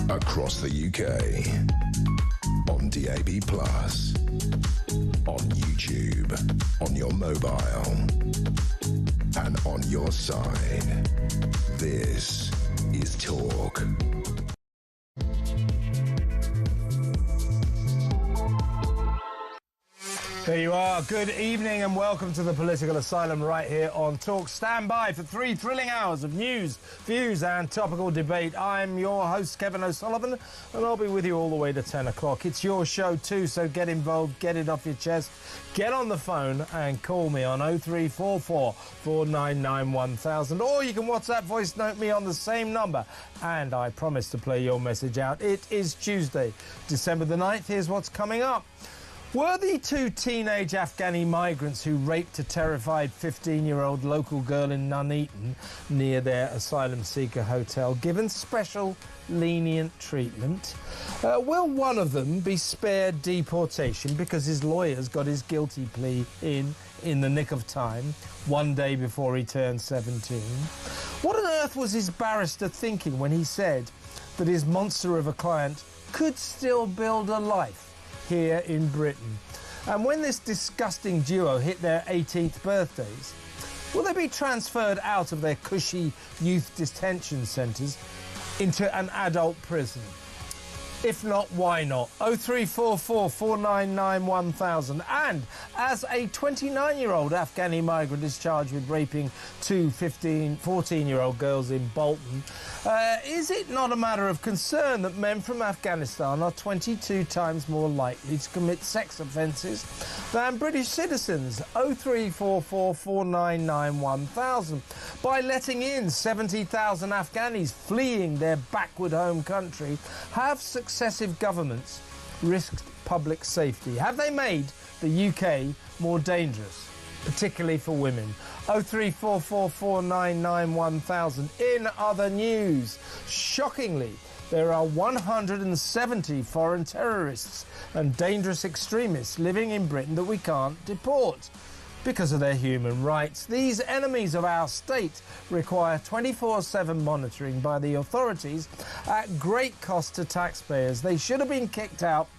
across the UK, on DAB+, on YouTube, on your mobile, and on your side. This is Talk. There you are. Good evening and welcome to the Political Asylum right here on Talk. Stand by for 3 thrilling hours of news, views and topical debate. I'm your host, Kevin O'Sullivan, and I'll be with you all the way to 10 o'clock. It's your show too, so get involved, get it off your chest, get on the phone and call me on 0344 499 1000, or you can WhatsApp voice note me on the same number, and I promise to play your message out. It is Tuesday, December the 9th. Here's what's coming up. Were the 2 teenage Afghani migrants who raped a terrified 15-year-old local girl in Nuneaton near their asylum seeker hotel given special lenient treatment? Will one of them be spared deportation because his lawyers got his guilty plea in the nick of time, 1 day before he turned 17? What on earth was his barrister thinking when he said that his monster of a client could still build a life here in Britain? And when this disgusting duo hit their 18th birthdays, will they be transferred out of their cushy youth detention centres into an adult prison? If not, why not? 0344 499 1000. And as a 29-year-old Afghani migrant is charged with raping 2 14-year-old girls in Bolton, is it not a matter of concern that men from Afghanistan are 22 times more likely to commit sex offences than British citizens? 0344 499 1000. By letting in 70,000 Afghanis fleeing their backward home country, have successive governments risked public safety? Have they made the UK more dangerous, particularly for women? 0344 499 1000. In other news, shockingly, there are 170 foreign terrorists and dangerous extremists living in Britain that we can't deport because of their human rights. These enemies of our state require 24/7 monitoring by the authorities at great cost to taxpayers. They should have been kicked out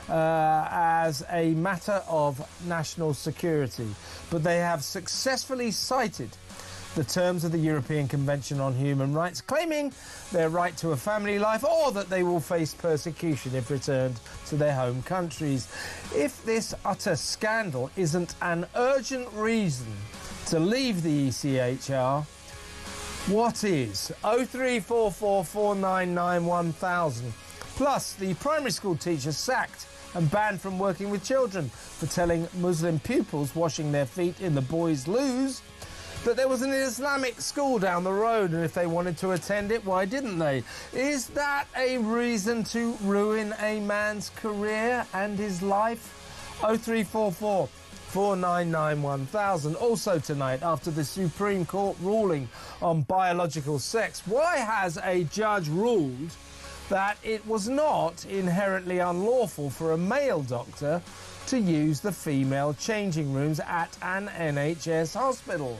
as a matter of national security, but they have successfully cited the terms of the European Convention on Human Rights, claiming their right to a family life or that they will face persecution if returned to their home countries. If this utter scandal isn't an urgent reason to leave the ECHR, what is? 0344 499 1000. Plus, the primary school teacher sacked and banned from working with children for telling Muslim pupils washing their feet in the boys' loos that there was an Islamic school down the road, and if they wanted to attend it, why didn't they? Is that a reason to ruin a man's career and his life? 0344 499 1000. Also tonight, after the Supreme Court ruling on biological sex, why has a judge ruled that it was not inherently unlawful for a male doctor to use the female changing rooms at an NHS hospital?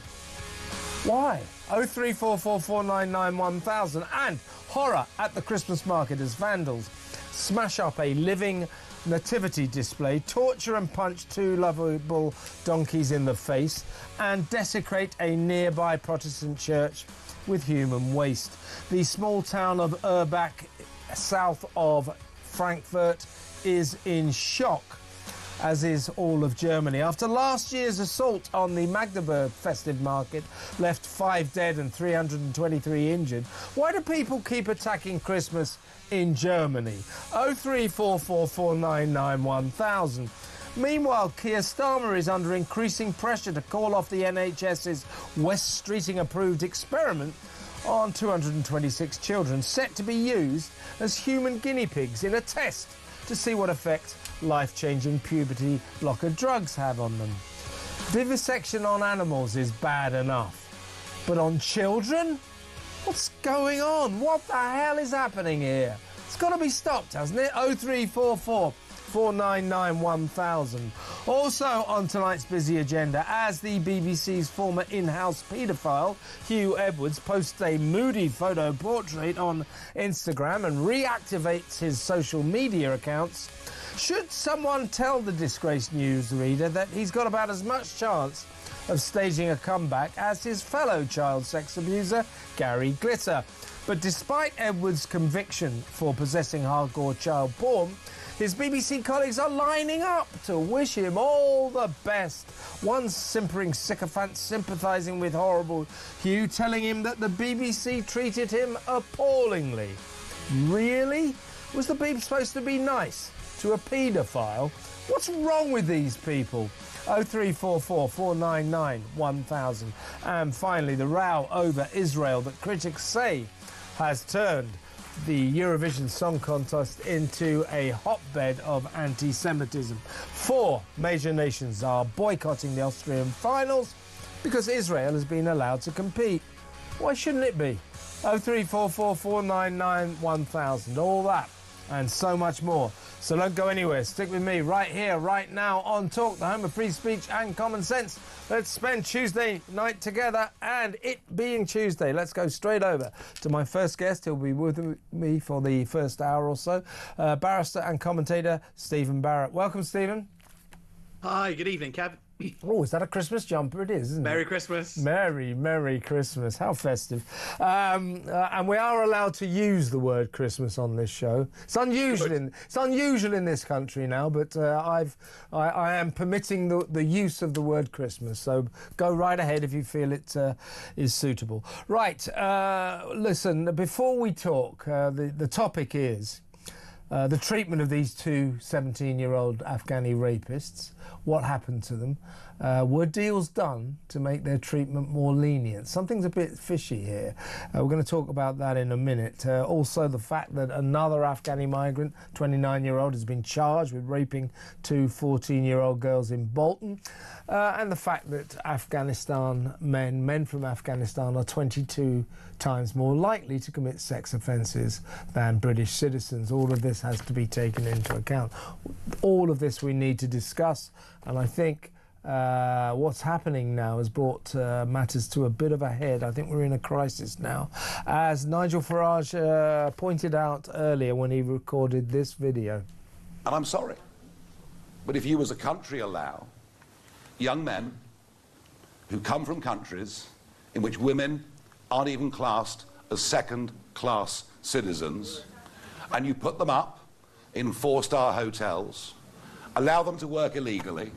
Why? 0344 499 1000. And horror at the Christmas market as vandals smash up a living nativity display, torture and punch 2 lovable donkeys in the face, and desecrate a nearby Protestant church with human waste. The small town of Urbach, south of Frankfurt, is in shock, as is all of Germany, after last year's assault on the Magdeburg festive market left 5 dead and 323 injured. Why do people keep attacking Christmas in Germany? 0344 499 1000. Meanwhile, Keir Starmer is under increasing pressure to call off the NHS's West Streeting-approved experiment on 226 children set to be used as human guinea pigs in a test to see what effect life-changing puberty blocker drugs have on them. Vivisection on animals is bad enough, but on children? What's going on? What the hell is happening here? It's got to be stopped, hasn't it? 0344 499 1000. Also on tonight's busy agenda, as the BBC's former in-house paedophile, Hugh Edwards, posts a moody photo portrait on Instagram and reactivates his social media accounts, should someone tell the disgraced newsreader that he's got about as much chance of staging a comeback as his fellow child sex abuser, Gary Glitter? But despite Edwards' conviction for possessing hardcore child porn, his BBC colleagues are lining up to wish him all the best. One simpering sycophant sympathising with horrible Hugh, telling him that the BBC treated him appallingly. Really? Was the BBC supposed to be nice to a paedophile? What's wrong with these people? 0344 499 1000. And finally, the row over Israel that critics say has turned the Eurovision Song Contest into a hotbed of anti-Semitism. 4 major nations are boycotting the Austrian finals because Israel has been allowed to compete. Why shouldn't it be? 0344 499 1000. All that and so much more. So don't go anywhere. Stick with me right here, right now on Talk, the home of free speech and common sense. Let's spend Tuesday night together, and it being Tuesday, let's go straight over to my first guest. He'll be with me for the first hour or so. Barrister and commentator Stephen Barrett. Welcome, Stephen. Hi, good evening, Kev. Oh, is that a Christmas jumper? It is, isn't it? Merry Christmas. Merry Christmas. How festive. And we are allowed to use the word Christmas on this show. It's unusual in this country now, but I am permitting the use of the word Christmas. So go right ahead if you feel it is suitable. Right. Listen, before we talk, the topic is the treatment of these 2 17-year-old Afghani rapists. What happened to them? Were deals done to make their treatment more lenient? Something's a bit fishy here. We're going to talk about that in a minute. Also, the fact that another Afghani migrant, 29-year-old, has been charged with raping 2 14-year-old girls in Bolton. And the fact that Afghanistan men from Afghanistan are 22 times more likely to commit sex offences than British citizens. All of this has to be taken into account. All of this we need to discuss, and I think what's happening now has brought matters to a bit of a head. I think we're in a crisis now. As Nigel Farage pointed out earlier when he recorded this video. And I'm sorry, but if you as a country allow young men who come from countries in which women aren't even classed as second-class citizens, and you put them up in 4-star hotels, allow them to work illegally,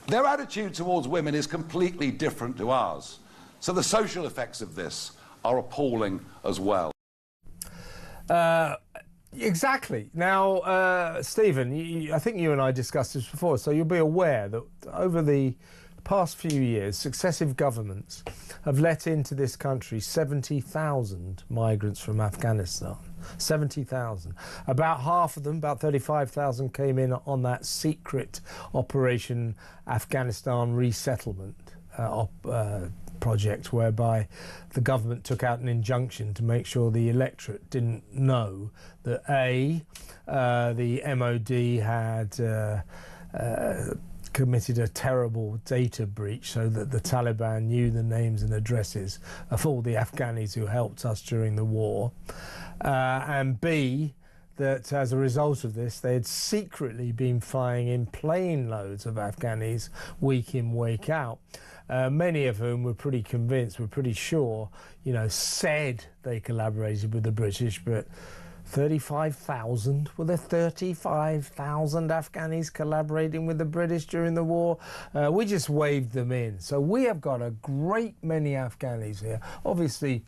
their attitude towards women is completely different to ours. So the social effects of this are appalling as well. Exactly. Now, Stephen, I think you and I discussed this before, so you'll be aware that over the past few years, successive governments have let into this country 70,000 migrants from Afghanistan. 70,000. About half of them, about 35,000, came in on that secret Operation Afghanistan Resettlement project, whereby the government took out an injunction to make sure the electorate didn't know that the MOD had committed a terrible data breach, so that the Taliban knew the names and addresses of all the Afghanis who helped us during the war, and B, that as a result of this they had secretly been flying in plane loads of Afghanis week in, week out, many of whom were pretty convinced, were pretty sure, said they collaborated with the British, but 35,000? Were there 35,000 Afghanis collaborating with the British during the war? We just waved them in. So we have got a great many Afghanis here. Obviously,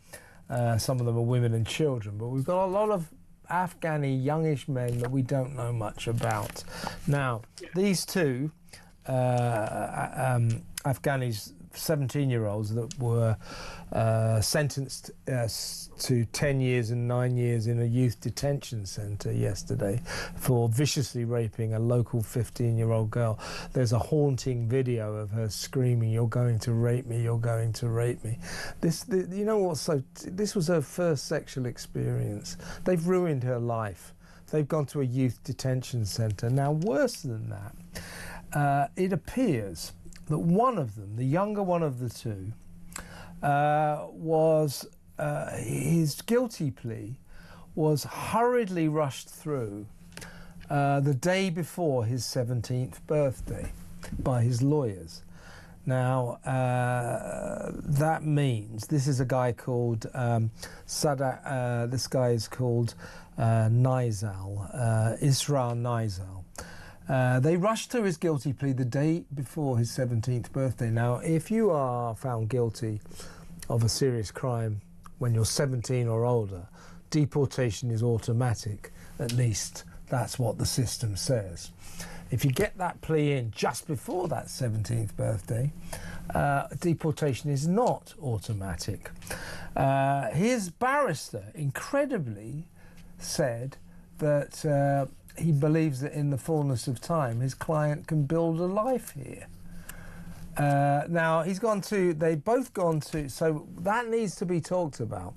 some of them are women and children, but we've got a lot of Afghani youngish men that we don't know much about. Now, these 2 Afghanis, 17-year-olds that were sentenced to 10 years and 9 years in a youth detention centre yesterday for viciously raping a local 15-year-old girl. There's a haunting video of her screaming, "You're going to rape me, you're going to rape me." This was her first sexual experience. They've ruined her life. They've gone to a youth detention centre. Now, worse than that, it appears that one of them, the younger one of the two, was his guilty plea was hurriedly rushed through the day before his 17th birthday by his lawyers. Now, that means this is a guy called this guy is called Nizal, Israel Nizal. They rushed to his guilty plea the day before his 17th birthday. Now, if you are found guilty of a serious crime when you're 17 or older, deportation is automatic. At least that's what the system says. If you get that plea in just before that 17th birthday, deportation is not automatic. His barrister, incredibly, said that he believes that in the fullness of time his client can build a life here. Now, they've both gone to, so that needs to be talked about.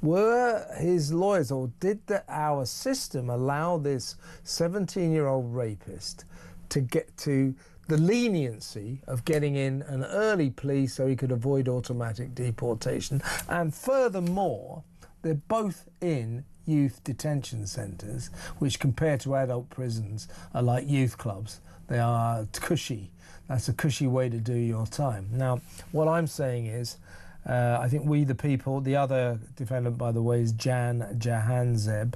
Were his lawyers, or did our system allow this 17-year-old rapist to get to the leniency of getting in an early plea so he could avoid automatic deportation? And furthermore, they're both in youth detention centres, which compared to adult prisons are like youth clubs. They are cushy. That's a cushy way to do your time. Now, what I'm saying is, I think we the people, the other defendant, by the way, is Jahanzeb.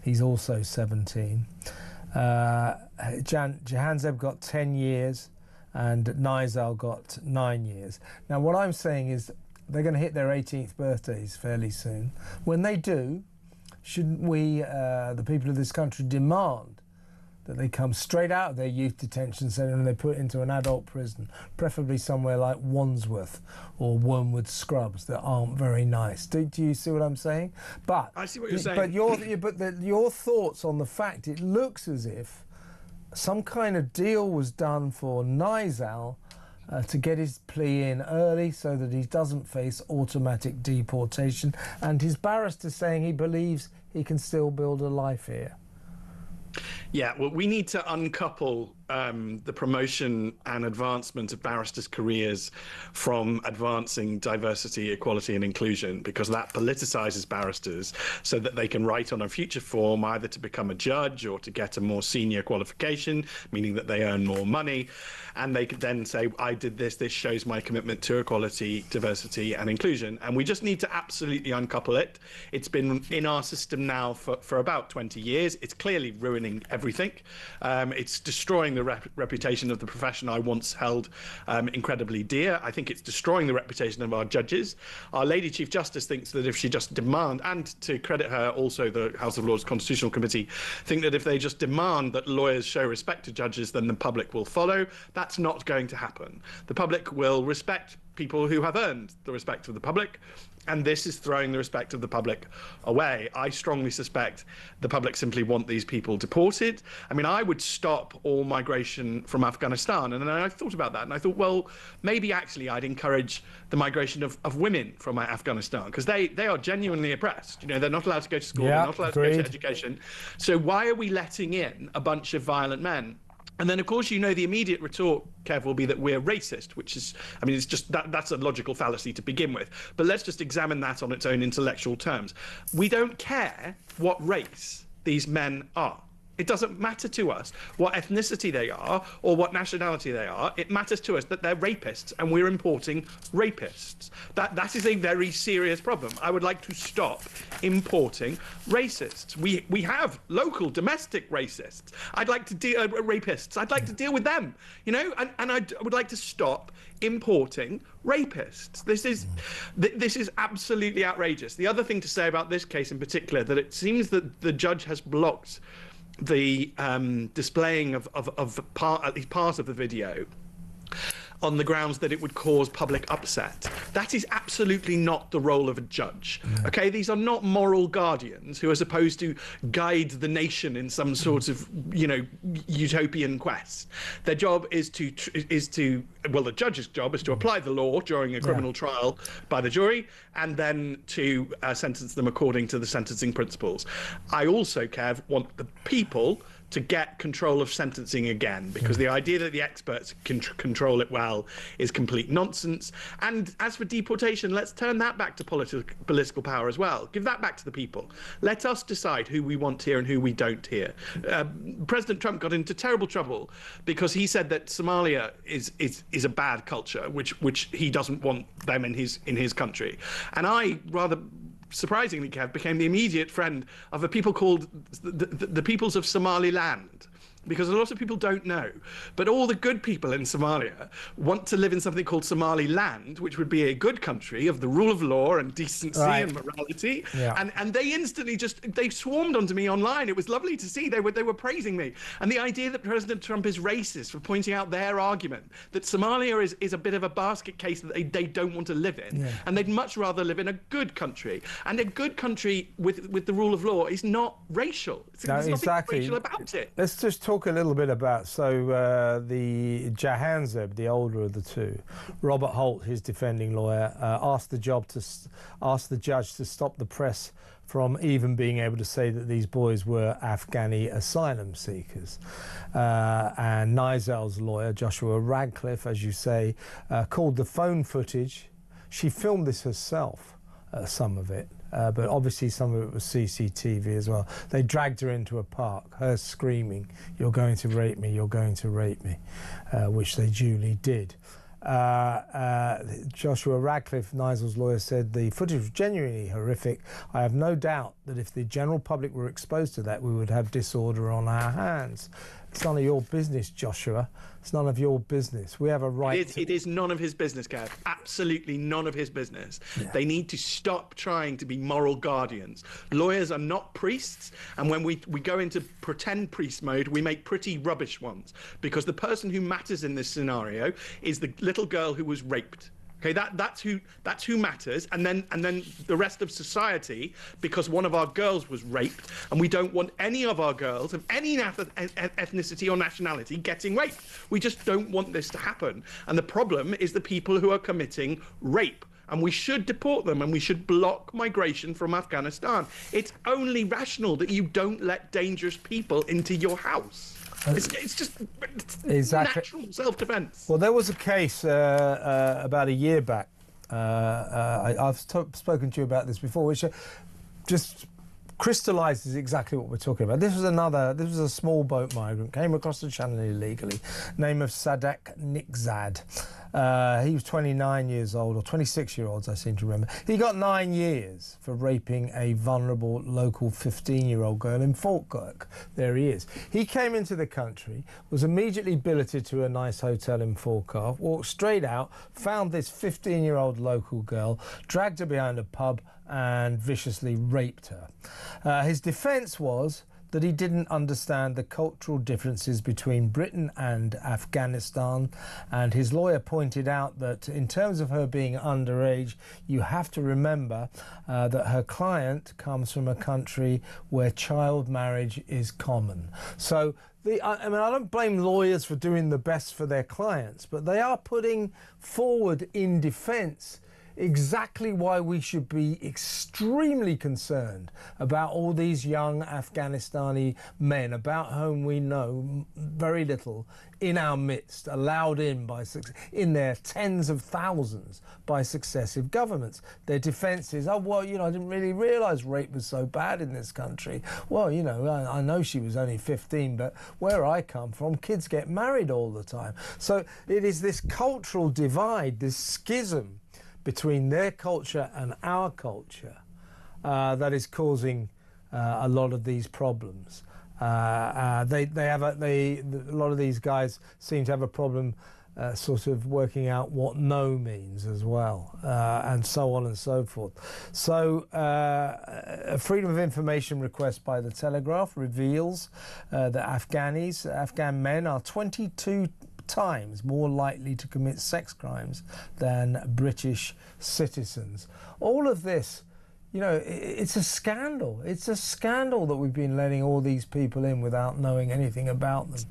He's also 17. Jahanzeb got 10 years and Nizal got 9 years. Now, what I'm saying is they're going to hit their 18th birthdays fairly soon. When they do, shouldn't we, the people of this country, demand that they come straight out of their youth detention centre and they put into an adult prison, preferably somewhere like Wandsworth or Wormwood Scrubs that aren't very nice. Do you see what I'm saying? But I see what you're saying. But your thoughts on the fact it looks as if some kind of deal was done for Nizal to get his plea in early so that he doesn't face automatic deportation, and his barrister saying he believes he can still build a life here. Yeah, well, we need to uncouple the promotion and advancement of barristers' careers from advancing diversity, equality and inclusion, because that politicizes barristers so that they can write on a future form either to become a judge or to get a more senior qualification, meaning that they earn more money. And they could then say, I did this shows my commitment to equality, diversity and inclusion. And we just need to absolutely uncouple it. It's been in our system now for about 20 years. It's clearly ruining everything. It's destroying the reputation of the profession I once held incredibly dear. I think it's destroying the reputation of our judges. Our Lady Chief Justice thinks that if she just demand, and to credit her, also the House of Lords Constitutional Committee, think that if they just demand that lawyers show respect to judges, then the public will follow. That's not going to happen. The public will respect people who have earned the respect of the public, and this is throwing the respect of the public away. I strongly suspect the public simply want these people deported. I mean, I would stop all migration from Afghanistan, and then I thought about that, and I thought, well, maybe actually I'd encourage the migration of women from Afghanistan, because they are genuinely oppressed. You know, they're not allowed to go to school, they're not allowed to go to education. So why are we letting in a bunch of violent men? And then, of course, you know, the immediate retort, Kev, will be that we're racist, which is, I mean, it's just that's a logical fallacy to begin with. But let's just examine that on its own intellectual terms. We don't care what race these men are. It doesn't matter to us what ethnicity they are or what nationality they are. It matters to us that they're rapists, and we're importing rapists. That is a very serious problem. I would like to stop importing racists. We have local domestic racists. I'd like to deal rapists. I'd like to deal with them, you know, and I would like to stop importing rapists. This is absolutely outrageous. The other thing to say about this case in particular, that it seems that the judge has blocked the displaying of at least part of the video on the grounds that it would cause public upset. That is absolutely not the role of a judge. Okay, these are not moral guardians who are supposed to guide the nation in some sort of, you know, utopian quest. Their job is to well, the judge's job is to apply the law during a criminal trial by the jury, and then to sentence them according to the sentencing principles. I also, Kev, want the people to get control of sentencing again, because the idea that the experts can control it well is complete nonsense. And as for deportation, let's turn that back to political power as well. Give that back to the people. Let us decide who we want here and who we don't here. President Trump got into terrible trouble because he said that Somalia is a bad culture, which he doesn't want them in his country. And I, rather surprisingly, Kev, became the immediate friend of a people called the peoples of Somaliland. Because a lot of people don't know, but all the good people in Somalia want to live in something called Somaliland, which would be a good country of the rule of law and decency and morality. Yeah. And they instantly they swarmed onto me online. It was lovely to see. They were praising me. And the idea that President Trump is racist for pointing out their argument that Somalia is a bit of a basket case that they don't want to live in, and they'd much rather live in a good country. And a good country with the rule of law is not racial. There's nothing racial about it. Let's just talk a little bit about the Jahanzeb, the older of the two, Robert Holt, his defending lawyer, asked the judge to stop the press from even being able to say that these boys were Afghani asylum seekers. And Nizel's lawyer, Joshua Radcliffe, as you say, called the phone footage. She filmed this herself, some of it. But obviously some of it was CCTV as well. They dragged her into a park, her screaming, "You're going to rape me, you're going to rape me," which they duly did. Joshua Radcliffe, Nizel's lawyer, said the footage was genuinely horrific. I have no doubt that if the general public were exposed to that, we would have disorder on our hands. It's none of your business, Joshua. It's none of your business. We have a right. It is none of his business, Gav. Absolutely none of his business. Yeah. They need to stop trying to be moral guardians. Lawyers are not priests, and when we go into pretend priest mode, we make pretty rubbish ones, because the person who matters in this scenario is the little girl who was raped. Okay, that's who matters, and then the rest of society, because one of our girls was raped, and we don't want any of our girls of any ethnicity or nationality getting raped. We just don't want this to happen. And the problem is the people who are committing rape. And we should deport them, and we should block migration from Afghanistan. It's only rational that you don't let dangerous people into your house. It's just natural self-defense. Well, there was a case about a year back. I've spoken to you about this before, which just crystallises exactly what we're talking about. This was a small boat migrant, came across the channel illegally, name of Sadak Nikzad. He was 29 years old, or 26-year-olds, I seem to remember. He got 9 years for raping a vulnerable local 15-year-old girl in Falkirk. There he is. He came into the country, was immediately billeted to a nice hotel in Falkirk, walked straight out, found this 15-year-old local girl, dragged her behind a pub and viciously raped her. His defence was that he didn't understand the cultural differences between Britain and Afghanistan, and his lawyer pointed out that in terms of her being underage, you have to remember that her client comes from a country where child marriage is common. So I don't blame lawyers for doing the best for their clients, but they are putting forward in defence exactly why we should be extremely concerned about all these young Afghanistani men about whom we know very little in our midst, allowed in their tens of thousands by successive governments. Their defence is, I didn't really realise rape was so bad in this country. Well, I know she was only 15, but where I come from, kids get married all the time. So it is this cultural divide, this schism between their culture and our culture that is causing a lot of these problems. A lot of these guys seem to have a problem sort of working out what no means as well, and so on and so forth. So a Freedom of Information request by The Telegraph reveals that Afghan men are 22 times more likely to commit sex crimes than British citizens. All of this, it's a scandal. It's a scandal that we've been letting all these people in without knowing anything about them.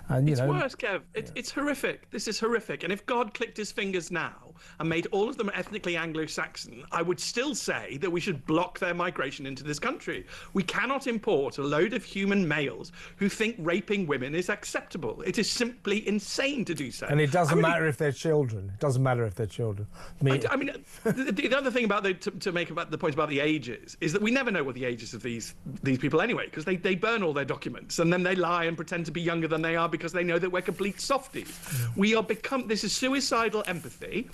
And it's worse, Kev. It's horrific. This is horrific. And if God clicked his fingers now, and made all of them ethnically Anglo-Saxon, I would still say that we should block their migration into this country. We cannot import a load of human males who think raping women is acceptable. It is simply insane to do so. And it doesn't matter if they're children. It doesn't matter if they're children. I mean, the other thing about to make about the point about the ages is that we never know what the ages of these people anyway, because they burn all their documents and then they lie and pretend to be younger than they are because they know that we're complete softies. This is suicidal empathy.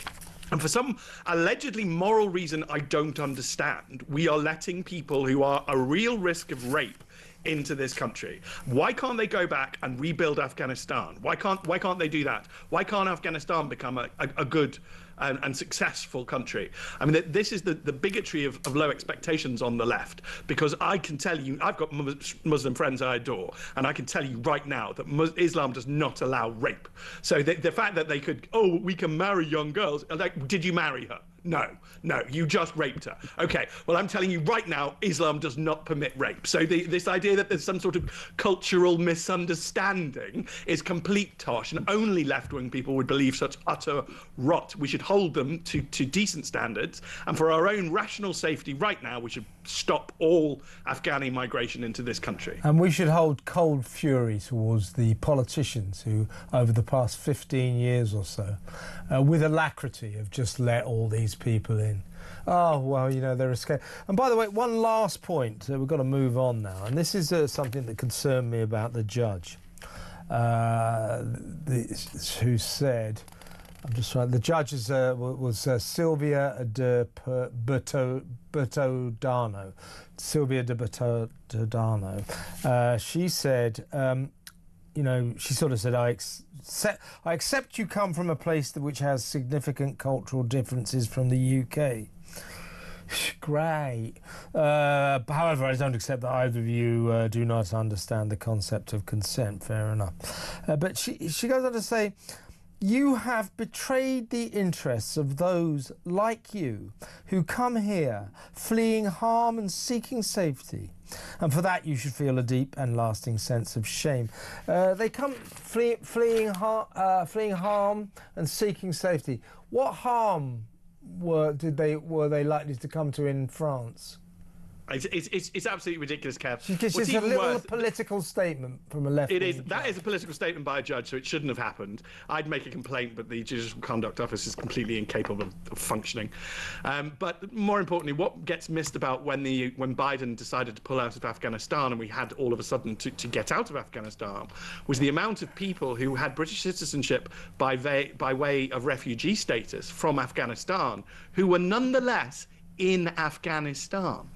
And for some allegedly moral reason I don't understand, we are letting people who are a real risk of rape into this country. Why can't they go back and rebuild Afghanistan? Why can't they do that? Why can't Afghanistan become a good and successful country? I mean, this is the bigotry of low expectations on the left, because I can tell you, I've got Muslim friends I adore, and I can tell you right now that Islam does not allow rape. So the fact that they could, we can marry young girls, like, did you marry her? No, you just raped her. Okay, well, I'm telling you right now, Islam does not permit rape. So this idea that there's some sort of cultural misunderstanding is complete tosh, and only left-wing people would believe such utter rot. We should hold them to decent standards, and for our own rational safety right now, we should stop all Afghani migration into this country. And we should hold cold fury towards the politicians who, over the past 15 years or so, with alacrity, have just let all these people in. Oh, well, they're escaping. And by the way, one last point, we've got to move on now, and this is something that concerned me about the judge, who said, I'm just trying, the judge was Sylvia de Bertodano. Sylvia de Bertodano. She said, she sort of said, I accept you come from a place which has significant cultural differences from the UK. Great. However, I don't accept that either of you do not understand the concept of consent. Fair enough. But she goes on to say, you have betrayed the interests of those like you who come here fleeing harm and seeking safety. And for that you should feel a deep and lasting sense of shame. They come fleeing harm and seeking safety. What harm were they likely to come to in France? It's absolutely ridiculous, Kev. It's just a little political statement from a left. It is. That is a political statement by a judge, so it shouldn't have happened. I'd make a complaint, but the Judicial Conduct Office is completely incapable of functioning. But more importantly, what gets missed about when Biden decided to pull out of Afghanistan and we had all of a sudden to get out of Afghanistan was the amount of people who had British citizenship by way of refugee status from Afghanistan who were nonetheless in Afghanistan.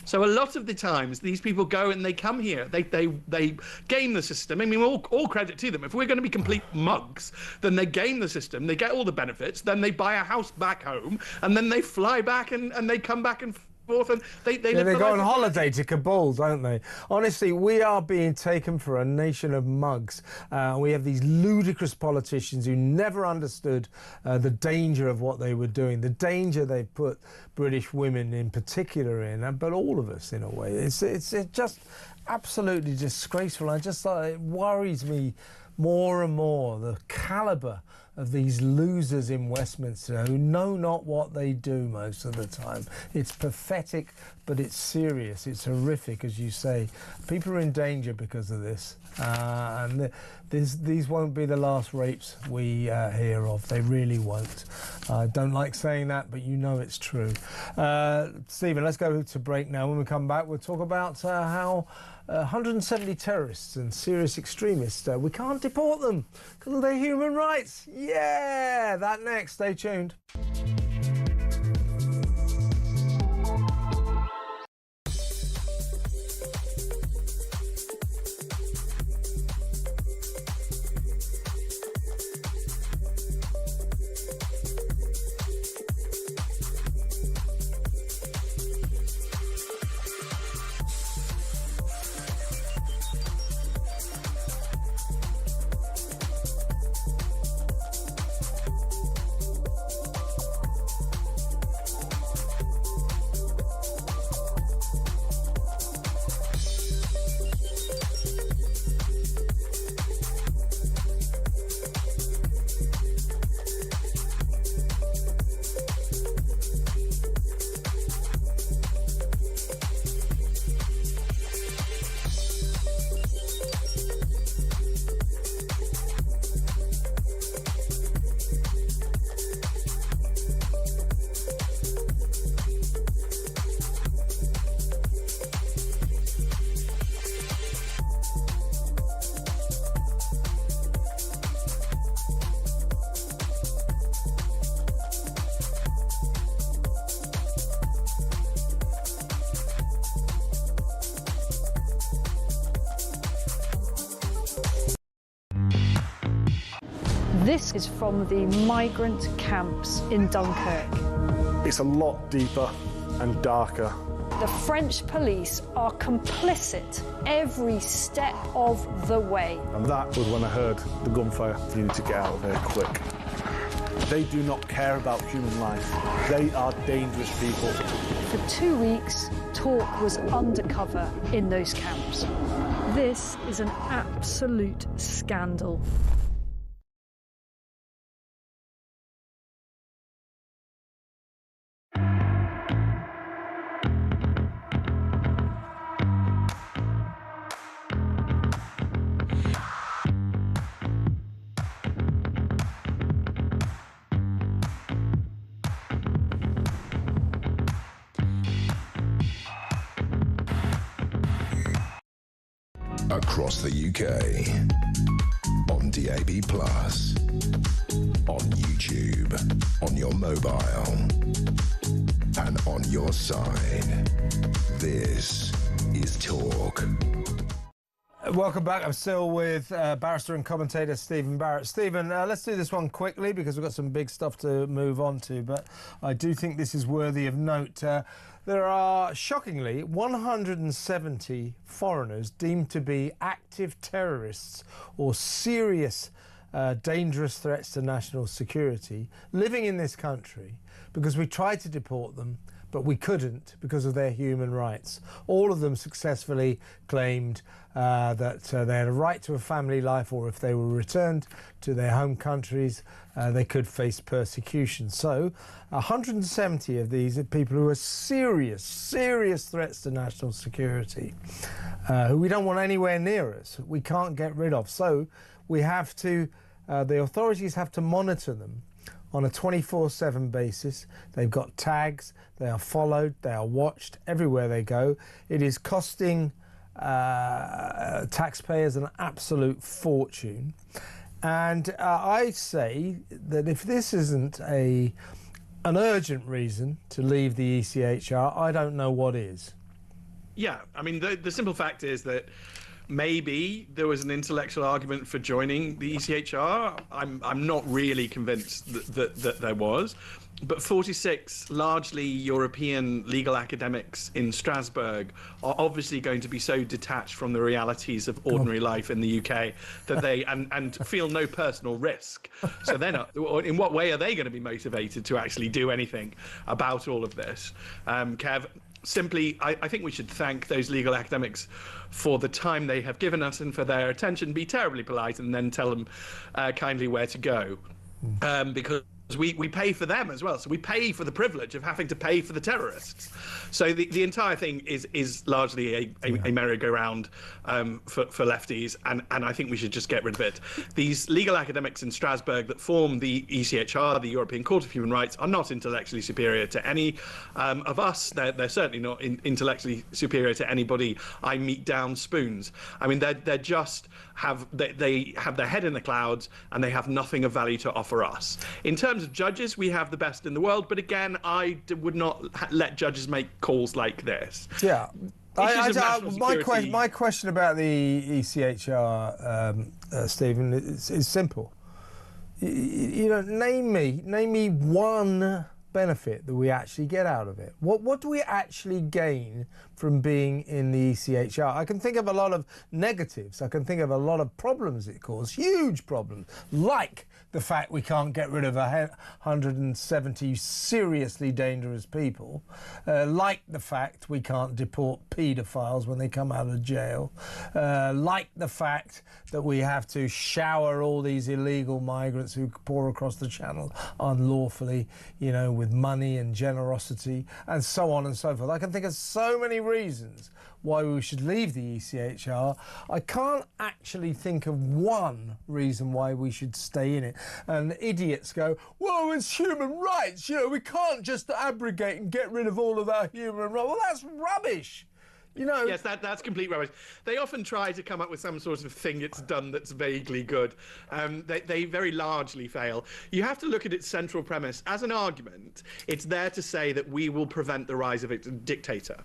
So a lot of the times these people go and they come here, they game the system. I mean, all credit to them. If we're going to be complete mugs, then they game the system, they get all the benefits, then they buy a house back home, and then they fly back and they come back and forth, and they go on holiday to Kabul, don't they? Honestly, we are being taken for a nation of mugs. We have these ludicrous politicians who never understood the danger of what they were doing, the danger they put British women in particular in, but all of us in a way. It's just absolutely disgraceful. It worries me more and more, the calibre of these losers in Westminster who know not what they do most of the time. It's pathetic, but it's serious. It's horrific, as you say. People are in danger because of this. And these won't be the last rapes we hear of. They really won't. I don't like saying that, but you know it's true. Stephen, let's go to break now. When we come back, we'll talk about how 170 terrorists and serious extremists, we can't deport them because of their human rights. Yeah, that next. Stay tuned. This is from the migrant camps in Dunkirk. It's a lot deeper and darker. The French police are complicit every step of the way. And that was when I heard the gunfire. You need to get out of here quick. They do not care about human life. They are dangerous people. For 2 weeks, talk was undercover in those camps. This is an absolute scandal. Across the UK, on DAB+, on YouTube, on your mobile, and on your side. This is Talk. Welcome back. I'm still with barrister and commentator Stephen Barrett. Stephen, let's do this one quickly because we've got some big stuff to move on to, but I do think this is worthy of note. There are, shockingly, 170 foreigners deemed to be active terrorists or serious dangerous threats to national security living in this country because we tried to deport them, but we couldn't because of their human rights. All of them successfully claimed that they had a right to a family life, or if they were returned to their home countries, they could face persecution. So 170 of these are people who are serious threats to national security, who we don't want anywhere near us, we can't get rid of. So we have to, the authorities have to monitor them on a 24/7 basis. They've got tags, they are followed, they are watched everywhere they go. It is costing taxpayers an absolute fortune. And I say that if this isn't an urgent reason to leave the ECHR, I don't know what is. Yeah, I mean, the simple fact is that maybe there was an intellectual argument for joining the ECHR. I'm not really convinced that there was. But 46 largely European legal academics in Strasbourg are obviously going to be so detached from the realities of ordinary life in the UK that they and feel no personal risk. So they're not. In what way are they going to be motivated to actually do anything about all of this? Kev, simply, I think we should thank those legal academics for the time they have given us and for their attention. Be terribly polite and then tell them kindly where to go, because we pay for them as well. So we pay for the privilege of having to pay for the terrorists. So the entire thing is largely a merry-go-round for lefties, and I think we should just get rid of it. These legal academics in Strasbourg that form the ECHR, the European Court of Human Rights, are not intellectually superior to any of us. They're certainly not intellectually superior to anybody I meet down spoons. I mean, they're just they have their head in the clouds and they have nothing of value to offer us. In terms of judges, we have the best in the world, but again, I would not let judges make calls like this. Yeah. My question about the ECHR, Stephen, is simple. You know, name me one benefit that we actually get out of it. What do we actually gain from being in the ECHR? I can think of a lot of negatives. I can think of a lot of problems it causes, huge problems, like the fact we can't get rid of 170 seriously dangerous people, like the fact we can't deport paedophiles when they come out of jail, like the fact that we have to shower all these illegal migrants who pour across the channel unlawfully, you know, with money and generosity, and so on and so forth. I can think of so many reasons why we should leave the ECHR. I can't actually think of one reason why we should stay in it. And idiots go, well, it's human rights, you know, we can't just abrogate and get rid of all of our human rights. Well, that's rubbish. You know, yes, that's complete rubbish. They often try to come up with some sort of thing it's done that's vaguely good. They very largely fail. You have to look at its central premise. As an argument, it's there to say that we will prevent the rise of a dictator.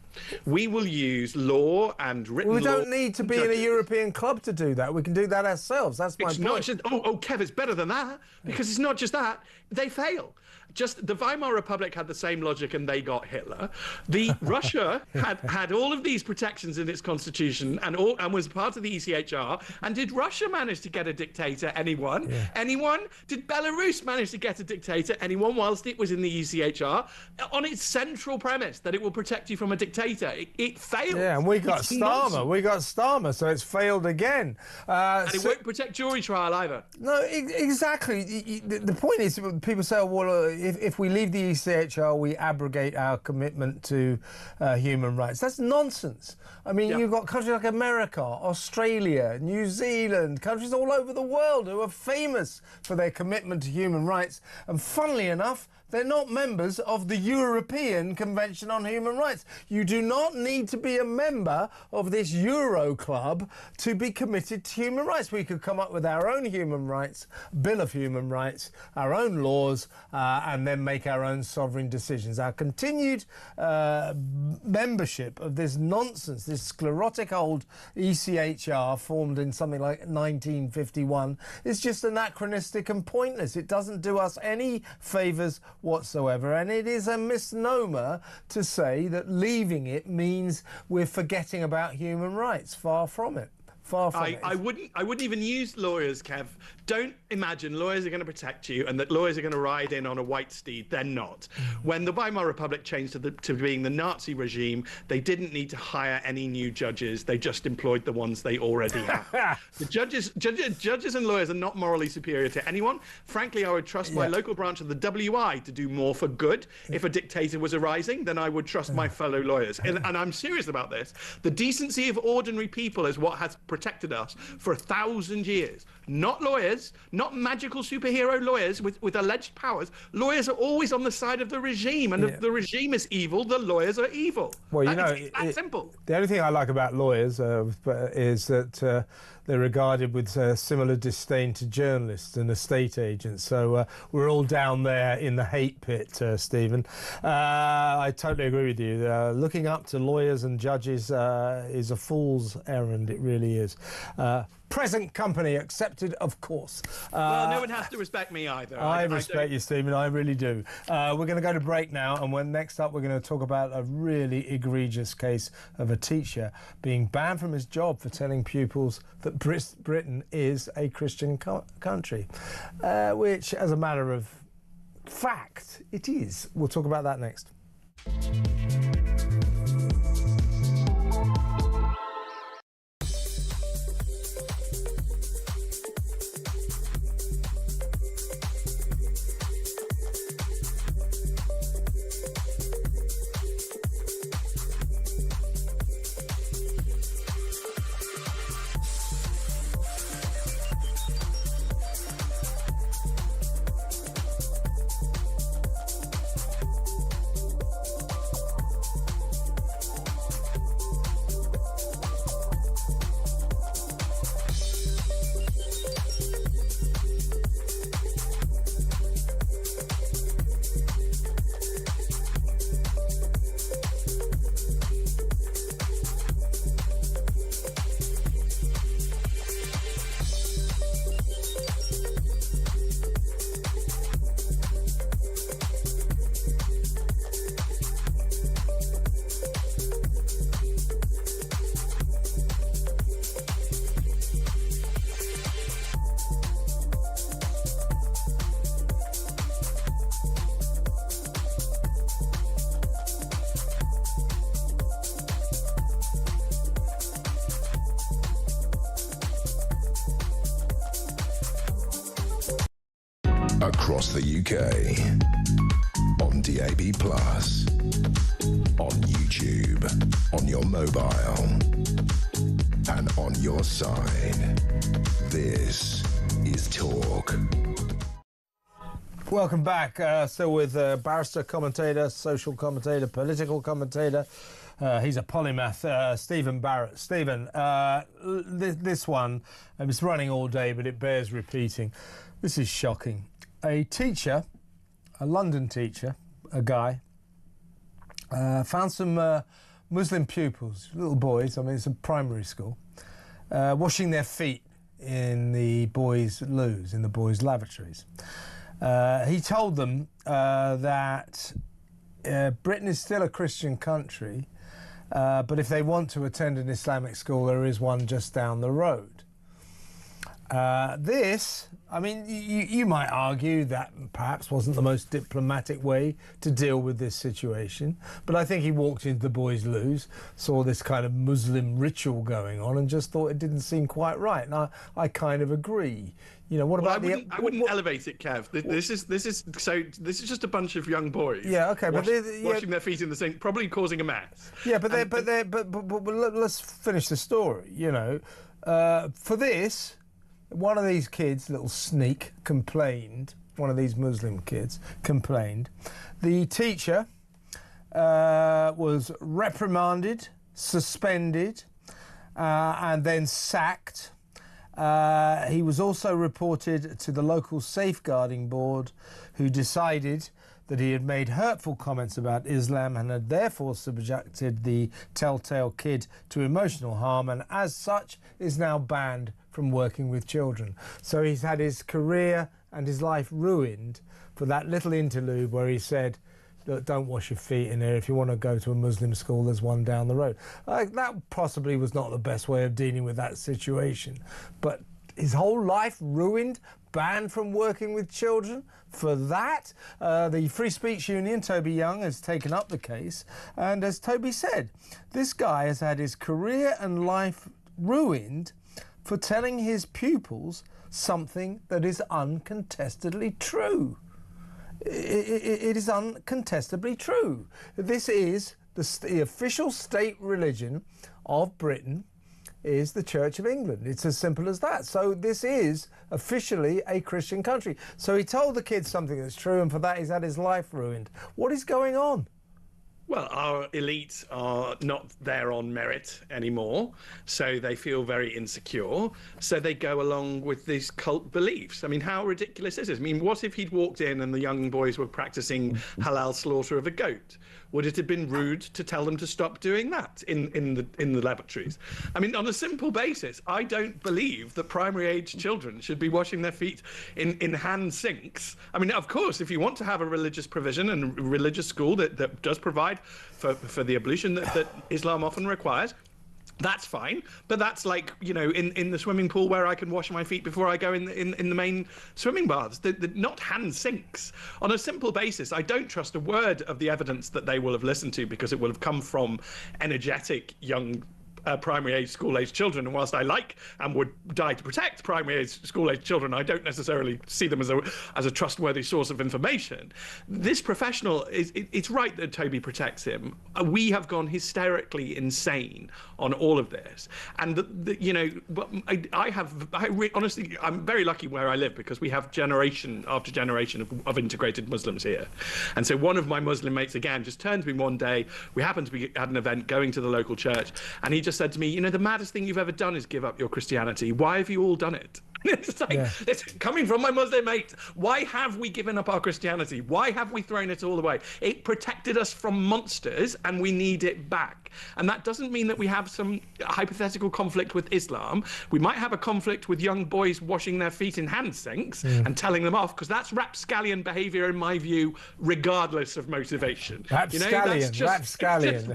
We will use law and written law. We don't need to be in a European club to do that. We can do that ourselves. That's my point. It's not just, Kev, it's better than that, because it's not just that. They fail. Just the Weimar Republic had the same logic and they got Hitler. Russia had all of these protections in its constitution and was part of the ECHR. And did Russia manage to get a dictator? Anyone? Yeah. Anyone? Did Belarus manage to get a dictator? Anyone? Whilst it was in the ECHR, on its central premise that it will protect you from a dictator, it failed. Yeah, and we got Starmer. We got Starmer, so it's failed again. And it won't protect jury trial either. No, exactly. The point is, people say, well, if we leave the ECHR, we abrogate our commitment to human rights. That's nonsense. I mean, you've got countries like America, Australia, New Zealand, countries all over the world who are famous for their commitment to human rights. And funnily enough, they're not members of the European Convention on Human Rights. You do not need to be a member of this Euro club to be committed to human rights. We could come up with our own human rights, Bill of Human Rights, our own laws, and then make our own sovereign decisions. Our continued membership of this nonsense, this sclerotic old ECHR formed in something like 1951, is just anachronistic and pointless. It doesn't do us any favours whatsoever, and it is a misnomer to say that leaving it means we're forgetting about human rights. Far from it. Far from it. I wouldn't even use lawyers, Kev. Don't imagine lawyers are going to protect you and that lawyers are going to ride in on a white steed. They're not. When the Weimar Republic changed to being the Nazi regime, they didn't need to hire any new judges. They just employed the ones they already have. The judges and lawyers are not morally superior to anyone. Frankly, I would trust my local branch of the WI to do more for good. If a dictator was arising, then I would trust my fellow lawyers. And I'm serious about this. The decency of ordinary people is what has protected us for 1,000 years. Not lawyers, not magical superhero lawyers with alleged powers. Lawyers are always on the side of the regime, and if the regime is evil, the lawyers are evil. Well, it's that simple. The only thing I like about lawyers is that they're regarded with similar disdain to journalists and estate agents. So we're all down there in the hate pit, Stephen. I totally agree with you. Looking up to lawyers and judges is a fool's errand. It really is. Present company accepted, of course. Well, no one has to respect me either. I respect you, Stephen. I really do. We're going to go to break now, and next up we're going to talk about a really egregious case of a teacher being banned from his job for telling pupils that Britain is a Christian country, which, as a matter of fact, it is. We'll talk about that next. Across the UK, on DAB+, on YouTube, on your mobile, and on your side. This is Talk. Welcome back. Still with barrister, commentator, social commentator, political commentator, He's a polymath, Stephen Barrett. Stephen, this one, it's running all day, but it bears repeating. This is shocking. A teacher, a London teacher, a guy, found some Muslim pupils, little boys, I mean, it's a primary school, washing their feet in the boys' loos, in the boys' lavatories. He told them that Britain is still a Christian country, but if they want to attend an Islamic school, there is one just down the road. I mean, you might argue that perhaps wasn't the most diplomatic way to deal with this situation, but I think he walked into the boys' loos, saw this kind of Muslim ritual going on, and just thought it didn't seem quite right. And I kind of agree. You know, what about I wouldn't elevate it, Kev. This is just a bunch of young boys. Yeah, okay, washing their feet in the sink, probably causing a mess. Yeah, but let's finish the story. You know, for this. One of these kids, little sneak, complained. One of these Muslim kids complained. The teacher was reprimanded, suspended, and then sacked. He was also reported to the local safeguarding board, who decided that he had made hurtful comments about Islam and had therefore subjected the telltale kid to emotional harm, and as such is now banned from working with children. So he's had his career and his life ruined for that little interlude where he said, look, don't wash your feet in there. If you want to go to a Muslim school, there's one down the road. That possibly was not the best way of dealing with that situation. But his whole life ruined, banned from working with children for that. The Free Speech Union, Toby Young, has taken up the case. And as Toby said, this guy has had his career and life ruined for telling his pupils something that is uncontestedly true. It is uncontestably true. This is the official state religion of Britain is the Church of England. It's as simple as that. So this is officially a Christian country. So he told the kids something that's true, and for that he's had his life ruined. What is going on? Well, our elites are not there on merit anymore, so they feel very insecure. So they go along with these cult beliefs. I mean, how ridiculous is this? I mean, what if he'd walked in and the young boys were practicing halal slaughter of a goat? Would it have been rude to tell them to stop doing that in the lavatories? I mean, on a simple basis, I don't believe that primary age children should be washing their feet in hand sinks. I mean, of course, if you want to have a religious provision and a religious school that does provide for the ablution that Islam often requires, that's fine, but that's like, you know, in the swimming pool where I can wash my feet before I go in the main swimming baths. Not hand sinks. On a simple basis, I don't trust a word of the evidence that they will have listened to, because it will have come from energetic young primary age, school age children. And whilst I like and would die to protect primary age, school age children, I don't necessarily see them as a trustworthy source of information. This professional it's right that Toby protects him. We have gone hysterically insane on all of this, and you know, honestly, I'm very lucky where I live, because we have generation after generation of integrated Muslims here. And so one of my Muslim mates again just turned to me one day. We happened to be at an event going to the local church, and he just said to me, you know, the maddest thing you've ever done is give up your Christianity. Why have you all done it? It's like, it's coming from my Muslim mate. Why have we given up our Christianity? Why have we thrown it all away? It protected us from monsters, and we need it back. And that doesn't mean that we have some hypothetical conflict with Islam. We might have a conflict with young boys washing their feet in hand sinks and telling them off, because that's rapscallion behaviour, in my view, regardless of motivation. Rapscallion. Just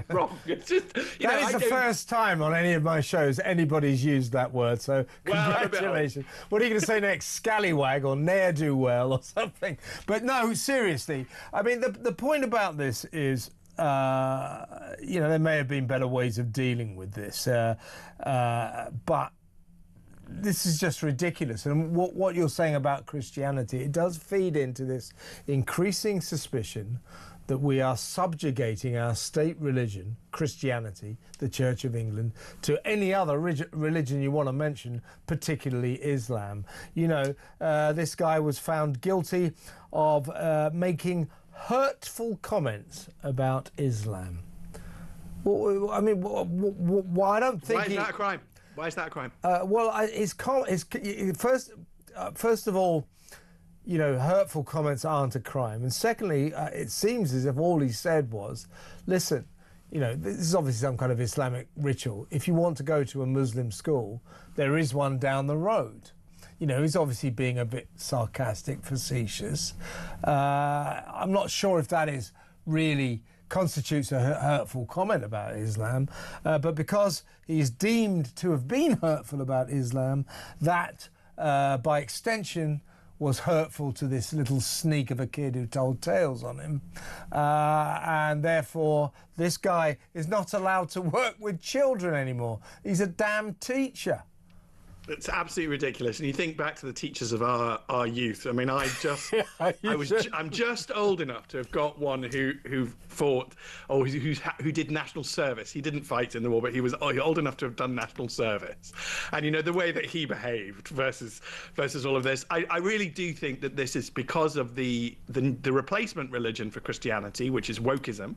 wrong. It's just, that is the first time on any of my shows anybody's used that word, so congratulations. What are you going to say next? Scallywag or ne'er-do-well or something? But no, seriously. I mean, the point about this is, you know, there may have been better ways of dealing with this, but this is just ridiculous. And what you're saying about Christianity, it does feed into this increasing suspicion that we are subjugating our state religion, Christianity, the Church of England, to any other religion you want to mention, particularly Islam. You know, this guy was found guilty of making hurtful comments about Islam. Well, I mean, well, I don't think. Why is that a crime? Why is that a crime? First of all, you know, hurtful comments aren't a crime, and secondly, it seems as if all he said was, "Listen, you know, this is obviously some kind of Islamic ritual. If you want to go to a Muslim school, there is one down the road." You know, he's obviously being a bit sarcastic, facetious. I'm not sure if that is really constitutes a hurtful comment about Islam, but because he's deemed to have been hurtful about Islam, that by extension was hurtful to this little sneak of a kid who told tales on him, and therefore this guy is not allowed to work with children anymore. He's a damn teacher. It's absolutely ridiculous. And you think back to the teachers of our youth. I mean, I'm just old enough to have got one who fought or who did national service. He didn't fight in the war, but he was old enough to have done national service. And you know the way that he behaved versus all of this. I really do think that this is because of the replacement religion for Christianity, which is wokeism,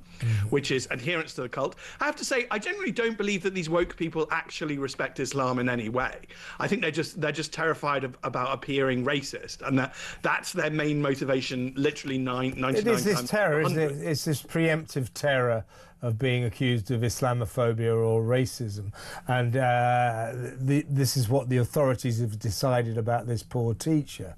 which is adherence to the cult. I have to say, I generally don't believe that these woke people actually respect Islam in any way. I think they're just terrified about appearing racist, and that's their main motivation. Literally 99 It is this times terror, isn't 100. it? It's this preemptive terror of being accused of Islamophobia or racism, and this is what the authorities have decided about this poor teacher.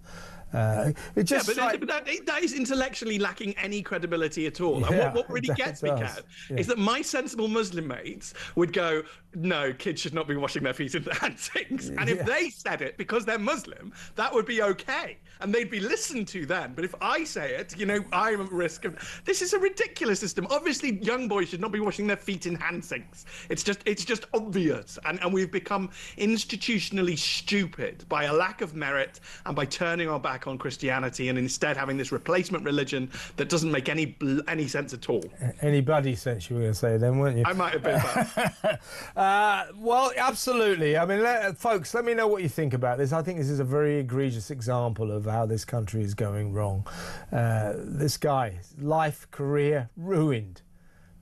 That is intellectually lacking any credibility at all. Yeah, and what really gets me, Kev, is that my sensible Muslim mates would go, no, kids should not be washing their feet in the hand sinks. And if they said it because they're Muslim, that would be okay. And they'd be listened to then. But if I say it, you know, I'm at risk of... This is a ridiculous system. Obviously, young boys should not be washing their feet in hand sinks. It's just obvious. And we've become institutionally stupid by a lack of merit and by turning our back on Christianity and instead having this replacement religion that doesn't make any sense at all. Any bloody sense you were going to say then, weren't you? I might have been bad. Well, absolutely. I mean, folks, let me know what you think about this. I think this is a very egregious example of how this country is going wrong. This guy, life, career, ruined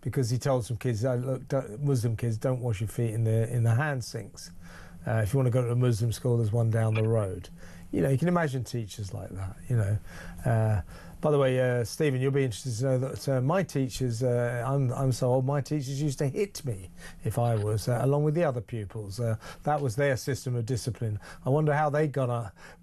because he told some kids, look, Muslim kids, don't wash your feet in the hand sinks. If you want to go to a Muslim school, there's one down the road. You know, you can imagine teachers like that, you know. By the way, Stephen, you'll be interested to know that my teachers, I'm so old, my teachers used to hit me if I was, along with the other pupils. That was their system of discipline. I wonder how they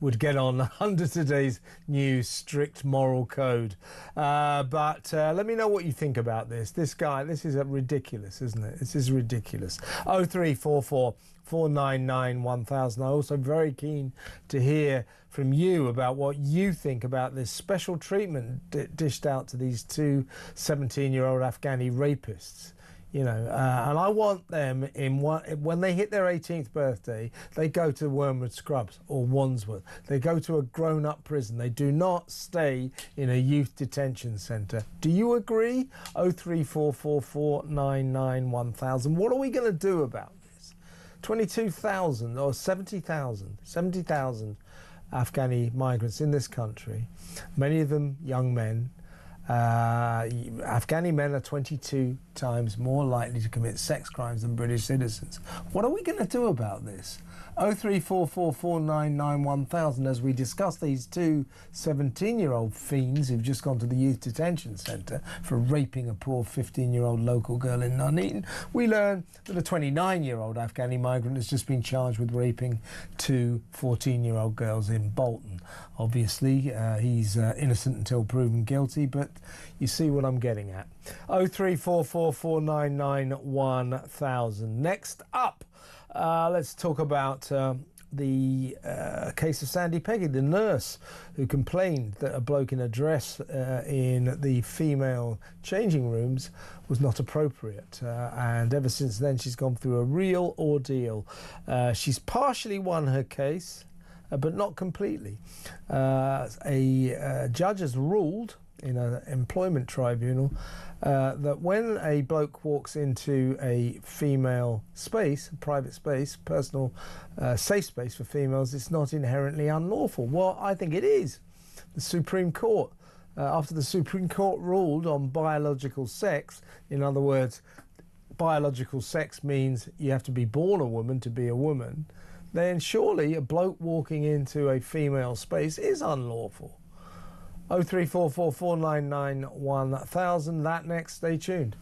would get on under today's new strict moral code. But let me know what you think about this. This guy, this is ridiculous, isn't it? This is ridiculous. 0344 499 1000. I'm also very keen to hear from you about what you think about this special treatment dished out to these two 17-year-old Afghani rapists. You know, and I want them when they hit their 18th birthday, they go to Wormwood Scrubs or Wandsworth. They go to a grown-up prison. They do not stay in a youth detention centre. Do you agree? 0344 499 1000. What are we going to do about this? 22,000 or 70,000 Afghani migrants in this country, many of them young men. Afghani men are 22 times more likely to commit sex crimes than British citizens. What are we going to do about this? 0344 499 1000 as we discuss these two 17-year-old fiends who've just gone to the youth detention centre for raping a poor 15-year-old local girl in Nuneaton. We learn that a 29-year-old Afghani migrant has just been charged with raping two 14-year-old girls in Bolton. Obviously, he's innocent until proven guilty, but you see what I'm getting at. 0344 499 1000. Next up, let's talk about the case of Sandy Peggy, the nurse who complained that a bloke in a dress in the female changing rooms was not appropriate. And ever since then, she's gone through a real ordeal. She's partially won her case, but not completely. A judge has ruled in an employment tribunal that when a bloke walks into a female space, a private space, personal safe space for females, it's not inherently unlawful. Well, I think it is. The Supreme Court, after the Supreme Court ruled on biological sex, in other words, biological sex means you have to be born a woman to be a woman, then surely a bloke walking into a female space is unlawful. 0344 499 1000. That next. Stay tuned.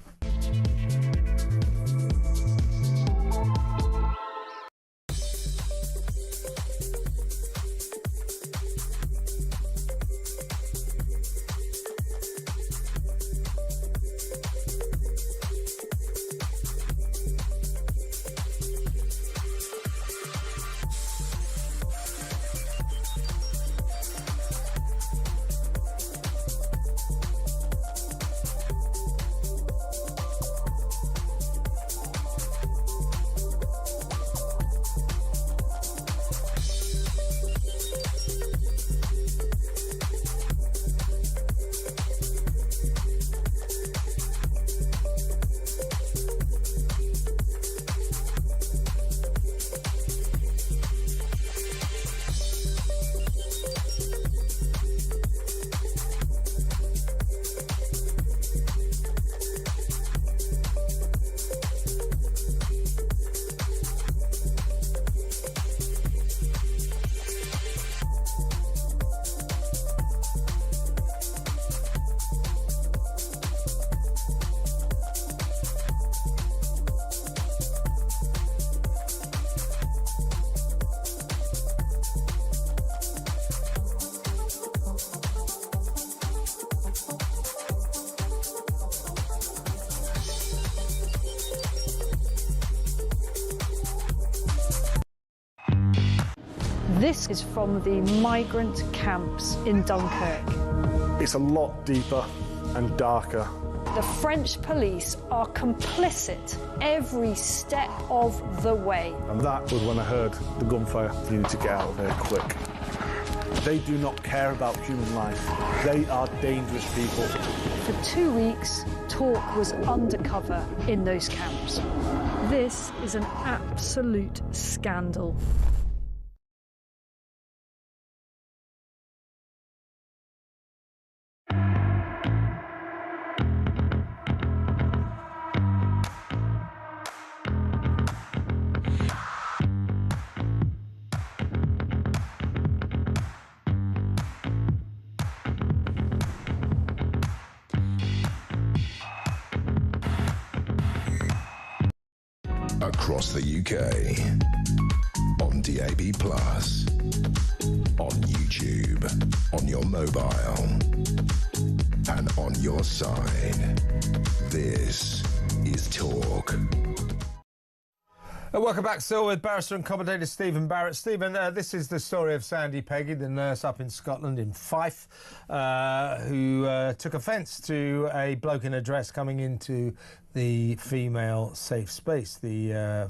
This is from the migrant camps in Dunkirk. It's a lot deeper and darker. The French police are complicit every step of the way. And that was when I heard the gunfire. You need to get out of there quick. They do not care about human life. They are dangerous people. For 2 weeks, talk was undercover in those camps. This is an absolute scandal. Across the UK, on DAB+, on YouTube, on your mobile, and on your side. This is Talk. Welcome back, still with barrister and commentator Stephen Barrett. Stephen, this is the story of Sandy Peggy, the nurse up in Scotland, in Fife, who took offence to a bloke in a dress coming into the female safe space, the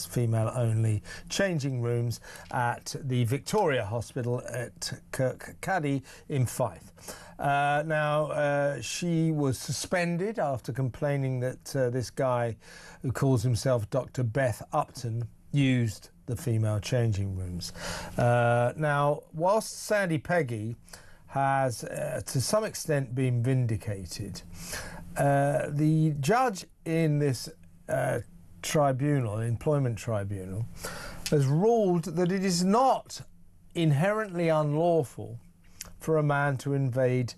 female-only changing rooms at the Victoria Hospital at Kirkcaldy in Fife. Now, she was suspended after complaining that this guy, who calls himself Dr. Beth Upton, used the female changing rooms. Now, whilst Sandy Peggy has, to some extent, been vindicated, the judge in this tribunal, employment tribunal, has ruled that it is not inherently unlawful for a man to invade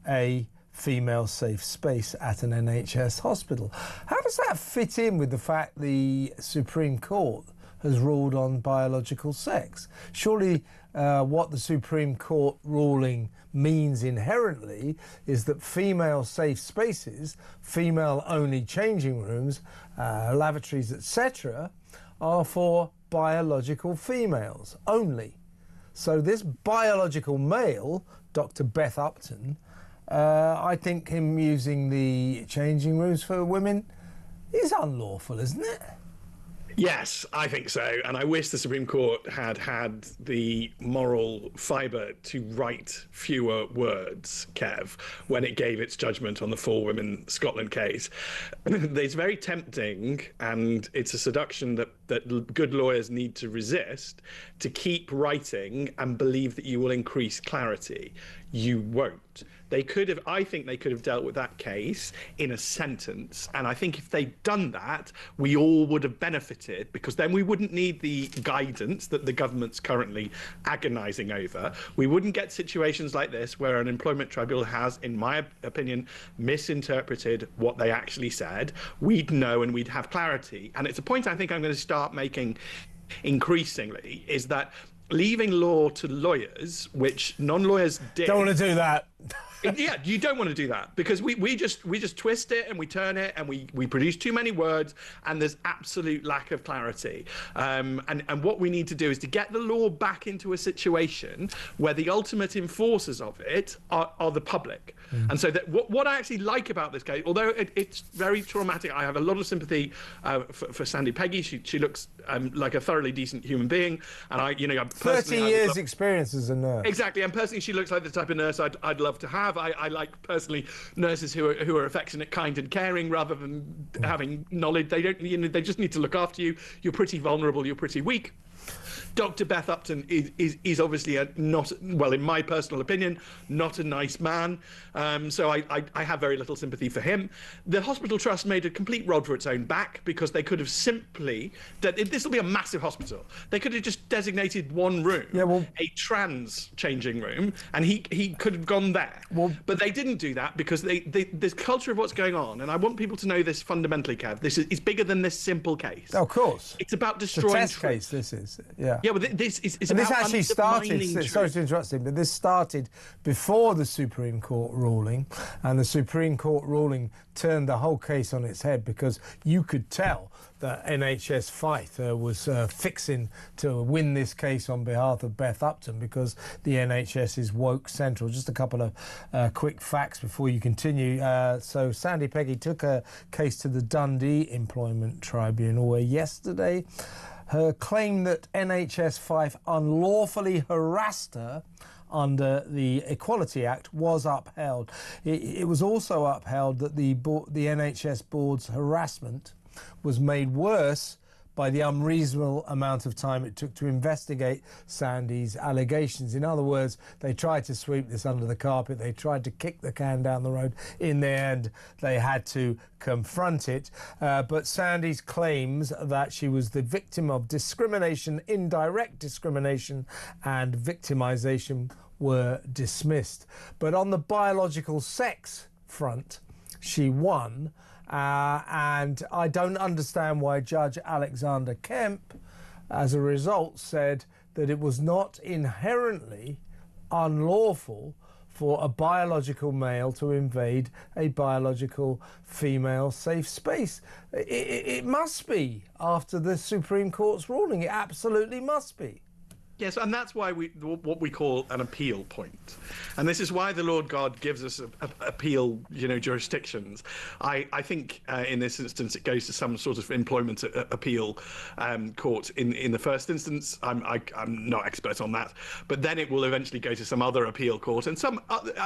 a female safe space at an NHS hospital. How does that fit in with the fact the Supreme Court has ruled on biological sex? Surely what the Supreme Court ruling means inherently is that female safe spaces, female-only changing rooms, lavatories, etc., are for biological females only. So this biological male, Dr. Beth Upton, I think him using the changing rooms for women is unlawful, isn't it? Yes, I think so. And I wish the Supreme Court had the moral fibre to write fewer words, Kev, when it gave its judgment on the Four Women Scotland case. It's very tempting, and it's a seduction that good lawyers need to resist, to keep writing and believe that you will increase clarity. You won't. I think they could have dealt with that case in a sentence. And I think if they'd done that, we all would have benefited, because then we wouldn't need the guidance that the government's currently agonising over. We wouldn't get situations like this where an employment tribunal has, in my opinion, misinterpreted what they actually said. We'd know and we'd have clarity. And it's a point I think I'm going to start making increasingly, is that leaving law to lawyers, which non-lawyers did. Don't want to do that. Yeah, you don't want to do that, because we just twist it and we turn it and we produce too many words, and there's absolute lack of clarity. And what we need to do is to get the law back into a situation where the ultimate enforcers of it are the public. And so that what I actually like about this case, although it's very traumatic, I have a lot of sympathy for Sandy Peggy. She looks like a thoroughly decent human being, and I 30 years experience as a nurse. Exactly, and personally, she looks like the type of nurse I'd love to have. I like personally nurses who are affectionate, kind, and caring, rather than having knowledge. They don't, they just need to look after you. You're pretty vulnerable. You're pretty weak. Dr. Beth Upton is obviously not, well, in my personal opinion, not a nice man. So I have very little sympathy for him. The Hospital Trust made a complete rod for its own back, because they could have simply, this will be a massive hospital. They could have just designated one room, a trans changing room, and he could have gone there. But they didn't do that, because this culture of what's going on, and I want people to know this fundamentally, Kev, this is bigger than this simple case. Oh, of course. It's about destroying it's a test case, this is. Yeah. Yeah, but this is and about this actually started, truth. sorry to interrupt you, but this started before the Supreme Court ruling, and the Supreme Court ruling turned the whole case on its head, because you could tell that NHS Fife was fixing to win this case on behalf of Beth Upton, because the NHS is woke central. Just a couple of quick facts before you continue. So Sandy Peggy took a case to the Dundee Employment Tribunal, where yesterday her claim that NHS Fife unlawfully harassed her under the Equality Act was upheld. It was also upheld that the NHS board's harassment was made worse by the unreasonable amount of time it took to investigate Sandy's allegations. In other words, they tried to sweep this under the carpet. They tried to kick the can down the road. In the end, they had to confront it. But Sandy's claims that she was the victim of discrimination, indirect discrimination, and victimisation were dismissed. But on the biological sex front, she won. And I don't understand why Judge Alexander Kemp, as a result, said that it was not inherently unlawful for a biological male to invade a biological female safe space. It must be, after the Supreme Court's ruling. It absolutely must be. Yes, and that's why what we call an appeal point. And this is why the Lord God gives us appeal, jurisdictions. I think in this instance it goes to some sort of employment appeal court in the first instance. I'm not expert on that, but then it will eventually go to some other appeal court, and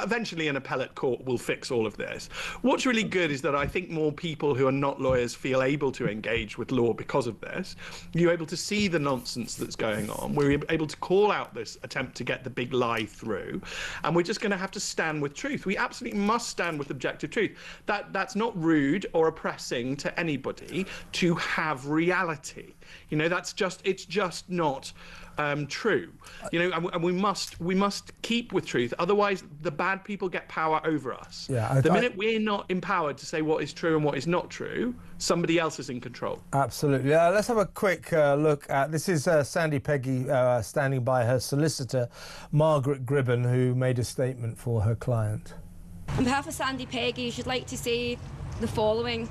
eventually an appellate court will fix all of this. What's really good is that I think more people who are not lawyers feel able to engage with law because of this. You're able to see the nonsense that's going on. We're able to call out this attempt to get the big lie through, and we're just going to have to stand with truth. We absolutely must stand with objective truth. That's not rude or oppressing to anybody to have reality. It's just not true. And we must keep with truth. Otherwise, the bad people get power over us. The minute we're not empowered to say what is true and what is not true, somebody else is in control. Absolutely. Let's have a quick look at this. Is Sandy Peggy standing by her solicitor, Margaret Gribben, who made a statement for her client. On behalf of Sandy Peggy, she'd like to say the following.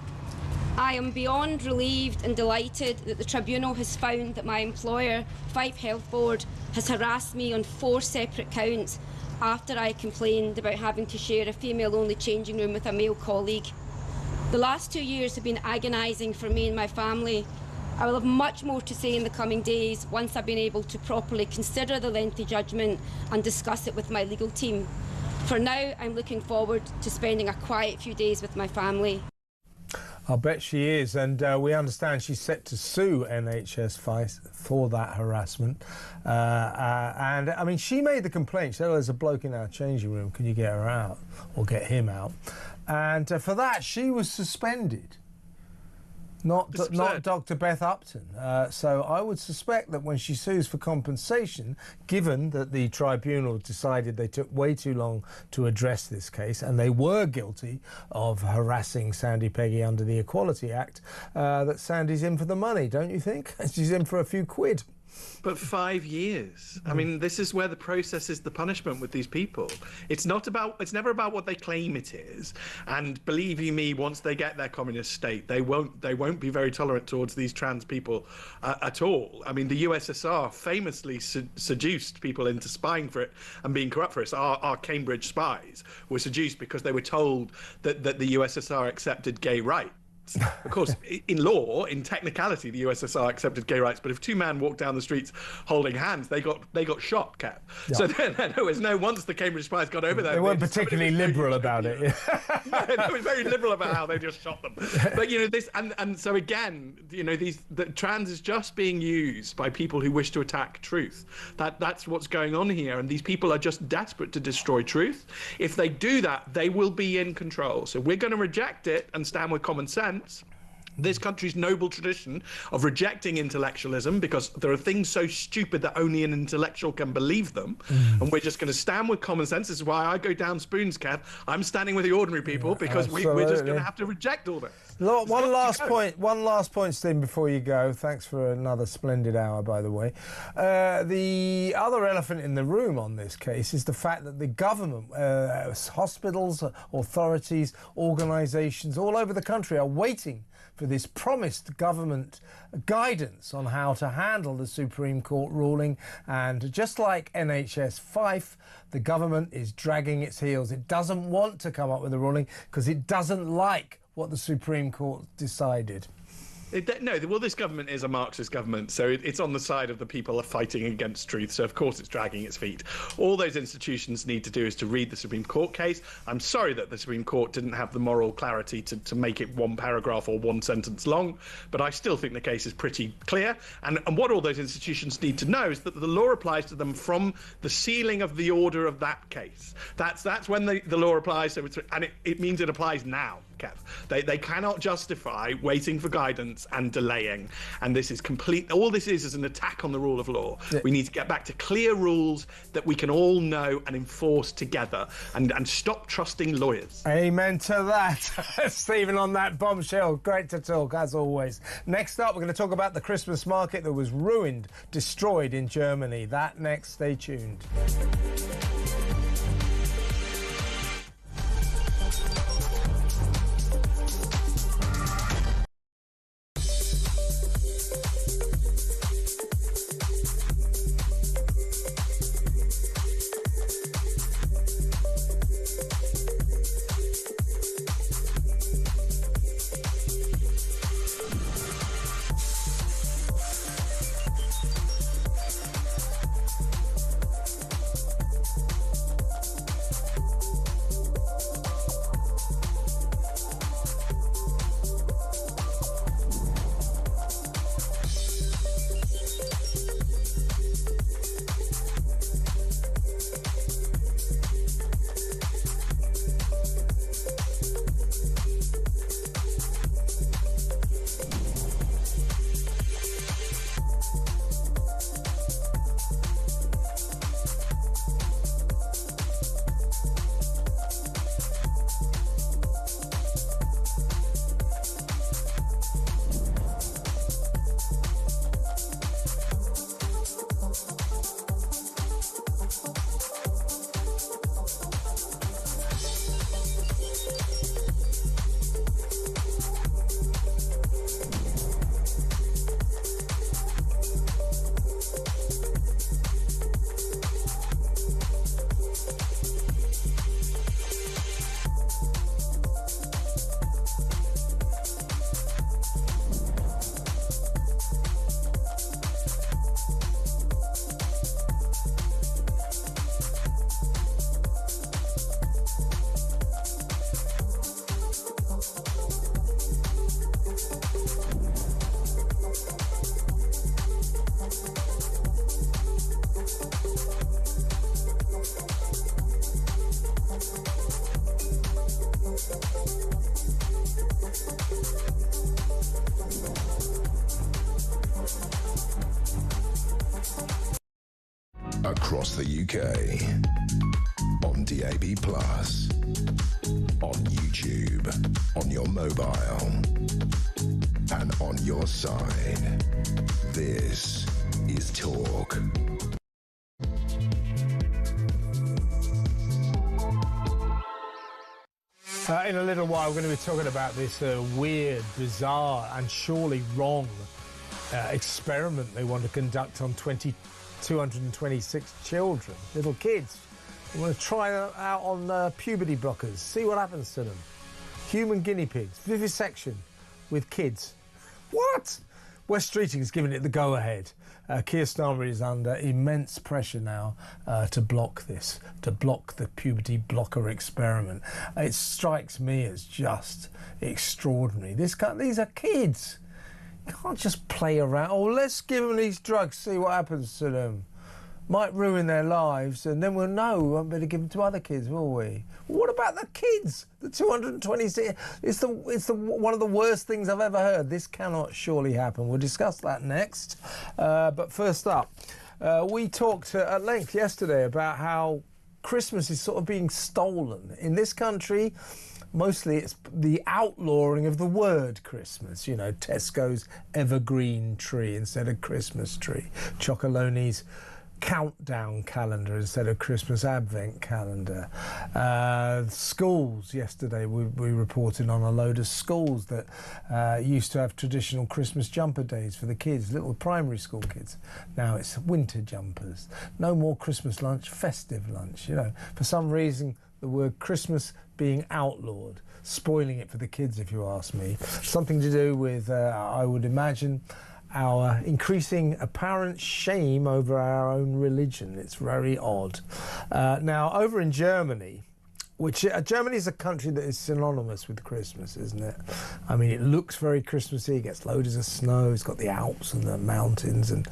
I am beyond relieved and delighted that the Tribunal has found that my employer, Fife Health Board, has harassed me on 4 separate counts after I complained about having to share a female-only changing room with a male colleague. The last 2 years have been agonising for me and my family. I will have much more to say in the coming days once I've been able to properly consider the lengthy judgment and discuss it with my legal team. For now, I'm looking forward to spending a quiet few days with my family. I'll bet she is, and we understand she's set to sue NHS for that harassment. And I mean, she made the complaint. She said, "Oh, there's a bloke in our changing room. Can you get her out or get him out?" And for that, she was suspended. Not Dr. Beth Upton. So I would suspect that when she sues for compensation, given that the tribunal decided they took way too long to address this case and they were guilty of harassing Sandy Peggy under the Equality Act, that Sandy's in for the money, don't you think? She's in for a few quid. But 5 years. I mean, this is where the process is the punishment with these people. It's never about what they claim it is. And believe you me, once they get their communist state, they won't be very tolerant towards these trans people at all. I mean, the USSR famously seduced people into spying for it and being corrupt for it. So our Cambridge spies were seduced because they were told that the USSR accepted gay rights. Of course, in law, in technicality, the USSR accepted gay rights, but if two men walked down the streets holding hands, they got shot, Cap. Yeah. So there was once the Cambridge spies got over there. They weren't particularly liberal about it. No, they were very liberal about how they just shot them. But this, and so again, the trans is just being used by people who wish to attack truth. That's what's going on here, and these people are just desperate to destroy truth. If they do that, they will be in control. So we're going to reject it and stand with common sense. This country's noble tradition of rejecting intellectualism, because there are things so stupid that only an intellectual can believe them. And we're just going to stand with common sense. This is why I go down spoons, Kev. I'm standing with the ordinary people, because we're just going to have to reject all this. One last point, Stephen, before you go. Thanks for another splendid hour, by the way. The other elephant in the room on this case is the fact that the government, hospitals, authorities, organisations all over the country are waiting for this promised government guidance on how to handle the Supreme Court ruling. And just like NHS Fife, the government is dragging its heels. It doesn't want to come up with a ruling because it doesn't like what the Supreme Court decided. This government is a Marxist government, so it's on the side of the people fighting against truth, so of course it's dragging its feet. All those institutions need to do is to read the Supreme Court case. I'm sorry that the Supreme Court didn't have the moral clarity to make it one paragraph or one sentence long, but I still think the case is pretty clear. And what all those institutions need to know is that the law applies to them from the sealing of the order of that case. That's when the law applies, and it means it applies now, Kev. They cannot justify waiting for guidance and delaying, and this is complete. All this is an attack on the rule of law. Yeah. We need to get back to clear rules that we can all know and enforce together, and stop trusting lawyers. Amen to that. Stephen, on that bombshell, great to talk as always. Next up, we're going to talk about the Christmas market that was ruined, destroyed in Germany. That next, stay tuned. across the UK, on DAB+, on YouTube, on your mobile, and on your side. This is Talk. In a little while, we're going to be talking about this weird, bizarre, and surely wrong experiment they want to conduct on 226 children, little kids. They want to try it out on puberty blockers, see what happens to them. Human guinea pigs, vivisection with kids. What? West Streeting is giving it the go-ahead. Keir Starmer is under immense pressure now to block this, to block the puberty blocker experiment. It strikes me as just extraordinary. These are kids. You can't just play around. Oh, let's give them these drugs, see what happens to them. Might ruin their lives, and then we'll know we won't be able to give them to other kids, will we? What about the kids? The 226. It's one of the worst things I've ever heard. This cannot surely happen. We'll discuss that next. But first up, we talked at length yesterday about how Christmas is sort of being stolen in this country. Mostly it's the outlawing of the word Christmas. You know, Tesco's evergreen tree instead of Christmas tree. Chocolonely's countdown calendar instead of Christmas advent calendar. Schools, yesterday we reported on a load of schools that used to have traditional Christmas jumper days for the kids, little primary school kids. Now it's winter jumpers. No more Christmas lunch, festive lunch. You know, for some reason the word Christmas being outlawed, spoiling it for the kids, if you ask me. Something to do with, I would imagine, our increasing apparent shame over our own religion. It's very odd. Now, over in Germany, which Germany is a country that is synonymous with Christmas, isn't it? I mean, it looks very Christmassy. It gets loads of snow. It's got the Alps and the mountains and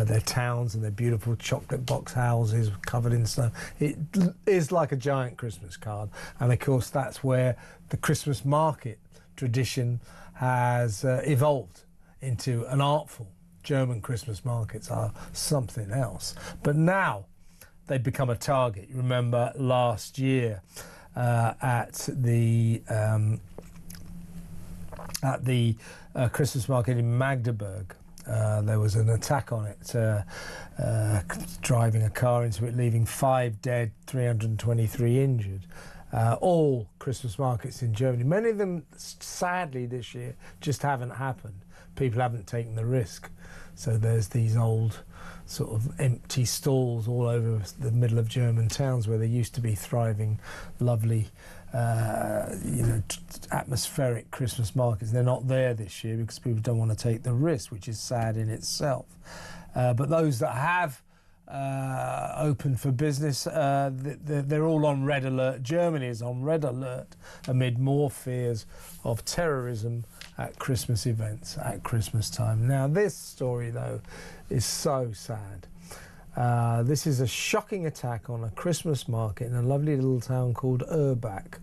their towns and their beautiful chocolate box houses covered in snow. It is like a giant Christmas card. And of course, that's where the Christmas market tradition has evolved into an artful. German Christmas markets are something else. But now they've become a target. You remember last year at the Christmas market in Magdeburg, there was an attack on it, driving a car into it, leaving 5 dead, 323 injured. All Christmas markets in Germany, many of them sadly this year just haven't happened. People haven't taken the risk. So there's these old sort of empty stalls all over the middle of German towns where there used to be thriving, lovely, atmospheric Christmas markets. They're not there this year because people don't want to take the risk, which is sad in itself. But those that have open for business, they're all on red alert. Germany is on red alert amid more fears of terrorism at Christmas events at Christmas time. Now this story though is so sad. This is a shocking attack on a Christmas market in a lovely little town called Urbach.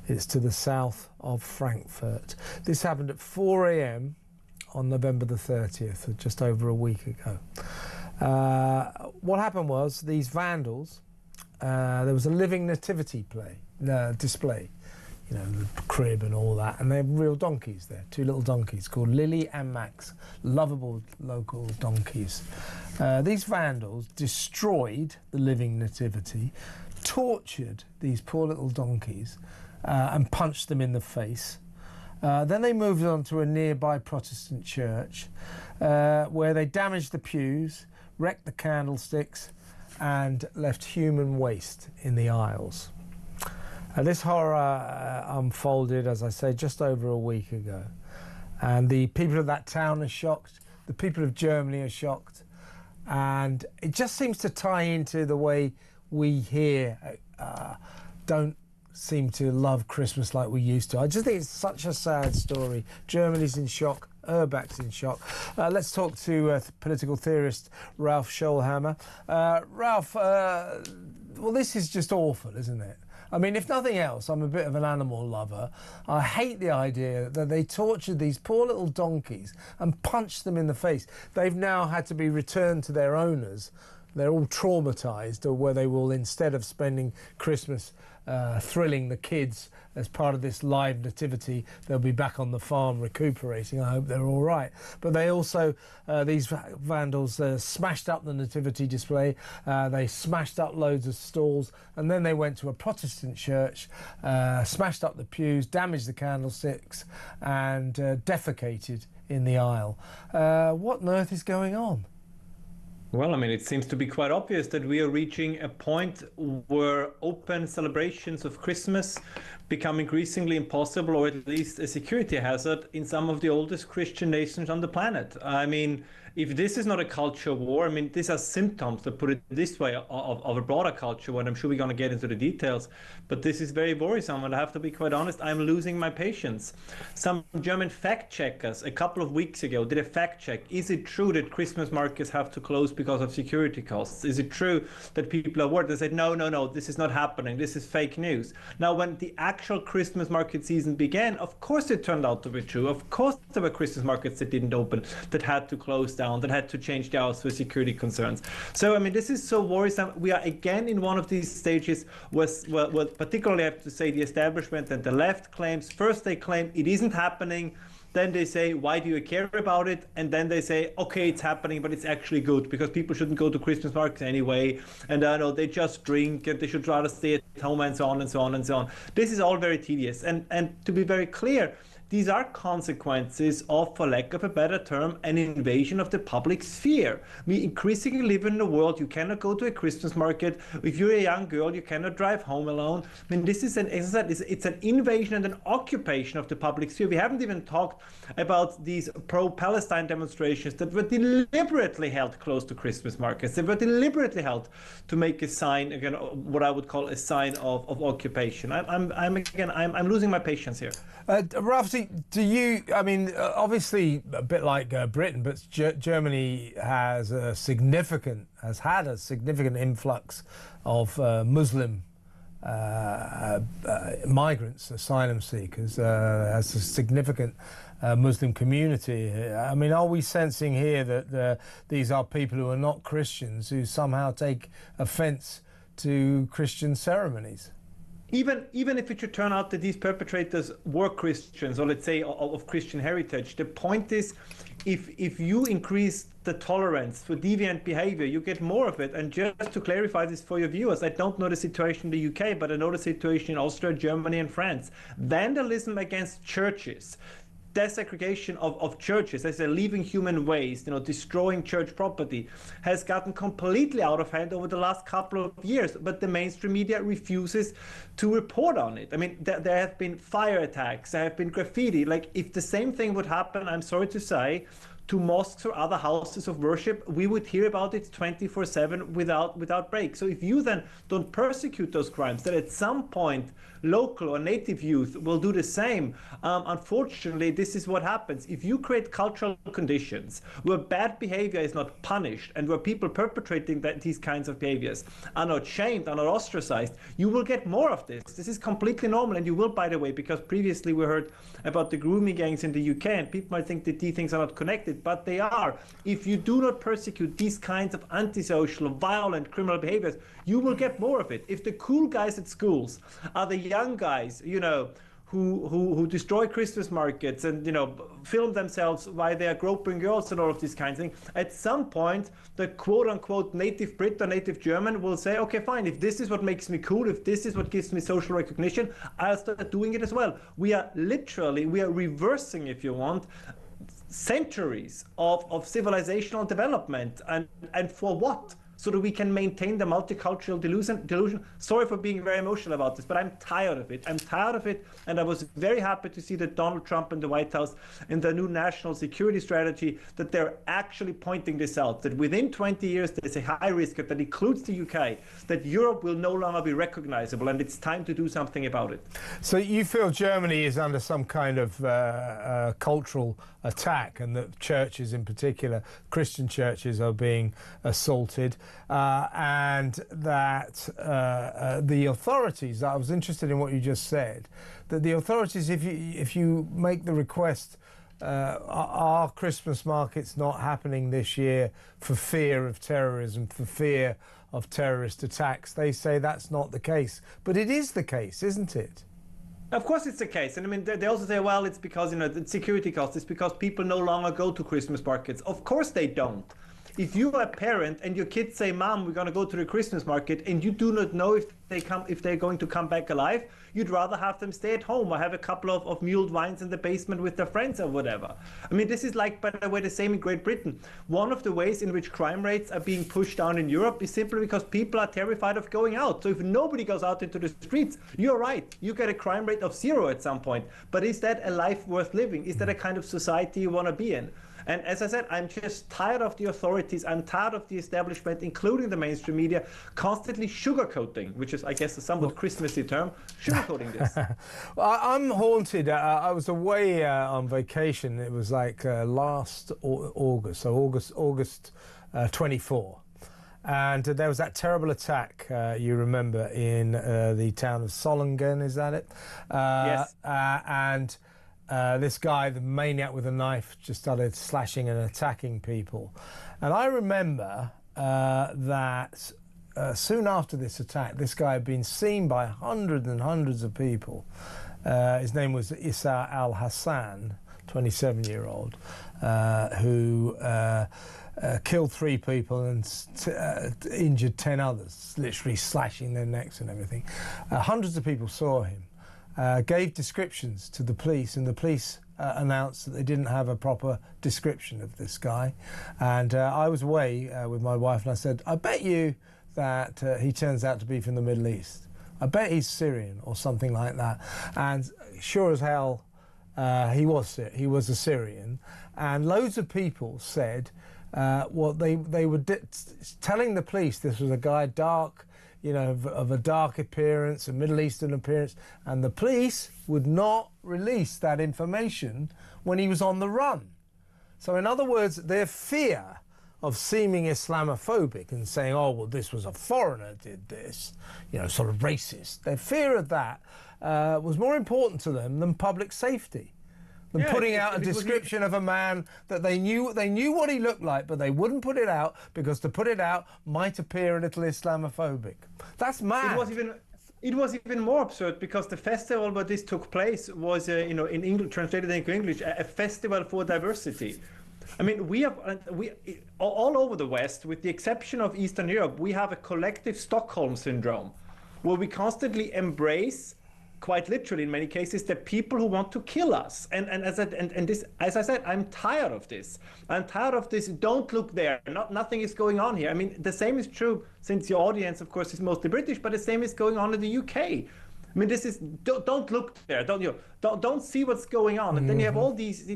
It's to the south of Frankfurt. This happened at 4 a.m. on November the 30th, just over a week ago. What happened was these vandals, there was a living nativity display, you know, the crib and all that, and they have real donkeys there, 2 little donkeys called Lily and Max, lovable local donkeys. These vandals destroyed the living nativity, tortured these poor little donkeys, and punched them in the face. Then they moved on to a nearby Protestant church, where they damaged the pews, wrecked the candlesticks, and left human waste in the aisles. This horror unfolded, as I say, just over a week ago. And the people of that town are shocked. The people of Germany are shocked. And it just seems to tie into the way we here don't seem to love Christmas like we used to. I just think it's such a sad story. Germany's in shock. Urbach's in shock. Let's talk to political theorist Ralph Scholhammer. Ralph, well, this is just awful, isn't it? I mean, if nothing else, I'm a bit of an animal lover. I hate the idea that they tortured these poor little donkeys and punched them in the face. They've now had to be returned to their owners, they're all traumatized, or where they will, instead of spending Christmas thrilling the kids as part of this live nativity, they'll be back on the farm recuperating. I hope they're all right. But they also, these vandals smashed up the nativity display, they smashed up loads of stalls, and then they went to a Protestant church, smashed up the pews, damaged the candlesticks, and defecated in the aisle. What on earth is going on? Well, I mean, it seems to be quite obvious that we are reaching a point where open celebrations of Christmas become increasingly impossible, or at least a security hazard in some of the oldest Christian nations on the planet. I mean, if this is not a culture war, I mean, these are symptoms, to put it this way, of a broader culture war, and I'm sure we're going to get into the details. But this is very worrisome, and I have to be quite honest, I'm losing my patience. Some German fact checkers a couple of weeks ago did a fact check. Is it true that Christmas markets have to close because of security costs? Is it true that people are worried? They said, no, this is not happening. This is fake news. Now, when the actual Christmas market season began, of course it turned out to be true. Of course there were Christmas markets that didn't open, that had to close down, that had to change the hours for security concerns. So, I mean, this is so worrisome. We are again in one of these stages where particularly I have to say the establishment and the left claims, first they claim it isn't happening, then they say, why do you care about it? And then they say, okay, it's happening, but it's actually good because people shouldn't go to Christmas markets anyway. And I know they just drink and they should rather stay at home, and so on and so on and so on. This is all very tedious. And to be very clear, these are consequences of, for lack of a better term, an invasion of the public sphere. We increasingly live in a world you cannot go to a Christmas market. If you're a young girl, you cannot drive home alone. I mean, this is it's an invasion and an occupation of the public sphere. We haven't even talked about these pro-Palestine demonstrations that were deliberately held close to Christmas markets. They were deliberately held to make a sign, again, what I would call a sign of occupation. I'm losing my patience here. Ralph, do you, I mean, obviously a bit like Britain, but Germany has had a significant influx of Muslim migrants, asylum seekers, has a significant Muslim community. I mean, are we sensing here that these are people who are not Christians who somehow take offence to Christian ceremonies? Even if it should turn out that these perpetrators were Christians, or let's say of Christian heritage, the point is, if you increase the tolerance for deviant behavior, you get more of it. And just to clarify this for your viewers, I don't know the situation in the UK, but I know the situation in Austria, Germany, and France. Vandalism against churches, desegregation of churches, as they're leaving human waste, destroying church property, has gotten completely out of hand over the last couple of years, but the mainstream media refuses to report on it. I mean, there have been fire attacks, there have been graffiti. Like, if the same thing would happen, I'm sorry to say, to mosques or other houses of worship, we would hear about it 24/7 without break. So if you then don't persecute those crimes, then at some point local or native youth will do the same. Unfortunately, this is what happens. If you create cultural conditions where bad behavior is not punished and where people perpetrating these kinds of behaviors are not shamed, are not ostracized, you will get more of this. This is completely normal, and you will, by the way, because previously we heard about the grooming gangs in the UK, and people might think that these things are not connected, but they are. If you do not persecute these kinds of antisocial, violent, criminal behaviors, you will get more of it. If the cool guys at schools are the young guys, who destroy Christmas markets and, film themselves while they are groping girls and all of these kinds of things, at some point, the quote-unquote native Brit or native German will say, okay, fine, if this is what makes me cool, if this is what gives me social recognition, I'll start doing it as well. We are reversing, if you want, centuries of civilizational development, and for what? So that we can maintain the multicultural delusion. Sorry for being very emotional about this, but I'm tired of it. And I was very happy to see that Donald Trump and the White House in the new national security strategy, that they're actually pointing this out, that within 20 years there's a high risk that includes the UK, that Europe will no longer be recognizable, and it's time to do something about it. So you feel Germany is under some kind of cultural attack, and that churches in particular, Christian churches, are being assaulted, and that the authorities, I was interested in what you just said, that the authorities, if you make the request are Christmas markets not happening this year for fear of terrorism, for fear of terrorist attacks? They say that's not the case, but it is the case, isn't it? Of course it's the case. And I mean, they also say, well, it's because, the security costs, it's because people no longer go to Christmas markets. Of course they don't. If you are a parent and your kids say, Mom, we're going to go to the Christmas market, and you do not know if they're going to come back alive, you'd rather have them stay at home or have a couple of mulled wines in the basement with their friends or whatever. I mean, this is like, by the way, the same in Great Britain. One of the ways in which crime rates are being pushed down in Europe is simply because people are terrified of going out. So if nobody goes out into the streets, you're right, you get a crime rate of 0 at some point. But is that a life worth living? Is that a kind of society you want to be in? And as I said, I'm just tired of the authorities. I'm tired of the establishment, including the mainstream media, constantly sugarcoating, which is, I guess, a somewhat Christmassy term, sugarcoating this. Well, I'm haunted. I was away on vacation. It was like last August, so August 24. And there was that terrible attack, you remember, in the town of Solingen, is that it? Yes. And this guy, the maniac with a knife, just started slashing and attacking people. And I remember that soon after this attack, this guy had been seen by hundreds and hundreds of people. His name was Issa al-Hassan, 27-year-old, who killed 3 people and injured 10 others, literally slashing their necks and everything. Hundreds of people saw him. Gave descriptions to the police, and the police announced that they didn't have a proper description of this guy. And I was away with my wife, and I said, I bet you that he turns out to be from the Middle East. I bet he's Syrian or something like that. And sure as hell, he was a Syrian. And loads of people said, they were telling the police this was a guy dark, of a dark appearance, a Middle Eastern appearance, and the police would not release that information when he was on the run. So in other words, their fear of seeming Islamophobic and saying, oh, well, this was a foreigner did this, sort of racist, their fear of that was more important to them than public safety. Than putting out a description of a man that they knew what he looked like, but they wouldn't put it out because to put it out might appear a little Islamophobic. That's mad. It was even more absurd because the festival where this took place was, in English, translated into English, a festival for diversity. I mean, we all over the West, with the exception of Eastern Europe, we have a collective Stockholm syndrome, where we constantly embrace, quite literally in many cases, the people who want to kill us. And as I said, I'm tired of this. I'm tired of this. Don't look there. Nothing is going on here. I mean, the same is true, since your audience, of course, is mostly British, but the same is going on in the UK. I mean, this is don't look there. Don't see what's going on. And then you have all these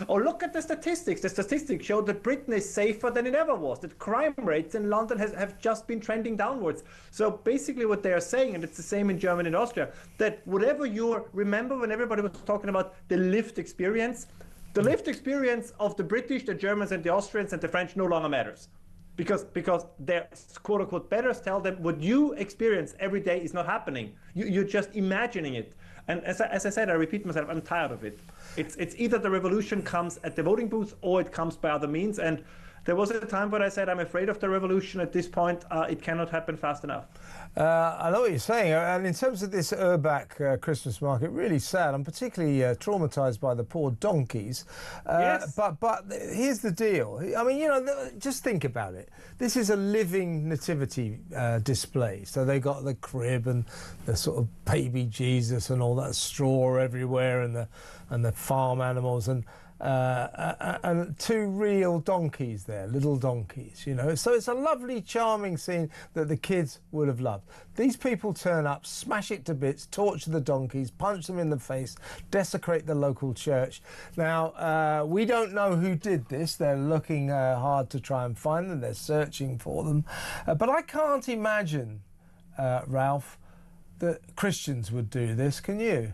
oh, look at the statistics. The statistics show that Britain is safer than it ever was. That crime rates in London have just been trending downwards. So basically, what they are saying, and it's the same in Germany and Austria, that whatever remember when everybody was talking about the lived experience, the lived experience of the British, the Germans, and the Austrians and the French no longer matters. Because their quote-unquote betters tell them what you experience every day is not happening. You're just imagining it. And as I said, I repeat myself, I'm tired of it. It's either the revolution comes at the voting booth or it comes by other means. And there was a time when I said I'm afraid of the revolution. At this point, it cannot happen fast enough. I know what you're saying. And in terms of this Urbach Christmas market, really sad. I'm particularly traumatised by the poor donkeys. Yes. But here's the deal. I mean, just think about it. This is a living nativity display. So they got the crib and the sort of baby Jesus and all that straw everywhere and the farm animals and 2 real donkeys there, little donkeys, So it's a lovely, charming scene that the kids would have loved. These people turn up, smash it to bits, torture the donkeys, punch them in the face, desecrate the local church. Now, we don't know who did this. They're looking hard to try and find them. They're searching for them. But I can't imagine, Ralph, that Christians would do this. Can you?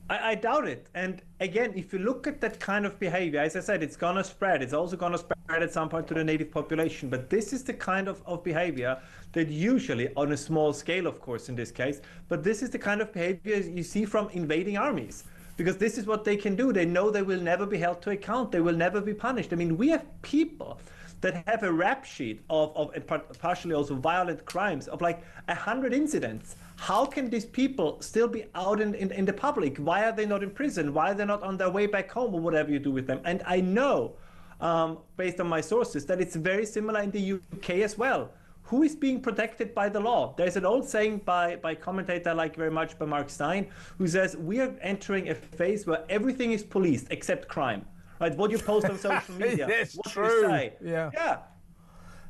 I doubt it. And again, if you look at that kind of behavior, as I said, it's going to spread. It's also going to spread at some point to the native population. But this is the kind of behavior that usually, on a small scale, of course, in this case, but this is the kind of behavior you see from invading armies. because this is what they can do. They know they will never be held to account. They will never be punished. I mean, we have people that have a rap sheet of partially also violent crimes of like 100 incidents. How can these people still be out in the public? Why are they not in prison? Why are they not on their way back home, or whatever you do with them? And I know, based on my sources, that it's very similar in the UK as well. Who is being protected by the law? There's an old saying by a commentator I like very much, by Mark Stein, who says, we are entering a phase where everything is policed except crime. Right? What you post on social media, That's what true. you say. Yeah.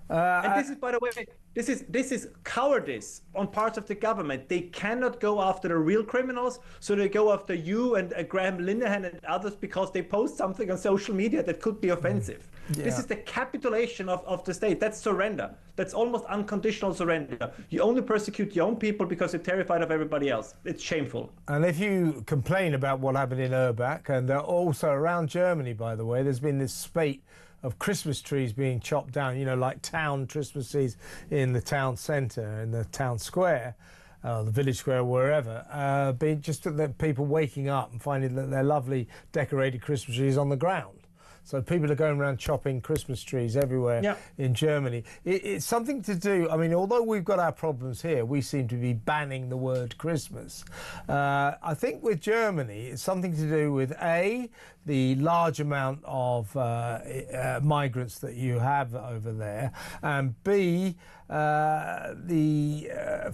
And this is, by the way, this is cowardice on parts of the government. They cannot go after the real criminals, so they go after you and Graham Linehan and others because they post something on social media that could be offensive. Yeah. This is the capitulation of the state. That's surrender. That's almost unconditional surrender. You only persecute your own people because you're terrified of everybody else. It's shameful. And if you complain about what happened in Urbach, and also around Germany, by the way, there's been this spate of Christmas trees being chopped down, you know, like town Christmas trees in the town centre, in the town square, the village square, wherever, being just the people waking up and finding that their lovely decorated Christmas trees on the ground. So people are going around chopping Christmas trees everywhere in Germany. It's something to do, I mean, although we've got our problems here, we seem to be banning the word Christmas. I think with Germany, it's something to do with A, the large amount of migrants that you have over there, and B, the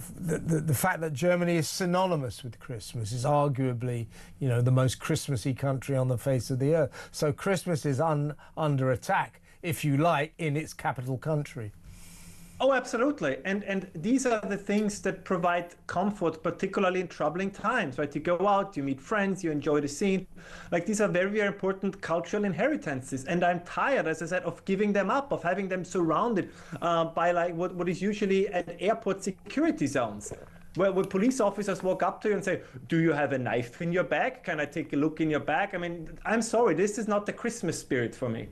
fact that Germany is synonymous with Christmas, is arguably, you know, the most Christmassy country on the face of the earth. So Christmas is under attack, if you like, in its capital country. Oh, absolutely. And these are the things that provide comfort, particularly in troubling times, right? You go out, you meet friends, you enjoy the scene. Like, these are very, very important cultural inheritances. And I'm tired, as I said, of giving them up, of having them surrounded by like what is usually at airport security zones, where police officers walk up to you and say, do you have a knife in your bag? Can I take a look in your bag? I mean, I'm sorry, this is not the Christmas spirit for me.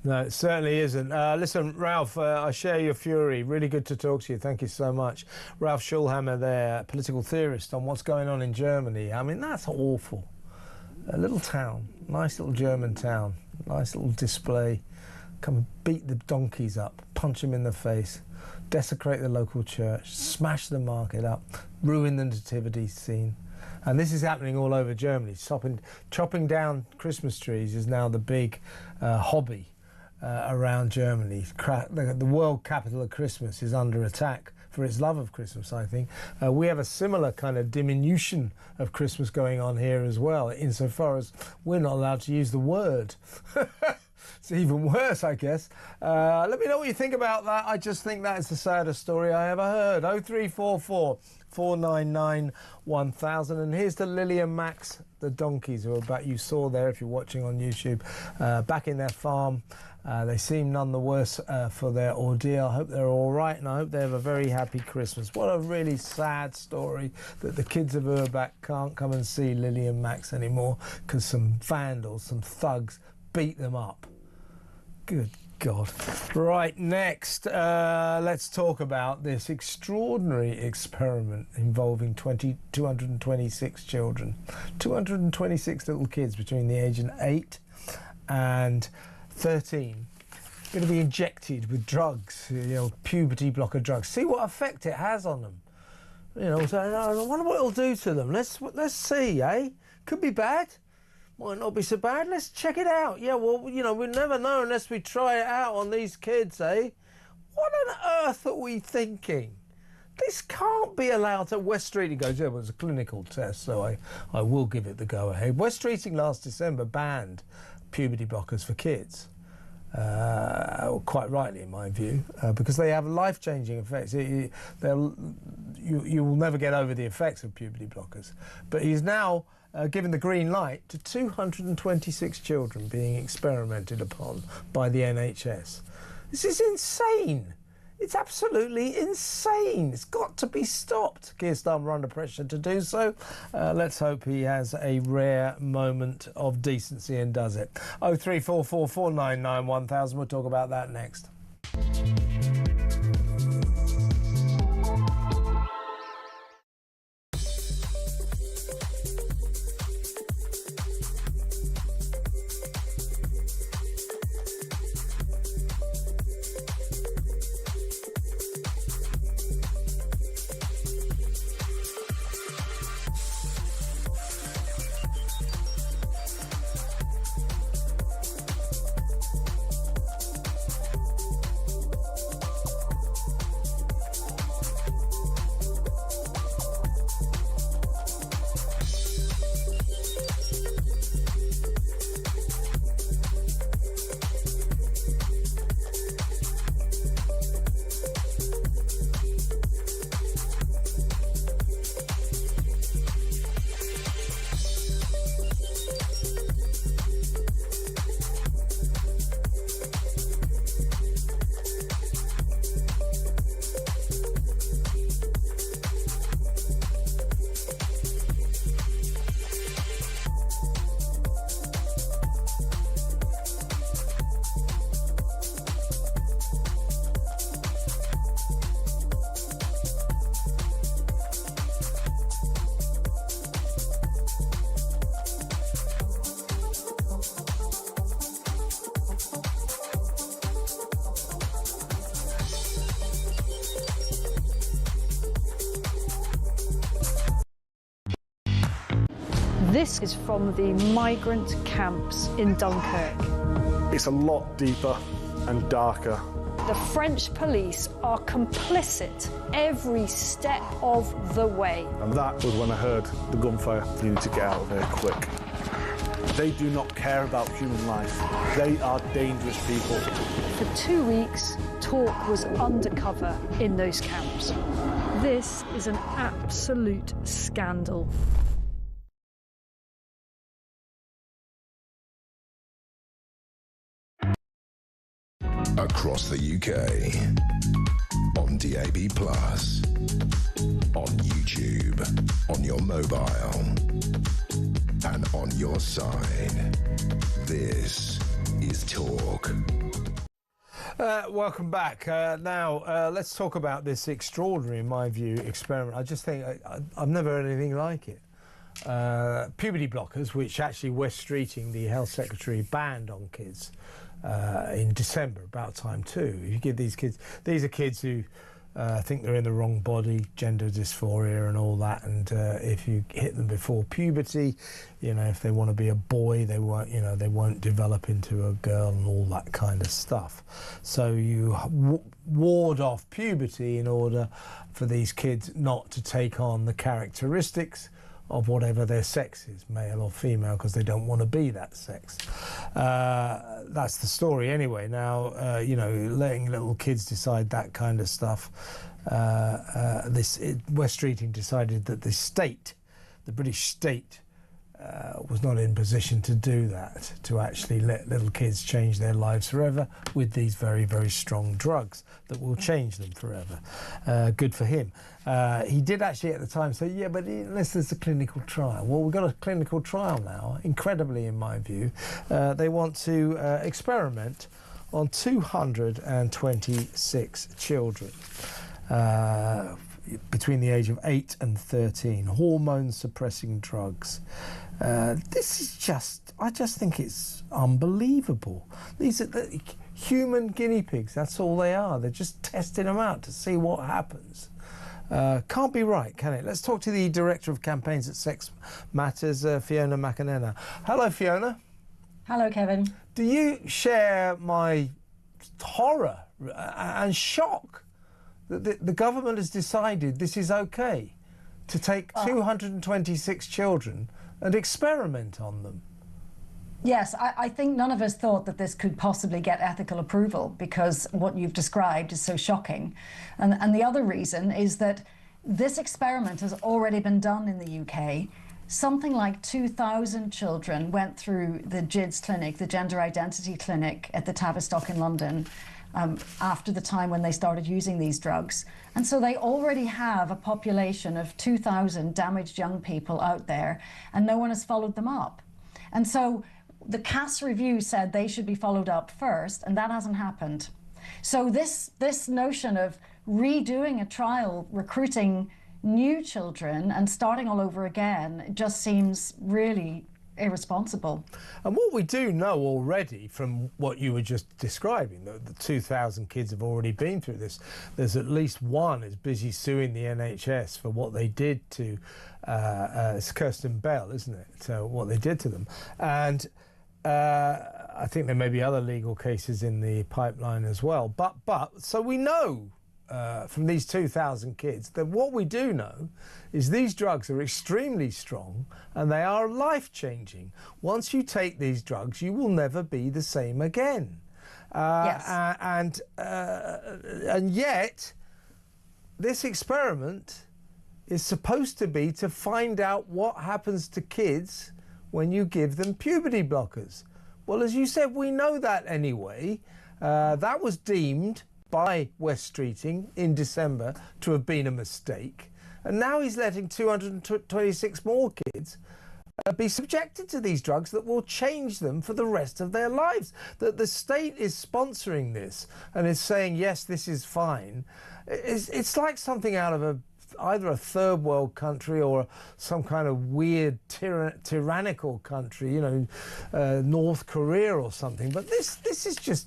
No, it certainly isn't. Listen, Ralph, I share your fury. Really good to talk to you. Thank you so much. Ralph Schulhammer there, political theorist on what's going on in Germany. I mean, that's awful. A little town, nice little German town, nice little display. Come and beat the donkeys up, punch them in the face, desecrate the local church, smash the market up, ruin the nativity scene. And this is happening all over Germany. Chopping down Christmas trees is now the big hobby around Germany. The world capital of Christmas is under attack for its love of Christmas, I think. We have a similar kind of diminution of Christmas going on here as well, insofar as we're not allowed to use the word. It's even worse, I guess. Let me know what you think about that. I just think that is the saddest story I ever heard. 0344 499 1000. And here's to Lily and Max, the donkeys, who are back. You saw there, if you're watching on YouTube, back in their farm. They seem none the worse for their ordeal. I hope they're all right, and I hope they have a very happy Christmas. What a really sad story that the kids of Urbach can't come and see Lily and Max anymore because some vandals, some thugs, beat them up. Good God. Right, next, let's talk about this extraordinary experiment involving 226 children. 226 little kids between the age of 8 and 13. Going to be injected with drugs, you know, puberty blocker drugs. See what effect it has on them. You know, so I wonder what it'll do to them. Let's see, eh? Could be bad. Might not be so bad. Let's check it out. Yeah, well, you know, we'll never know unless we try it out on these kids, eh? What on earth are we thinking? This can't be allowed to... West Streeting goes, yeah, well, it was a clinical test, so I will give it the go-ahead. West Streeting last December banned puberty blockers for kids. Quite rightly, in my view, because they have life-changing effects. You will never get over the effects of puberty blockers. But he's now... given the green light to 226 children being experimented upon by the NHS. This is insane. It's absolutely insane. It's got to be stopped. Keir Starmer under pressure to do so. Let's hope he has a rare moment of decency and does it. 0344 499 1000. We'll talk about that next. This is from the migrant camps in Dunkirk. It's a lot deeper and darker. The French police are complicit every step of the way. And that was when I heard the gunfire. You need to get out of here quick. They do not care about human life. They are dangerous people. For 2 weeks, talk was undercover in those camps. This is an absolute scandal. Across the UK, on DAB+, on YouTube, on your mobile, and on your side. This is Talk. Welcome back. Now, let's talk about this extraordinary, in my view, experiment. I just think I've never heard anything like it. Puberty blockers, which actually West Streeting, the Health Secretary, banned on kids in December, about time too. You give these kids, these are kids who think they're in the wrong body, gender dysphoria and all that, and if you hit them before puberty, you know, if they want to be a boy, they won't, you know, they won't develop into a girl and all that kind of stuff. So you ward off puberty in order for these kids not to take on the characteristics of whatever their sex is, male or female, because they don't want to be that sex. That's the story anyway. Now, you know, letting little kids decide that kind of stuff, West Streeting decided that the state, the British state, was not in position to do that, to actually let little kids change their lives forever with these very, very strong drugs that will change them forever. Good for him. He did actually at the time say, yeah, but unless there's a clinical trial. Well, we've got a clinical trial now, incredibly in my view. They want to experiment on 226 children. Between the age of 8 and 13, hormone-suppressing drugs. This is just, I just think it's unbelievable. These are the human guinea pigs, that's all they are. They're just testing them out to see what happens. Can't be right, can it? Let's talk to the Director of Campaigns at Sex Matters, Fiona McAnena. Hello, Fiona. Hello, Kevin. Do you share my horror and shock that the government has decided this is okay to take 226 children and experiment on them? Yes, I think none of us thought that this could possibly get ethical approval, because what you've described is so shocking. And the other reason is that this experiment has already been done in the UK. Something like 2,000 children went through the GIDS clinic, the Gender Identity Clinic at the Tavistock in London, after the time when they started using these drugs. And so they already have a population of 2,000 damaged young people out there, and no one has followed them up. And so the CAS review said they should be followed up first, and that hasn't happened. So this notion of redoing a trial, recruiting new children and starting all over again just seems really irresponsible. And what we do know already from what you were just describing, the 2,000 kids have already been through this. There's at least one is busy suing the NHS for what they did to, it's Kirsten Bell, isn't it? So what they did to them. And I think there may be other legal cases in the pipeline as well. But so we know from these 2,000 kids that what we do know is these drugs are extremely strong and they are life-changing. Once you take these drugs, you will never be the same again. Yes. And yet, this experiment is supposed to be to find out what happens to kids when you give them puberty blockers. Well, as you said, we know that anyway. That was deemed by West Streeting in December to have been a mistake. And now he's letting 226 more kids be subjected to these drugs that will change them for the rest of their lives. That the state is sponsoring this and is saying, yes, this is fine. It's like something out of either a third world country or some kind of weird tyrannical country, you know, North Korea or something. But this is just,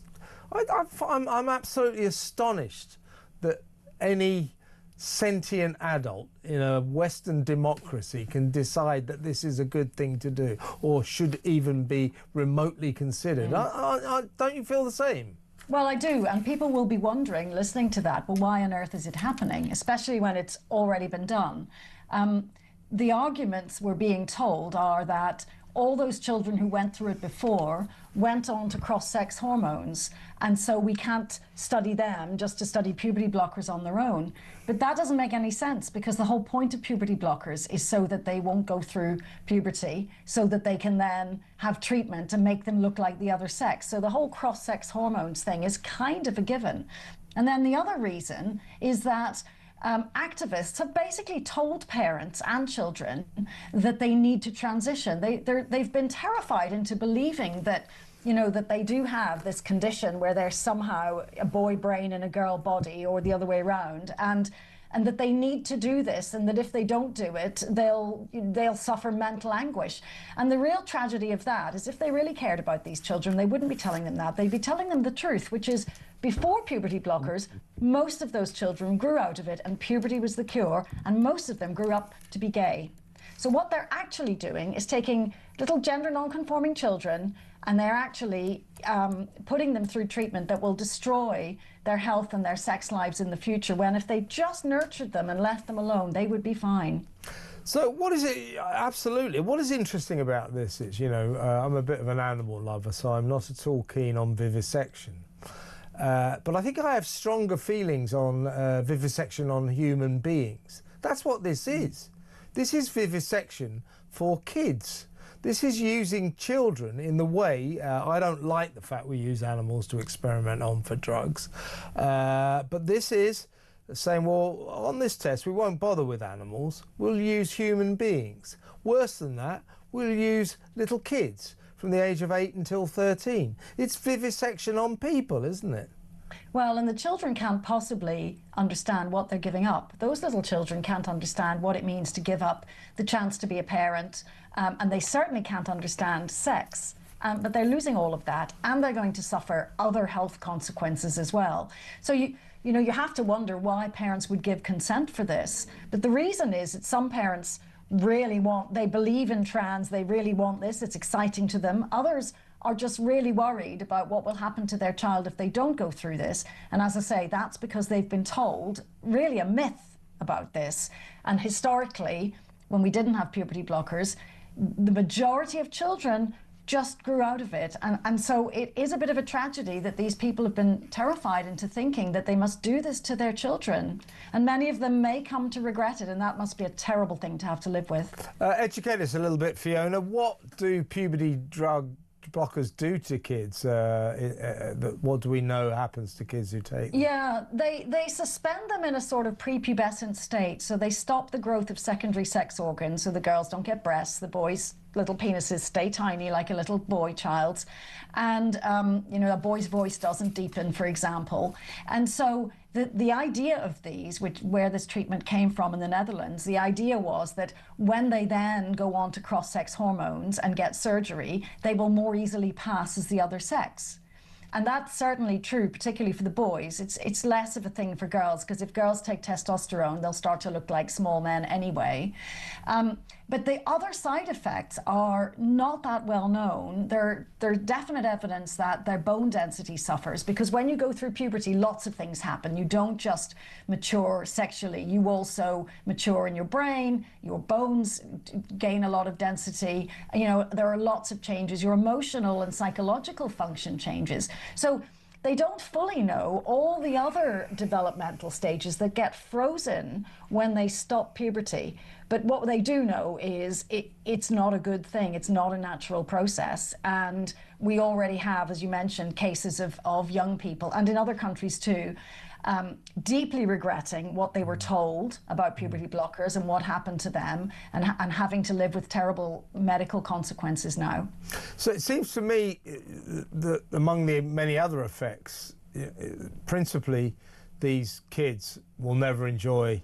I'm absolutely astonished that any sentient adult in a Western democracy can decide that this is a good thing to do or should even be remotely considered. Don't you feel the same? Well, I do, and people will be wondering, listening to that, well, why on earth is it happening, especially when it's already been done? The arguments we're being told are that all those children who went through it before went on to cross-sex hormones, and so we can't study them just to study puberty blockers on their own. But that doesn't make any sense, because the whole point of puberty blockers is so that they won't go through puberty, so that they can then have treatment and make them look like the other sex. So the whole cross-sex hormones thing is kind of a given. And then the other reason is that activists have basically told parents and children that they need to transition. They've been terrified into believing that, you know, that they do have this condition where they're somehow a boy brain in a girl body, or the other way around, and that they need to do this, and that if they don't do it, they'll suffer mental anguish. And the real tragedy of that is, if they really cared about these children, they wouldn't be telling them that. They'd be telling them the truth, which is, before puberty blockers, most of those children grew out of it, and puberty was the cure, and most of them grew up to be gay. So what they're actually doing is taking little gender non-conforming children, and they're actually putting them through treatment that will destroy their health and their sex lives in the future, when if they just nurtured them and left them alone, they would be fine. So what is it, absolutely, what is interesting about this is, you know, I'm a bit of an animal lover, so I'm not at all keen on vivisection. But I think I have stronger feelings on vivisection on human beings. That's what this is. This is vivisection for kids. This is using children in the way, I don't like the fact we use animals to experiment on for drugs, but this is saying, well, on this test we won't bother with animals, we'll use human beings. Worse than that, we'll use little kids from the age of 8 until 13. It's vivisection on people, isn't it? Well, and the children can't possibly understand what they're giving up. Those little children can't understand what it means to give up the chance to be a parent, and they certainly can't understand sex. But they're losing all of that, and they're going to suffer other health consequences as well. So you know, you have to wonder why parents would give consent for this. But the reason is that some parents really they believe in trans, they really want this, it's exciting to them. Others are just really worried about what will happen to their child if they don't go through this. And as I say, that's because they've been told really a myth about this. And historically, when we didn't have puberty blockers, the majority of children just grew out of it. And so it is a bit of a tragedy that these people have been terrified into thinking that they must do this to their children. And many of them may come to regret it, and that must be a terrible thing to have to live with. Educate us a little bit, Fiona. What do puberty drug blockers do to kids? What do we know happens to kids who take them? Yeah, they suspend them in a sort of prepubescent state, so they stop the growth of secondary sex organs, so the girls don't get breasts, the boys' little penises stay tiny like a little boy child's, and you know, a boy's voice doesn't deepen, for example. And so the idea of these, where this treatment came from in the Netherlands, the idea was that when they then go on to cross-sex hormones and get surgery, they will more easily pass as the other sex. And that's certainly true, particularly for the boys. It's less of a thing for girls, because if girls take testosterone, they'll start to look like small men anyway. But the other side effects are not that well known. There's definite evidence that their bone density suffers, because when you go through puberty, lots of things happen. You don't just mature sexually, you also mature in your brain, your bones gain a lot of density. You know, there are lots of changes. Your emotional and psychological function changes. So they don't fully know all the other developmental stages that get frozen when they stop puberty. But what they do know is it's not a good thing. It's not a natural process. And we already have, as you mentioned, cases of young people, and in other countries too, deeply regretting what they were told about puberty blockers and what happened to them, and having to live with terrible medical consequences now. So it seems to me that among the many other effects, principally these kids will never enjoy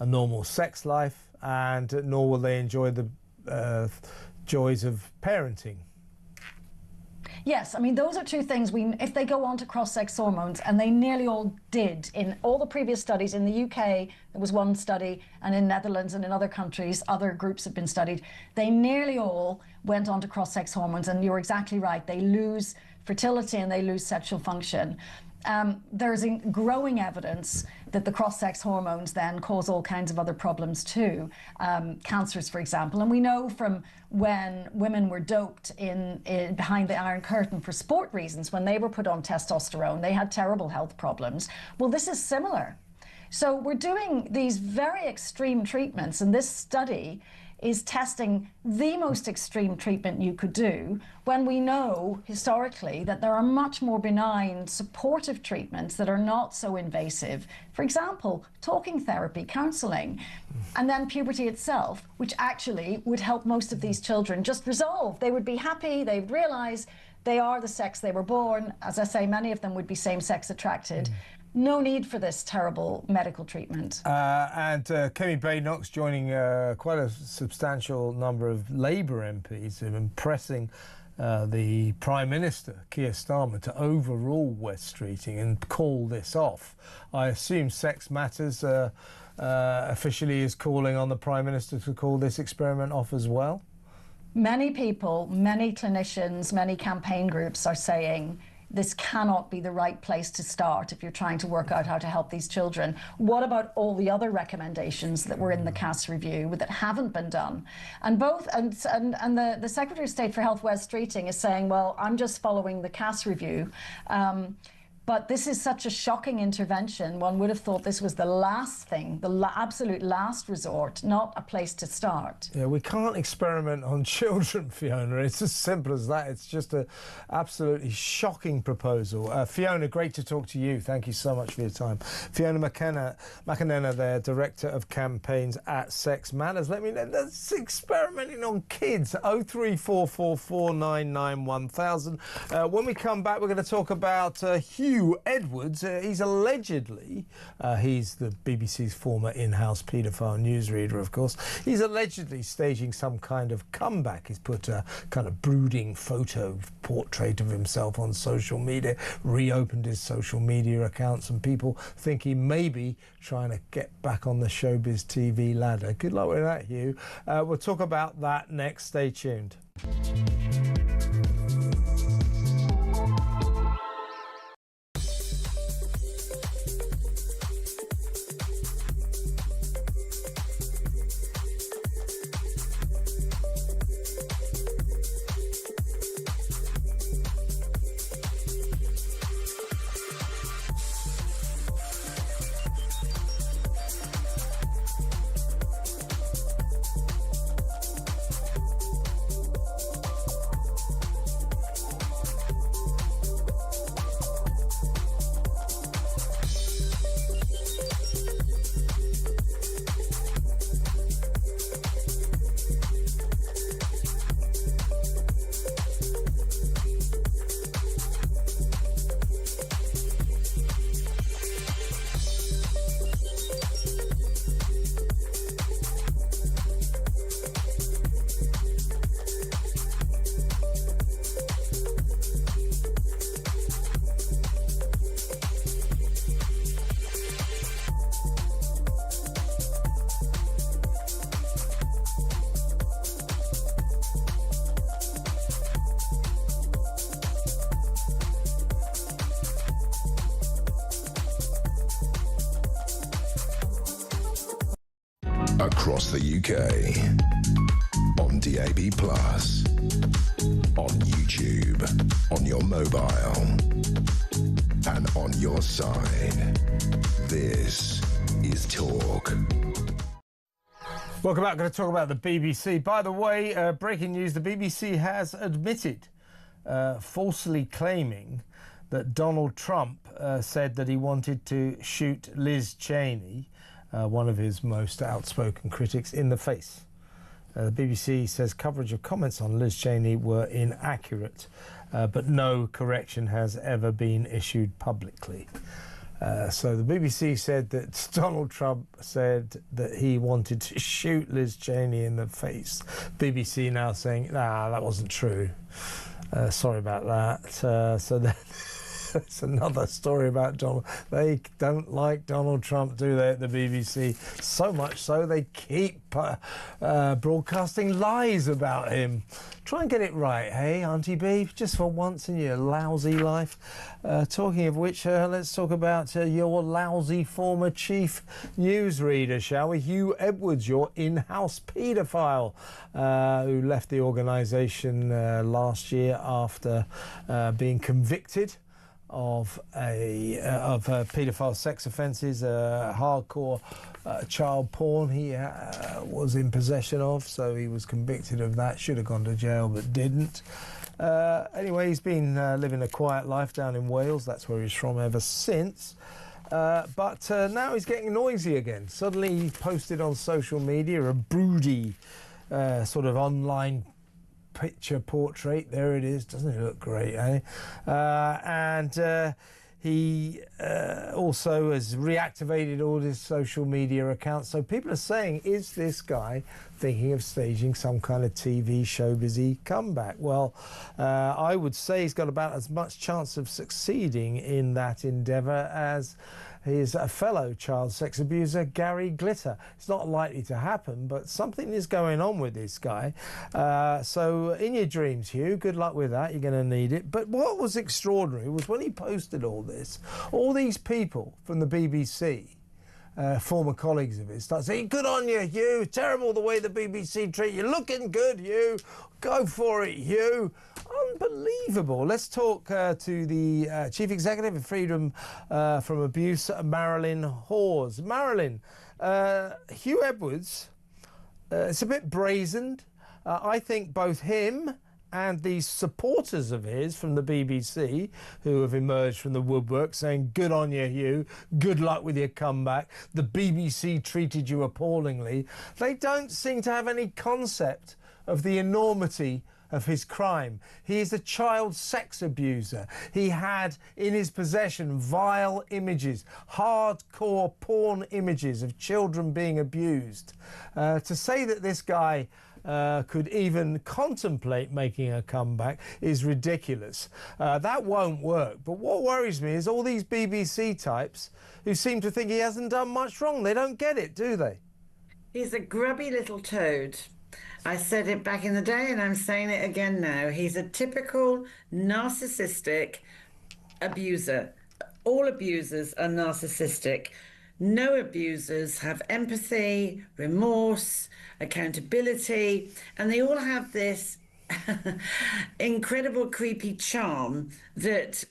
a normal sex life, and nor will they enjoy the joys of parenting. Yes, I mean, those are two things. If they go on to cross-sex hormones, and they nearly all did in all the previous studies. In the UK, there was one study, and in Netherlands and in other countries, other groups have been studied. They nearly all went on to cross-sex hormones, and you're exactly right. They lose fertility and they lose sexual function. There's growing evidence that the cross-sex hormones then cause all kinds of other problems too, cancers, for example. And we know from when women were doped behind the Iron Curtain for sport reasons, when they were put on testosterone, they had terrible health problems. Well, this is similar. So we're doing these very extreme treatments, and this study is testing the most extreme treatment you could do, when we know historically that there are much more benign supportive treatments that are not so invasive. For example, talking therapy, counseling, and then puberty itself, which actually would help most of these children just resolve. They would be happy, they would realize they are the sex they were born. As I say, many of them would be same-sex attracted. No need for this terrible medical treatment. And Kemi Badenoch's joining quite a substantial number of Labour MPs in pressing the Prime Minister, Keir Starmer, to overrule West Streeting and call this off. I assume Sex Matters officially is calling on the Prime Minister to call this experiment off as well? Many people, many clinicians, many campaign groups are saying this cannot be the right place to start if you're trying to work out how to help these children. What about all the other recommendations that were in the Cass review that haven't been done? And the Secretary of State for Health, Wes Streeting, is saying, well, I'm just following the Cass review. But this is such a shocking intervention. One would have thought this was the last thing, the absolute last resort, not a place to start. Yeah, we can't experiment on children, Fiona. It's as simple as that. It's just an absolutely shocking proposal. Fiona, great to talk to you. Thank you so much for your time. Fiona McKenna there, Director of Campaigns at Sex Matters. Let me know, that's experimenting on kids. 03444991000. When we come back, we're going to talk about Hugh Edwards. He's allegedly, he's the BBC's former in-house paedophile newsreader, of course. He's allegedly staging some kind of comeback. He's put a kind of brooding photo portrait of himself on social media, reopened his social media accounts, and people think he may be trying to get back on the showbiz TV ladder. Good luck with that, Hugh. We'll talk about that next. Stay tuned. Across the UK, on DAB+, on YouTube, on your mobile, and on your side. This is Talk. Welcome back. I'm going to talk about the BBC. By the way, breaking news, the BBC has admitted falsely claiming that Donald Trump said that he wanted to shoot Liz Cheney, one of his most outspoken critics, in the face. The BBC says coverage of comments on Liz Cheney were inaccurate, but no correction has ever been issued publicly. So the BBC said that Donald Trump said that he wanted to shoot Liz Cheney in the face. BBC now saying, nah, that wasn't true. Sorry about that. So then it's another story about Donald. They don't like Donald Trump, do they, at the BBC? So much so they keep broadcasting lies about him. Try and get it right, hey, Auntie B, just for once in your lousy life. Talking of which, let's talk about your lousy former chief newsreader, shall we? Hugh Edwards, your in-house paedophile, who left the organisation last year after being convicted of paedophile sex offences, hardcore child porn he was in possession of, so he was convicted of that. Should have gone to jail but didn't. Anyway, he's been living a quiet life down in Wales. That's where he's from ever since. But now he's getting noisy again. Suddenly he posted on social media a broody sort of online picture portrait. There it is. Doesn't it look great, eh? And he also has reactivated all his social media accounts. So people are saying, is this guy thinking of staging some kind of TV showbizy comeback? Well, I would say he's got about as much chance of succeeding in that endeavour as his fellow child sex abuser, Gary Glitter. It's not likely to happen, but something is going on with this guy. So in your dreams, Hugh, good luck with that. You're going to need it. But what was extraordinary was when he posted all this, all these people from the BBC, former colleagues of his, start saying, good on you, Hugh, terrible the way the BBC treat you, looking good, Hugh, go for it, Hugh. Unbelievable. Let's talk to the Chief Executive of Freedom from Abuse, Marilyn Hawes. Marilyn, Hugh Edwards, it's a bit brazened. I think both him and these supporters of his from the BBC who have emerged from the woodwork saying, good on you, Hugh, good luck with your comeback, the BBC treated you appallingly, they don't seem to have any concept of the enormity of his crime. He is a child sex abuser. He had in his possession vile images, hardcore porn images of children being abused. To say that this guy could even contemplate making a comeback is ridiculous. That won't work. But what worries me is all these BBC types who seem to think he hasn't done much wrong. They don't get it, do they? He's a grubby little toad. I said it back in the day and I'm saying it again now. He's a typical narcissistic abuser. All abusers are narcissistic. No abusers have empathy, remorse, accountability, and they all have this incredible creepy charm that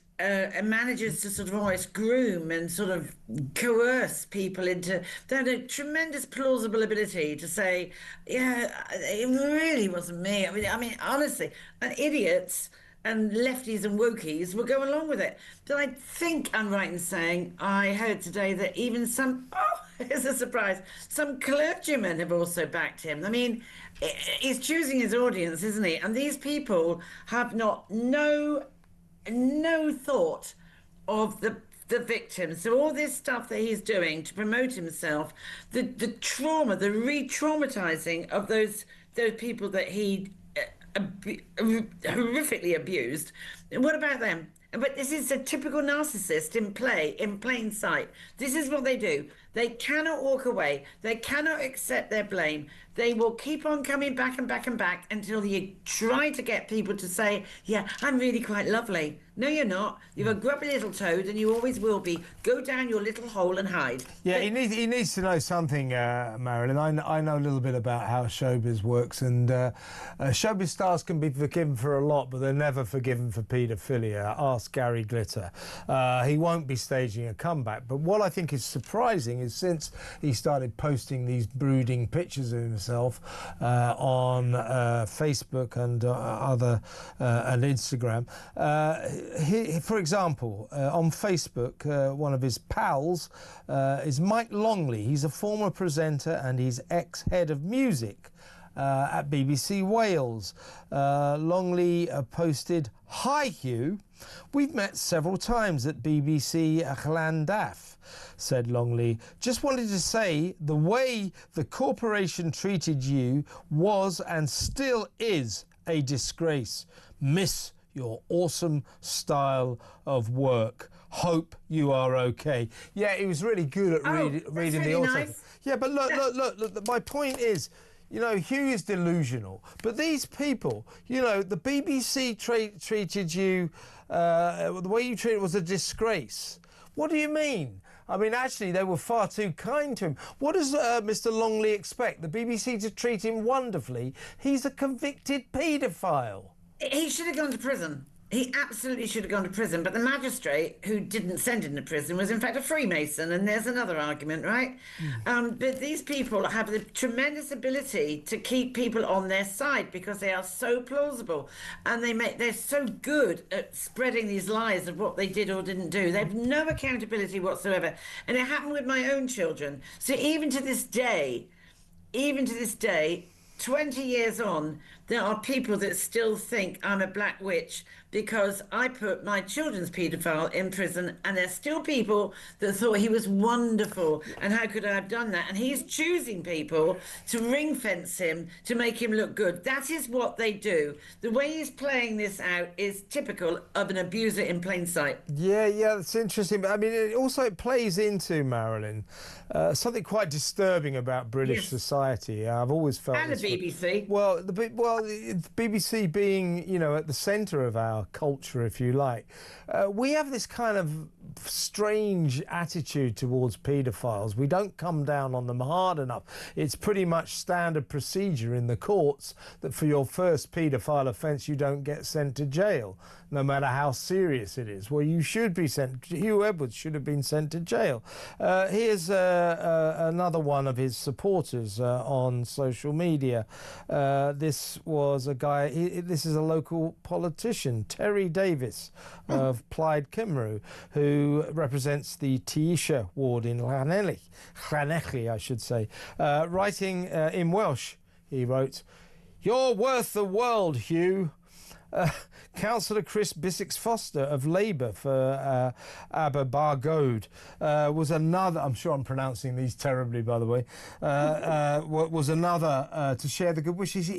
manages to sort of almost groom and sort of coerce people into. They have a tremendous plausible ability to say, yeah, it really wasn't me. I mean, honestly, and idiots and lefties and wokies will go along with it. But I think I'm right in saying I heard today that even some, it's a surprise, some clergymen have also backed him. I mean, he's choosing his audience, isn't he? And these people have no thought of the victims. So all this stuff that he's doing to promote himself, the trauma, the re-traumatizing of those people that he horrifically abused. What about them? But this is a typical narcissist in plain sight. This is what they do. They cannot walk away. They cannot accept their blame. They will keep on coming back and back and back until you try to get people to say, yeah, I'm really quite lovely. No, you're not. You're a grubby little toad and you always will be. Go down your little hole and hide. Yeah, he needs to know something, Marilyn. I know a little bit about how showbiz works, and showbiz stars can be forgiven for a lot, but they're never forgiven for paedophilia. Ask Gary Glitter. He won't be staging a comeback. But what I think is surprising is since he started posting these brooding pictures of himself on Facebook and and Instagram, for example, on Facebook, one of his pals is Mike Longley. He's a former presenter and he's ex-head of music at BBC Wales. Longley posted, "Hi Hugh, we've met several times at BBC Llandaff," said Longley. "Just wanted to say the way the corporation treated you was and still is a disgrace. Miss your awesome style of work. Hope you are okay." Yeah, he was really good at reading the auto. Nice. Yeah, but look, my point is, you know, Hugh is delusional. But these people, you know, the BBC treated you, the way you treated was a disgrace. What do you mean? I mean, actually, they were far too kind to him. What does Mr. Longley expect? The BBC to treat him wonderfully? He's a convicted paedophile. He should have gone to prison. He absolutely should have gone to prison. But the magistrate who didn't send him to prison was in fact a Freemason, and there's another argument, right? But these people have the tremendous ability to keep people on their side because they are so plausible, and they're so good at spreading these lies of what they did or didn't do. They have no accountability whatsoever, and it happened with my own children. So even to this day, 20 years on, there are people that still think I'm a black witch because I put my children's paedophile in prison, and there's still people that thought he was wonderful and how could I have done that, and he's choosing people to ring fence him to make him look good. That is what they do. The way he's playing this out is typical of an abuser in plain sight. Yeah, that's interesting. But I mean, it plays into, Marilyn, something quite disturbing about British society. I've always felt, and the BBC. Well, the BBC being, you know, at the centre of our culture, if you like, we have this kind of strange attitude towards paedophiles. We don't come down on them hard enough. It's pretty much standard procedure in the courts that for your first paedophile offence you don't get sent to jail, no matter how serious it is. Well, you should be sent. Hugh Edwards should have been sent to jail. Here's another one of his supporters on social media. This was a guy, this is a local politician, Terry Davis of Plaid Cymru, who represents the Taoiseach ward in Llanelli, I should say. Writing in Welsh, he wrote, "You're worth the world, Hugh." Councillor Chris Bissex-Foster of Labour for Aberbargode was another, I'm sure I'm pronouncing these terribly, by the way, was another to share the good wishes.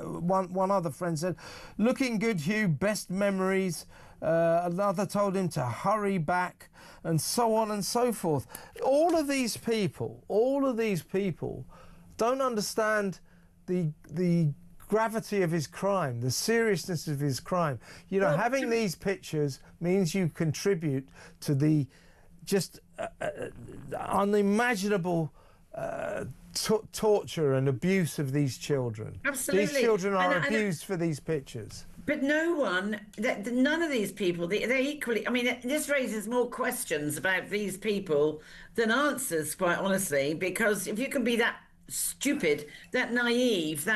One other friend said, "Looking good, Hugh, best memories." Another told him to hurry back, and so on and so forth. All of these people don't understand the gravity of his crime, the seriousness of his crime. You know, having these pictures means you contribute to the just unimaginable torture and abuse of these children. Absolutely. These children are abused for these pictures. But none of these people, they're equally, I mean, this raises more questions about these people than answers, quite honestly, because if you can be that stupid, that naive,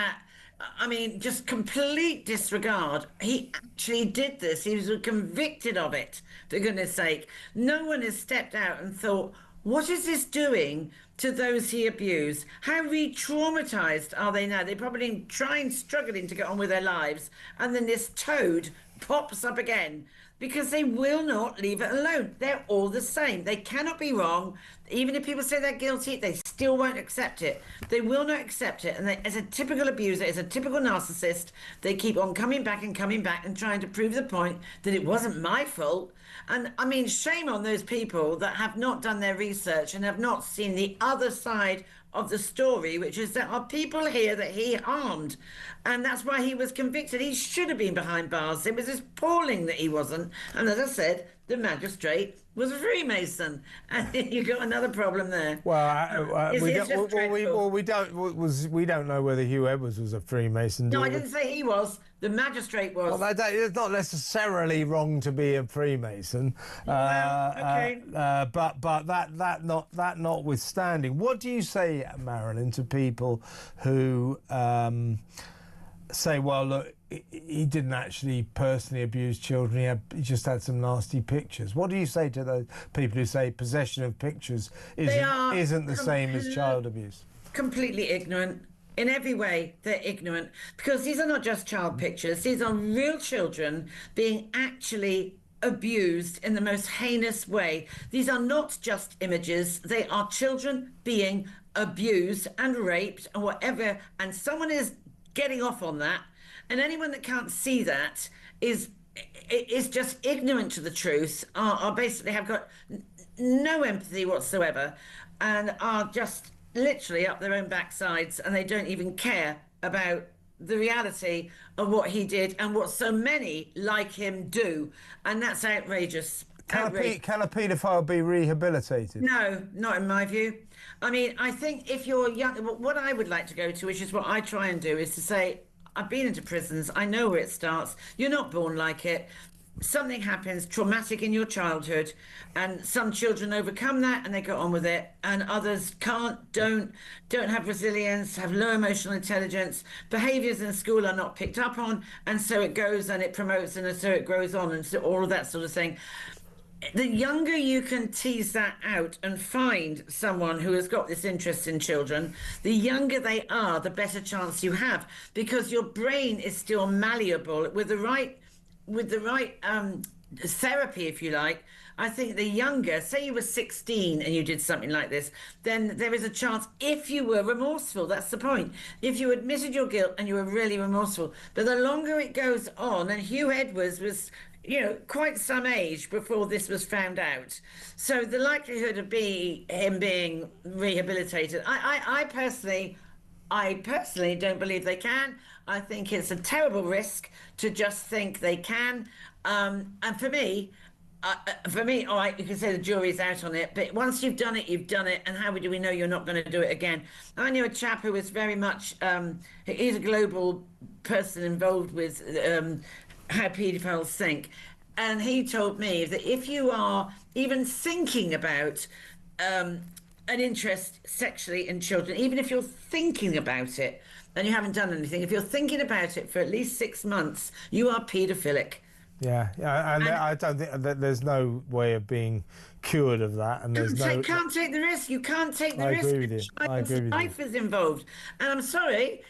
I mean, just complete disregard. He actually did this. He was convicted of it, for goodness sake. No one has stepped out and thought, what is this doing to those he abused? How re-traumatised are they now? They're probably struggling to get on with their lives. And then this toad pops up again because they will not leave it alone. They're all the same. They cannot be wrong. Even if people say they're guilty, they still won't accept it. They will not accept it. And as a typical abuser, as a typical narcissist, they keep on coming back and trying to prove the point that it wasn't my fault. And I mean, shame on those people that have not done their research and have not seen the other side of the story, which is there are people here that he harmed, and that's why he was convicted. He should have been behind bars. It was appalling that he wasn't. And as I said, the magistrate was a Freemason, and you got another problem there. Well, we don't know whether Hugh Edwards was a Freemason. No, I didn't say he was. The magistrate was. Well, it's not necessarily wrong to be a Freemason. Okay. But that notwithstanding, what do you say, Marilyn, to people who say, well, look, he didn't actually personally abuse children, he just had some nasty pictures? What do you say to those people who say possession of pictures isn't the same as child abuse? Completely ignorant. In every way, they're ignorant, because these are not just child pictures. These are real children being actually abused in the most heinous way. These are not just images. They are children being abused and raped and whatever. And someone is getting off on that. And anyone that can't see that is just ignorant to the truth, are basically have got no empathy whatsoever, and are just literally up their own backsides, and they don't even care about the reality of what he did and what so many like him do. And that's outrageous. Can a paedophile be rehabilitated? No, not in my view. I mean, I think if you're young, what I would like to go to, which is what I try and do, is to say, I've been into prisons, I know where it starts. You're not born like it. Something happens traumatic in your childhood, and some children overcome that and they go on with it, and others don't have resilience, have low emotional intelligence, behaviors in school are not picked up on, and so it goes and it promotes, and so it grows on, and so all of that sort of thing. The younger you can tease that out and find someone who has got this interest in children, the younger they are, the better chance you have, because your brain is still malleable with the right therapy, if you like. I think the younger, say you were 16 and you did something like this, then there is a chance, if you were remorseful, that's the point, if you admitted your guilt and you were really remorseful. But the longer it goes on, and Hugh Edwards was, you know, quite some age before this was found out. So the likelihood of him being rehabilitated, I personally don't believe they can. I think it's a terrible risk to just think they can. And for me, all right, you can say the jury's out on it, but once you've done it, you've done it. And how do we know you're not going to do it again? I knew a chap who was very much, he's a global person involved with how paedophiles think. And he told me that if you are even thinking about an interest sexually in children, even if you're thinking about it and you haven't done anything, if you're thinking about it for at least 6 months, you are paedophilic. Yeah, and I don't think that there's no way of being cured of that. And there's you can't take the risk. You can't take the risk. I agree with you. I agree with you. Life is involved, and I'm sorry.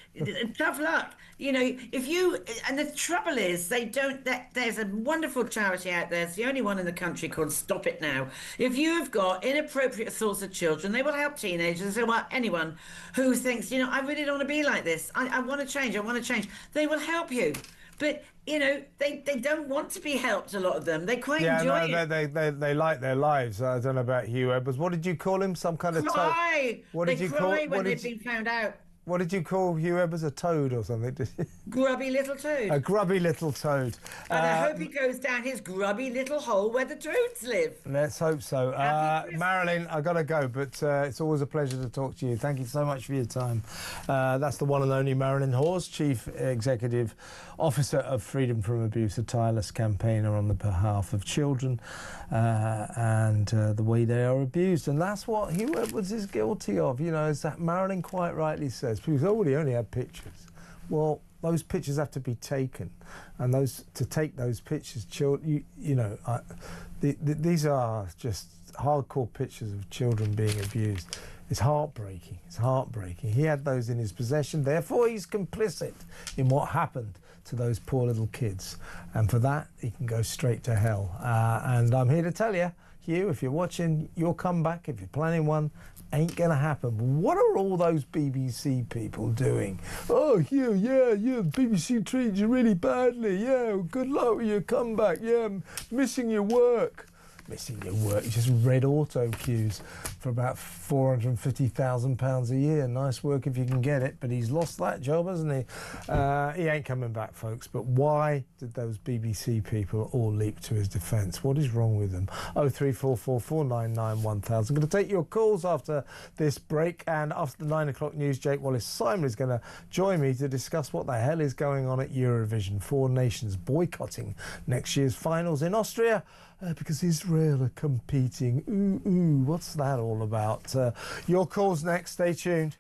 Tough luck. You know, if you, and the trouble is, they don't. There's a wonderful charity out there. It's the only one in the country called Stop It Now. If you've got inappropriate thoughts of children, they will help teenagers. So, well, anyone who thinks, you know, I really don't want to be like this. I want to change. I want to change. They will help you. But, you know, they don't want to be helped, a lot of them. They quite enjoy it. They like their lives. I don't know about Hugh Edwards. What did you call him? Some kind of cry. They cry when they've been found out. What did you call Hugh Edwards? A toad or something? Grubby little toad. A grubby little toad. And I hope he goes down his grubby little hole where the toads live. Let's hope so. Marilyn, I've got to go, but it's always a pleasure to talk to you. Thank you so much for your time. That's the one and only Marilyn Hawes, Chief Executive Officer of Freedom from Abuse, a tireless campaigner on the behalf of children and the way they are abused. And that's what Hugh Edwards is guilty of, you know, as that Marilyn quite rightly says. People say, oh, well, he only had pictures. Well, those pictures have to be taken, and to take those pictures, these are just hardcore pictures of children being abused. It's heartbreaking. It's heartbreaking. He had those in his possession, therefore he's complicit in what happened to those poor little kids, and for that he can go straight to hell. And I'm here to tell you, Hugh, if you're watching your comeback, if you're planning one, ain't gonna happen. What are all those BBC people doing? Oh, Hugh, yeah, BBC treated you really badly. Yeah, good luck with your comeback. Yeah, I'm missing your work. Missing your work. You just read auto cues for about £450,000 a year. Nice work if you can get it, but he's lost that job, hasn't he? He ain't coming back, folks. But why did those BBC people all leap to his defence? What is wrong with them? 03444991000. I'm going to take your calls after this break, and after the 9 o'clock news, Jake Wallace-Simon is going to join me to discuss what the hell is going on at Eurovision. 4 nations boycotting next year's finals in Austria. Because Israel are competing. Ooh, what's that all about? Your call's next. Stay tuned.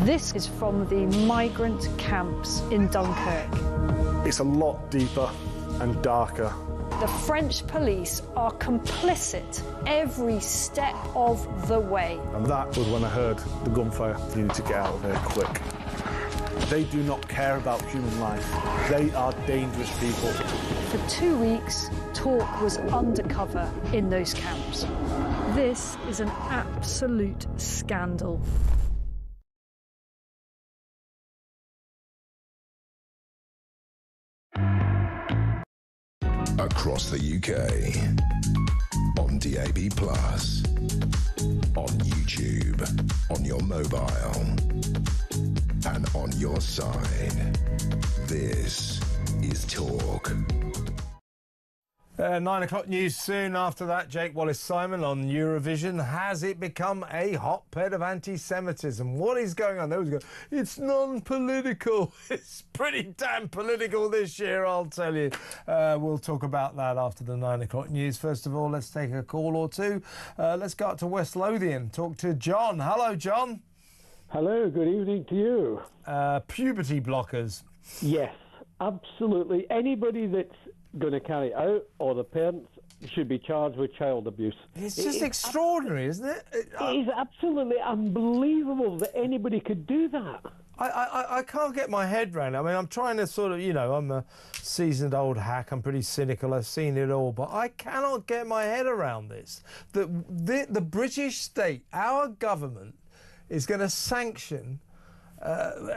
This is from the migrant camps in Dunkirk. It's a lot deeper and darker. The French police are complicit every step of the way. And that was when I heard the gunfire. You need to get out of here quick. They do not care about human life. They are dangerous people. For 2 weeks, talk was undercover in those camps. This is an absolute scandal. Across the UK, on DAB+, on YouTube, on your mobile, and on your side. This is Talk. 9 o'clock news soon after that. Jake Wallace-Simon on Eurovision. Has it become a hotbed of anti-Semitism? What is going on? There we go. It's non-political. It's pretty damn political this year, I'll tell you. We'll talk about that after the 9 o'clock news. First of all, let's take a call or two. Let's go up to West Lothian. Talk to John. Hello, John. Hello, good evening to you. Puberty blockers. Yes, absolutely. Anybody that's going to carry it out, or the parents, should be charged with child abuse. It's just extraordinary, isn't it? It is absolutely unbelievable that anybody could do that. I can't get my head around it. I mean, I'm trying to sort of, you know, I'm a seasoned old hack. I'm pretty cynical. I've seen it all. But I cannot get my head around this. The British state, our government, is going to sanction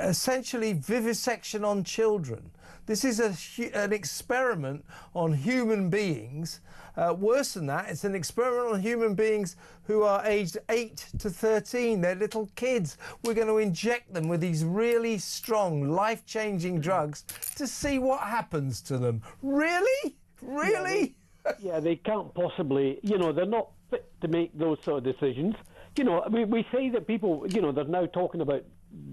essentially vivisection on children. This is an experiment on human beings. Worse than that, it's an experiment on human beings who are aged 8 to 13. They're little kids. We're going to inject them with these really strong, life-changing drugs to see what happens to them. Really? Really? Yeah, they can't possibly, you know, they're not fit to make those sort of decisions. You know, I mean, we say that people, you know, they're now talking about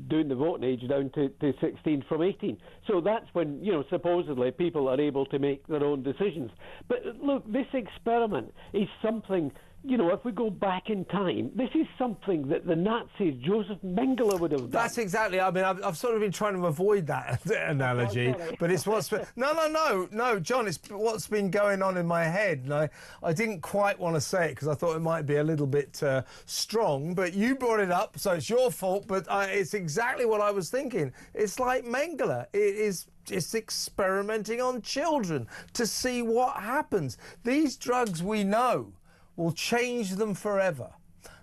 doing the voting age down to 16 from 18. So that's when, you know, supposedly people are able to make their own decisions. But look, this experiment is something, you know, if we go back in time, this is something that the Nazis, Joseph Mengele, would have done. That's exactly. I mean, I've sort of been trying to avoid that analogy, but it's what's been, no, John. It's what's been going on in my head, and I didn't quite want to say it because I thought it might be a little bit strong. But you brought it up, so it's your fault. But it's exactly what I was thinking. It's like Mengele. It's experimenting on children to see what happens. These drugs we know will change them forever.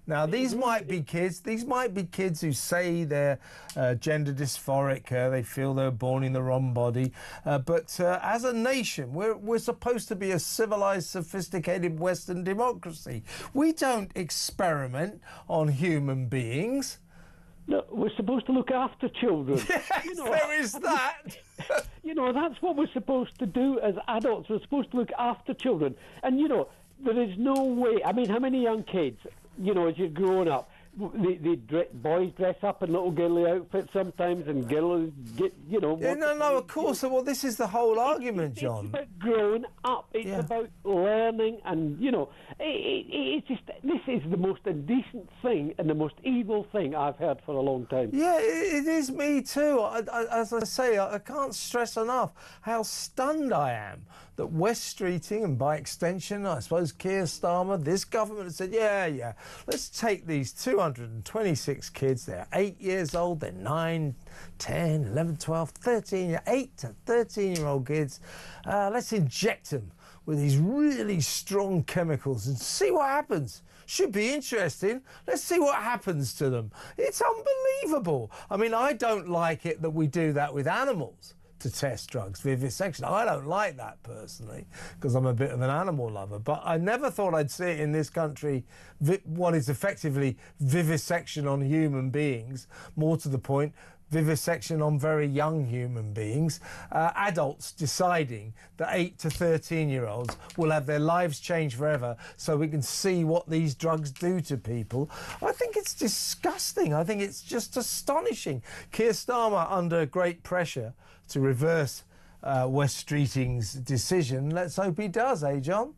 Now, these might be kids who say they're gender dysphoric, they feel they're born in the wrong body, but as a nation, we're supposed to be a civilized, sophisticated Western democracy. We don't experiment on human beings. No, we're supposed to look after children. Yes, you know, there is that. You know, that's what we're supposed to do as adults. We're supposed to look after children. And, you know, there is no way. I mean, how many young kids, you know, as you're growing up, boys dress up in little girly outfits sometimes, and girls get, you know. Yeah, no, of course. Well, this is the whole argument, John. It's about growing up. It's about learning, and you know, it's just this is the most indecent thing and the most evil thing I've heard for a long time. Yeah, it is me too. As I say, I can't stress enough how stunned I am that West Streeting, and by extension, I suppose Keir Starmer, this government has said, yeah, let's take these 226 kids, they're 8 years old, they're 9, 10, 11, 12, 13, 8 to 13-year-old kids, let's inject them with these really strong chemicals and see what happens. Should be interesting. Let's see what happens to them. It's unbelievable. I mean, I don't like it that we do that with animals to test drugs, vivisection. I don't like that personally because I'm a bit of an animal lover, but I never thought I'd see it in this country, what is effectively vivisection on human beings, more to the point, vivisection on very young human beings, adults deciding that 8 to 13-year-olds will have their lives changed forever so we can see what these drugs do to people. I think it's disgusting. I think it's just astonishing. Keir Starmer under great pressure to reverse West Streeting's decision. Let's hope he does, eh, John?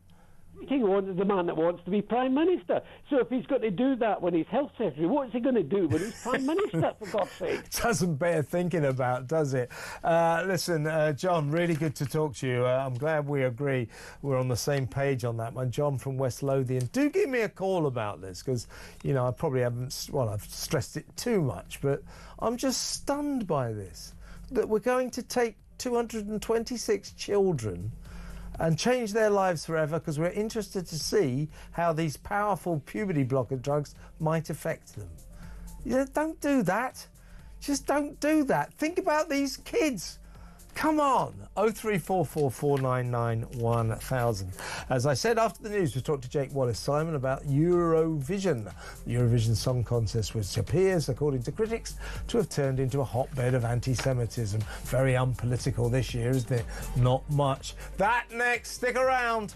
on the man that wants to be Prime Minister. So if he's got to do that when he's Health Secretary, what's he going to do when he's Prime Minister, for God's sake? Doesn't bear thinking about, does it? Listen, John, really good to talk to you. I'm glad we agree. We're on the same page on that one. John from West Lothian. Do give me a call about this, because, you know, I probably haven't, well, I've stressed it too much, but I'm just stunned by this, that we're going to take 226 children and change their lives forever because we're interested to see how these powerful puberty blocker drugs might affect them. You know, don't do that. Just don't do that. Think about these kids. Come on. 0344 499 1000. As I said, after the news, we talked to Jake Wallace-Simon about Eurovision. The Eurovision Song Contest, which appears, according to critics, to have turned into a hotbed of anti-Semitism. Very unpolitical this year, isn't it? Not much. That next. Stick around.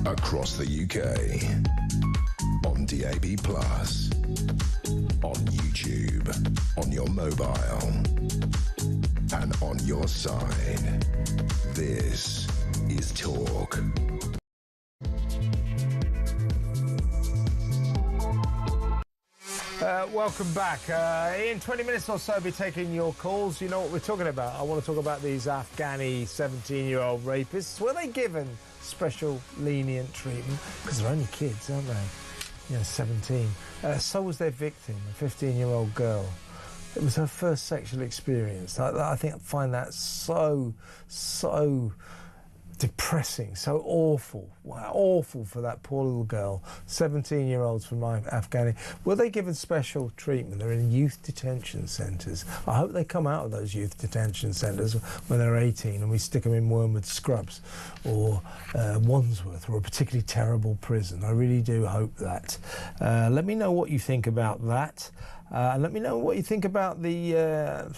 Across the UK, on DAB+, on YouTube, on your mobile, and on your side. This is Talk. Welcome back. In 20 minutes or so, I'll be taking your calls. You know what we're talking about. I want to talk about these Afghani 17-year-old rapists. Were they given special lenient treatment? Because they're only kids, aren't they? You know, 17. So was their victim, a 15-year-old girl. It was her first sexual experience. I think I find that so depressing, so awful. Wow, awful for that poor little girl. 17-year-olds from Afghani. Were they given special treatment? They're in youth detention centres. I hope they come out of those youth detention centres when they're 18 and we stick them in Wormwood Scrubs or Wandsworth or a particularly terrible prison. I really do hope that. Let me know what you think about that. And let me know what you think about the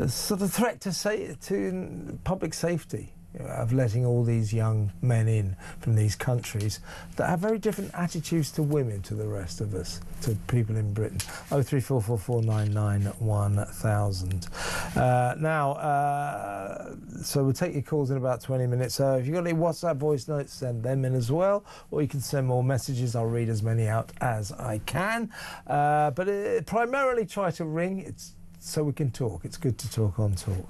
sort of threat to public safety, of letting all these young men in from these countries that have very different attitudes to women to the rest of us, to people in Britain. 03444991000. So we'll take your calls in about 20 minutes. So if you've got any WhatsApp voice notes, send them in as well, or you can send more messages. I'll read as many out as I can. But primarily try to ring. It's so we can talk. It's good to talk on Talk.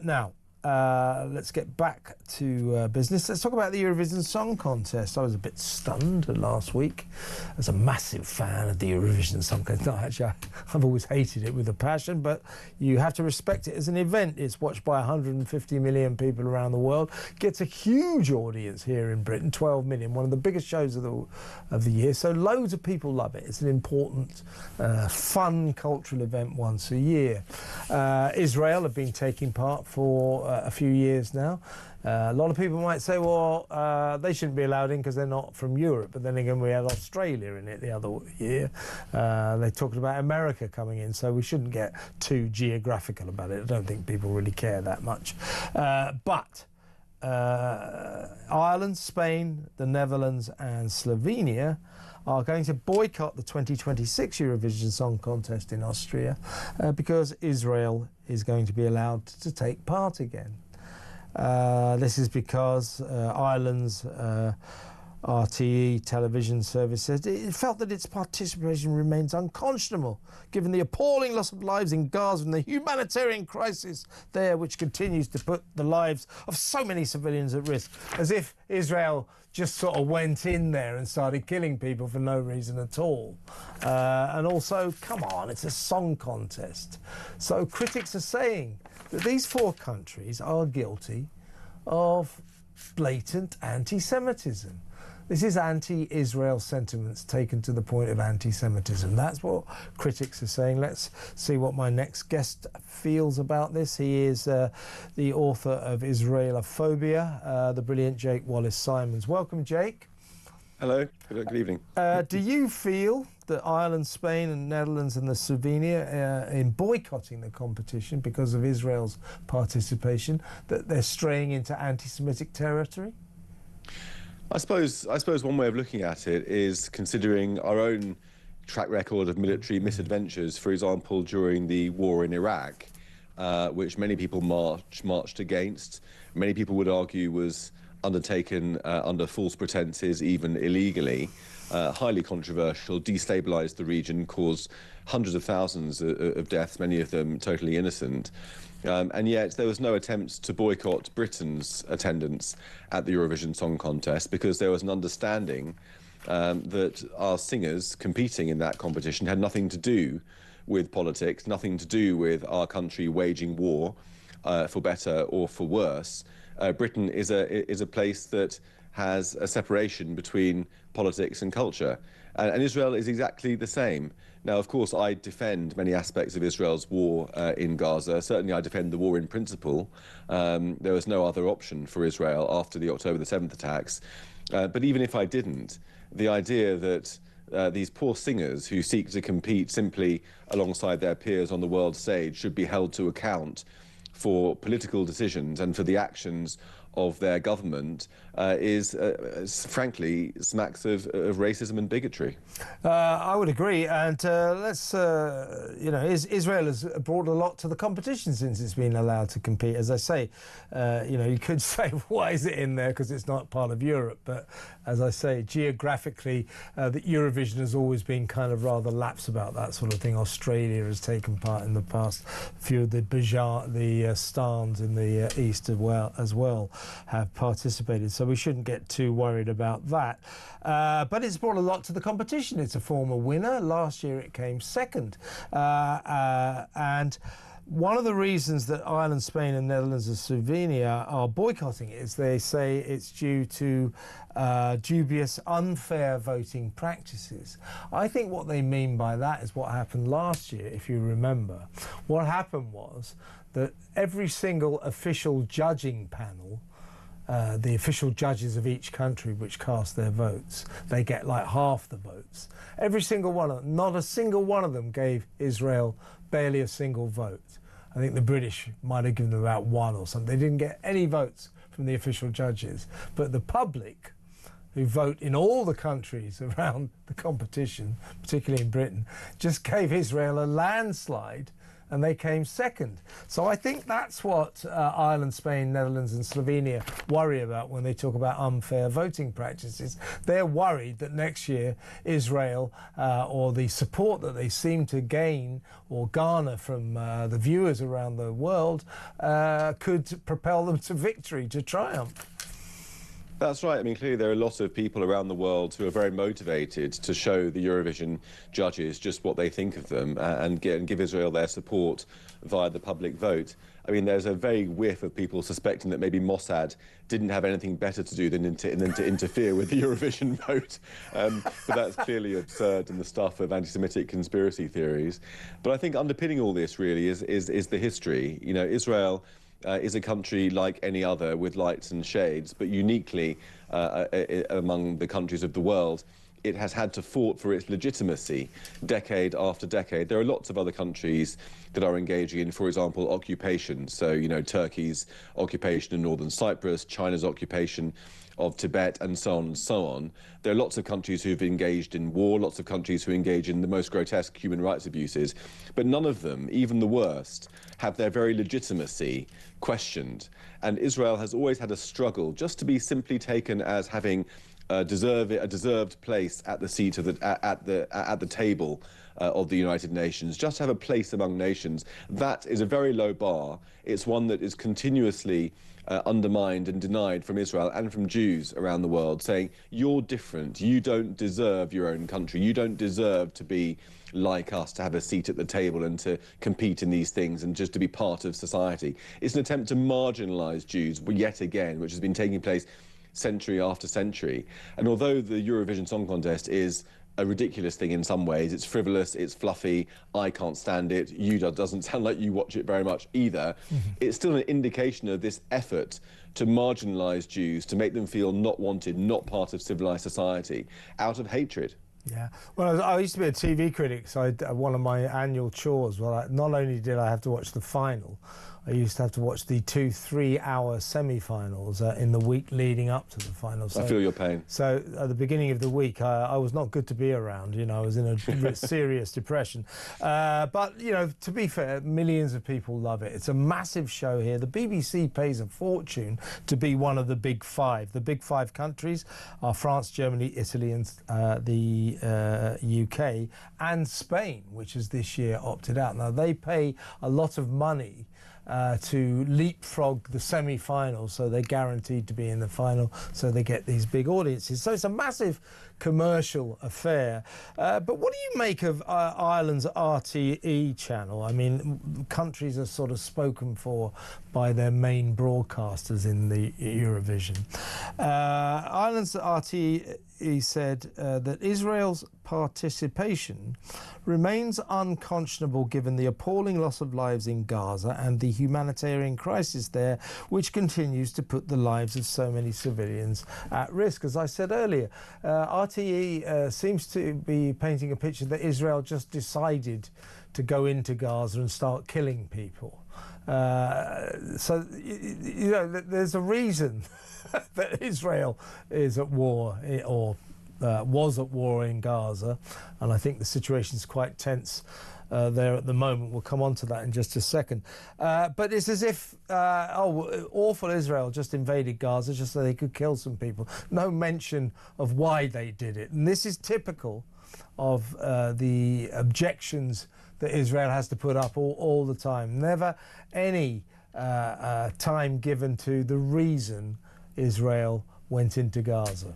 Now, let's get back to business. Let's talk about the Eurovision Song Contest. I was a bit stunned last week. As a massive fan of the Eurovision Song Contest. No, actually, I've always hated it with a passion, but you have to respect it as an event. It's watched by 150 million people around the world. Gets a huge audience here in Britain, 12 million, one of the biggest shows of the year. So loads of people love it. It's an important, fun cultural event once a year. Israel have been taking part for a few years now. A lot of people might say, well, they shouldn't be allowed in because they're not from Europe. But then again, we had Australia in it the other year. They talked about America coming in, so we shouldn't get too geographical about it. I don't think people really care that much. But Ireland, Spain, the Netherlands and Slovenia are going to boycott the 2026 Eurovision Song Contest in Austria because Israel is going to be allowed to take part again. This is because Ireland's RTE television service said it felt that its participation remains unconscionable given the appalling loss of lives in Gaza and the humanitarian crisis there, which continues to put the lives of so many civilians at risk. As if Israel just sort of went in there and started killing people for no reason at all. And also, come on, it's a song contest. So critics are saying that these four countries are guilty of blatant anti-Semitism. This is anti-Israel sentiments taken to the point of anti-Semitism. That's what critics are saying. Let's see what my next guest feels about this. He is the author of Israelophobia, the brilliant Jake Wallace-Simons. Welcome, Jake. Hello, good evening. Do you feel that Ireland, Spain and Netherlands and the Slovenia in boycotting the competition because of Israel's participation, that they're straying into anti-Semitic territory? I suppose one way of looking at it is considering our own track record of military misadventures, for example, during the war in Iraq, which many people marched against. Many people would argue was undertaken under false pretenses, even illegally, highly controversial, destabilised the region, caused hundreds of thousands of deaths, many of them totally innocent. And yet there was no attempt to boycott Britain's attendance at the Eurovision Song Contest because there was an understanding that our singers competing in that competition had nothing to do with politics, nothing to do with our country waging war, for better or for worse. Britain is a place that has a separation between politics and culture. And Israel is exactly the same. Now, of course, I defend many aspects of Israel's war in Gaza. Certainly, I defend the war in principle. There was no other option for Israel after the October the 7th attacks. But even if I didn't, the idea that these poor singers who seek to compete simply alongside their peers on the world stage should be held to account for political decisions and for the actions of their government is frankly smacks of racism and bigotry. I would agree, and let's Israel has brought a lot to the competition since it's been allowed to compete. As I say, you could say, why is it in there, because it's not part of Europe, but as I say, geographically the Eurovision has always been kind of rather lax about that sort of thing. Australia has taken part in the past. A few of the stans in the east as well have participated, so we shouldn't get too worried about that. But it's brought a lot to the competition. It's a former winner. Last year it came second. And one of the reasons that Ireland, Spain and Netherlands and Slovenia are boycotting it is they say it's due to dubious, unfair voting practices. I think what they mean by that is what happened last year, if you remember. What happened was that every single official judging panel, the official judges of each country which cast their votes, they get like half the votes. Every single one of them, not a single one of them gave Israel barely a single vote. I think the British might have given them about one or something. They didn't get any votes from the official judges. But the public, who vote in all the countries around the competition, particularly in Britain, just gave Israel a landslide and they came second. So I think that's what Ireland, Spain, Netherlands and Slovenia worry about when they talk about unfair voting practices. They're worried that next year Israel, or the support that they seem to gain or garner from the viewers around the world, could propel them to victory, to triumph. That's right. I mean, clearly there are a lot of people around the world who are very motivated to show the Eurovision judges just what they think of them and give Israel their support via the public vote. I mean, there's a vague whiff of people suspecting that maybe Mossad didn't have anything better to do than to interfere with the Eurovision vote. But that's clearly absurd and the stuff of anti-Semitic conspiracy theories. But I think underpinning all this really is the history. You know, Israel is a country like any other with lights and shades, but uniquely among the countries of the world, it has had to fought for its legitimacy decade after decade. There are lots of other countries that are engaging in, for example, occupation. So, you know, Turkey's occupation in northern Cyprus, China's occupation of Tibet, and so on and so on. There are lots of countries who've engaged in war, lots of countries who engage in the most grotesque human rights abuses, but none of them, even the worst, have their very legitimacy questioned. And Israel has always had a struggle just to be simply taken as having a deserved place at the seat of at the table of the United Nations, just to have a place among nations. That is a very low bar. It's one that is continuously undermined and denied from Israel and from Jews around the world, saying, you're different, you don't deserve your own country, you don't deserve to be like us, to have a seat at the table and to compete in these things and just to be part of society. It's an attempt to marginalise Jews yet again, which has been taking place century after century. And although the Eurovision Song Contest is a ridiculous thing in some ways, it's frivolous, it's fluffy, I can't stand it, doesn't sound like you watch it very much either, it's still an indication of this effort to marginalise Jews, to make them feel not wanted, not part of civilised society, out of hatred. Yeah, well, I used to be a TV critic, so one of my annual chores, not only did I have to watch the final, I used to have to watch the 2 3-hour semi-finals in the week leading up to the finals. I feel your pain. So at the beginning of the week, I was not good to be around. You know, I was in a serious depression. But, you know, to be fair, millions of people love it. It's a massive show here. The BBC pays a fortune to be one of the big five. The big five countries are France, Germany, Italy and the UK and Spain, which has this year opted out. Now, they pay a lot of money to leapfrog the semi-finals, so they're guaranteed to be in the final, so they get these big audiences. So it's a massive commercial affair. But what do you make of Ireland's RTE channel? I mean, countries are sort of spoken for by their main broadcasters in the Eurovision. Ireland's RTE said that Israel's participation remains unconscionable given the appalling loss of lives in Gaza and the humanitarian crisis there, which continues to put the lives of so many civilians at risk. As I said earlier, RTE seems to be painting a picture that Israel just decided to go into Gaza and start killing people. So, you know, there's a reason that Israel is at war, or was at war in Gaza, and I think the situation is quite tense there at the moment. We'll come on to that in just a second. But it's as if, awful Israel just invaded Gaza just so they could kill some people. No mention of why they did it. And this is typical of the objections that Israel has to put up all the time. Never any time given to the reason Israel went into Gaza.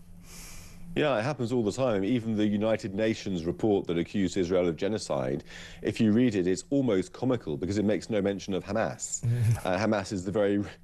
Yeah, it happens all the time. Even the United Nations report that accused Israel of genocide, if you read it, it's almost comical because it makes no mention of Hamas. Hamas is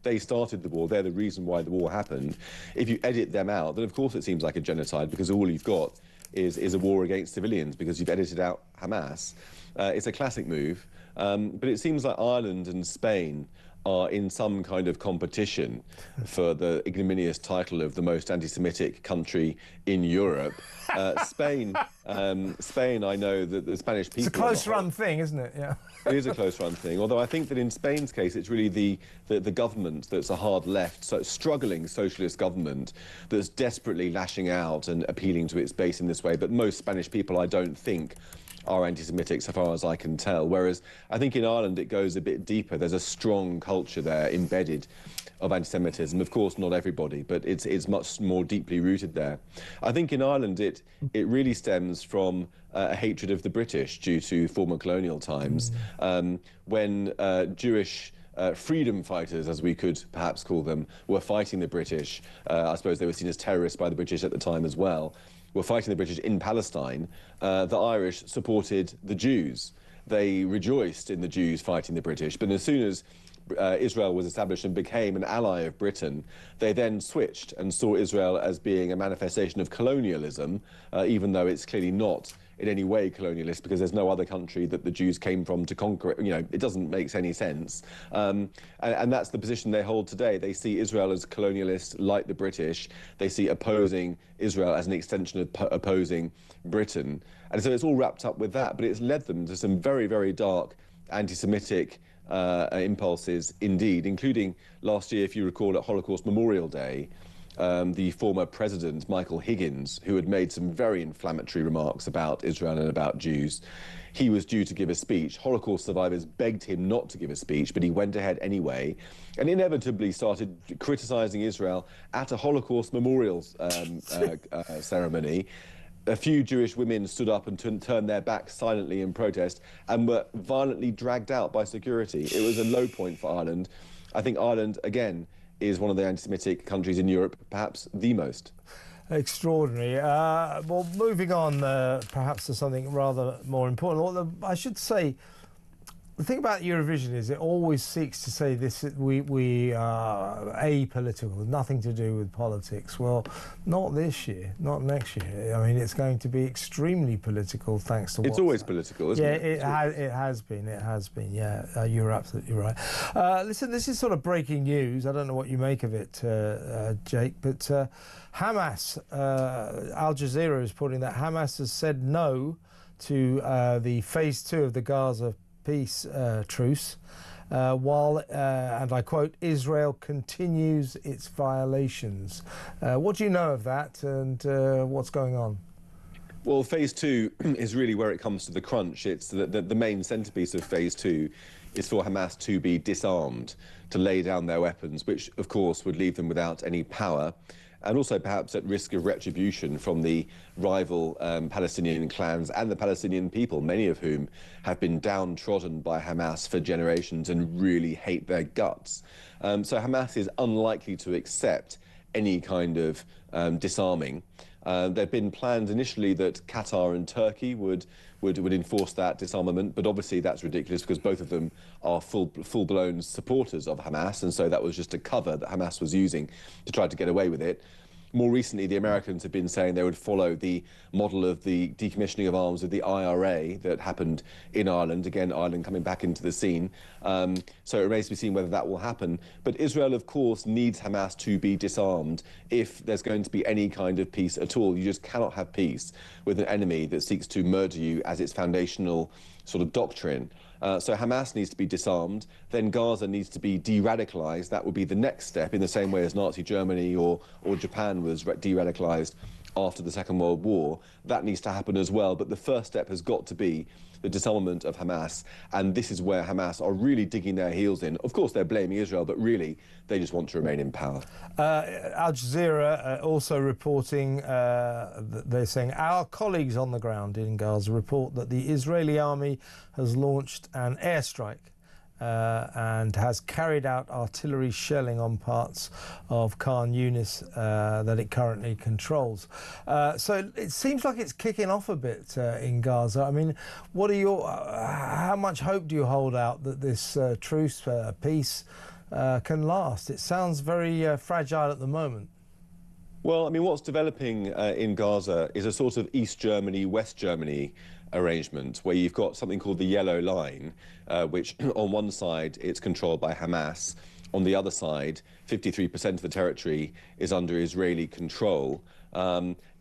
they started the war, they're the reason why the war happened. If you edit them out, then of course it seems like a genocide because all you've got is a war against civilians because you've edited out Hamas. It's a classic move, but it seems like Ireland and Spain are in some kind of competition for the ignominious title of the most anti-Semitic country in Europe. Spain, I know that the Spanish people... It's a close-run thing, isn't it? Yeah. It is a close-run thing, although I think that in Spain's case, it's really the government that's a hard left, so struggling socialist government that's desperately lashing out and appealing to its base in this way. But most Spanish people, I don't think, are anti-Semitic, so far as I can tell. Whereas I think in Ireland it goes a bit deeper. There's a strong culture there embedded of anti-Semitism. Of course, not everybody, but it's much more deeply rooted there. I think in Ireland it really stems from a hatred of the British due to former colonial times, when Jewish freedom fighters, as we could perhaps call them, were fighting the British. I suppose they were seen as terrorists by the British at the time as well. Were fighting the British in Palestine. The Irish supported the Jews. They rejoiced in the Jews fighting the British. But as soon as Israel was established and became an ally of Britain, they then switched and saw Israel as being a manifestation of colonialism, even though it's clearly not in any way colonialist, because there's no other country that the Jews came from to conquer it. You know, it doesn't make any sense. And that's the position they hold today. They see Israel as colonialist, like the British. They see opposing Israel as an extension of opposing Britain. And so it's all wrapped up with that, but it's led them to some very, very dark anti-Semitic impulses indeed, including last year, if you recall, at Holocaust Memorial Day, the former president, Michael Higgins, who had made some very inflammatory remarks about Israel and about Jews. He was due to give a speech. Holocaust survivors begged him not to give a speech, but he went ahead anyway, and inevitably started criticizing Israel at a Holocaust memorial ceremony. A few Jewish women stood up and turned their backs silently in protest and were violently dragged out by security. It was a low point for Ireland. I think Ireland, again, is one of the anti-Semitic countries in Europe, perhaps the most. Extraordinary. Well, moving on, perhaps to something rather more important. Well, I should say, the thing about Eurovision is it always seeks to say this: we are apolitical, nothing to do with politics. Well, not this year, not next year. I mean, it's going to be extremely political, thanks to. It's always political, isn't it? Yeah, it has been. It has been. Yeah, you're absolutely right. Listen, this is sort of breaking news. I don't know what you make of it, Jake, but Hamas, Al Jazeera is reporting that Hamas has said no to the phase 2 of the Gaza peace truce, while, and I quote, Israel continues its violations. What do you know of that, and what's going on? Well, phase 2 is really where it comes to the crunch. It's the main centrepiece of phase 2 is for Hamas to be disarmed, to lay down their weapons, which of course would leave them without any power, and also perhaps at risk of retribution from the rival Palestinian clans and the Palestinian people, many of whom have been downtrodden by Hamas for generations and really hate their guts. So Hamas is unlikely to accept any kind of disarming. There have been plans initially that Qatar and Turkey would enforce that disarmament, but obviously that's ridiculous because both of them are full-blown supporters of Hamas, and so that was just a cover that Hamas was using to try to get away with it. More recently, the Americans have been saying they would follow the model of the decommissioning of arms of the IRA that happened in Ireland. Again, Ireland coming back into the scene. So it remains to be seen whether that will happen. But Israel, of course, needs Hamas to be disarmed if there's going to be any kind of peace at all. You just cannot have peace with an enemy that seeks to murder you as its foundational sort of doctrine. So Hamas needs to be disarmed, then Gaza needs to be de-radicalized. That would be the next step, in the same way as Nazi Germany or Japan was de-radicalized after the Second World War. That needs to happen as well, but the first step has got to be the disarmament of Hamas, and this is where Hamas are really digging their heels in. Of course, they're blaming Israel, but really, they just want to remain in power. Al Jazeera also reporting, they're saying, our colleagues on the ground in Gaza report that the Israeli army has launched an airstrike and has carried out artillery shelling on parts of Khan Yunis that it currently controls. So it seems like it's kicking off a bit in Gaza. I mean, what are your? How much hope do you hold out that this truce, peace, can last? It sounds very fragile at the moment. Well, I mean, what's developing in Gaza is a sort of East Germany, West Germany arrangement where you've got something called the Yellow Line, which on one side it's controlled by Hamas, on the other side 53% of the territory is under Israeli control.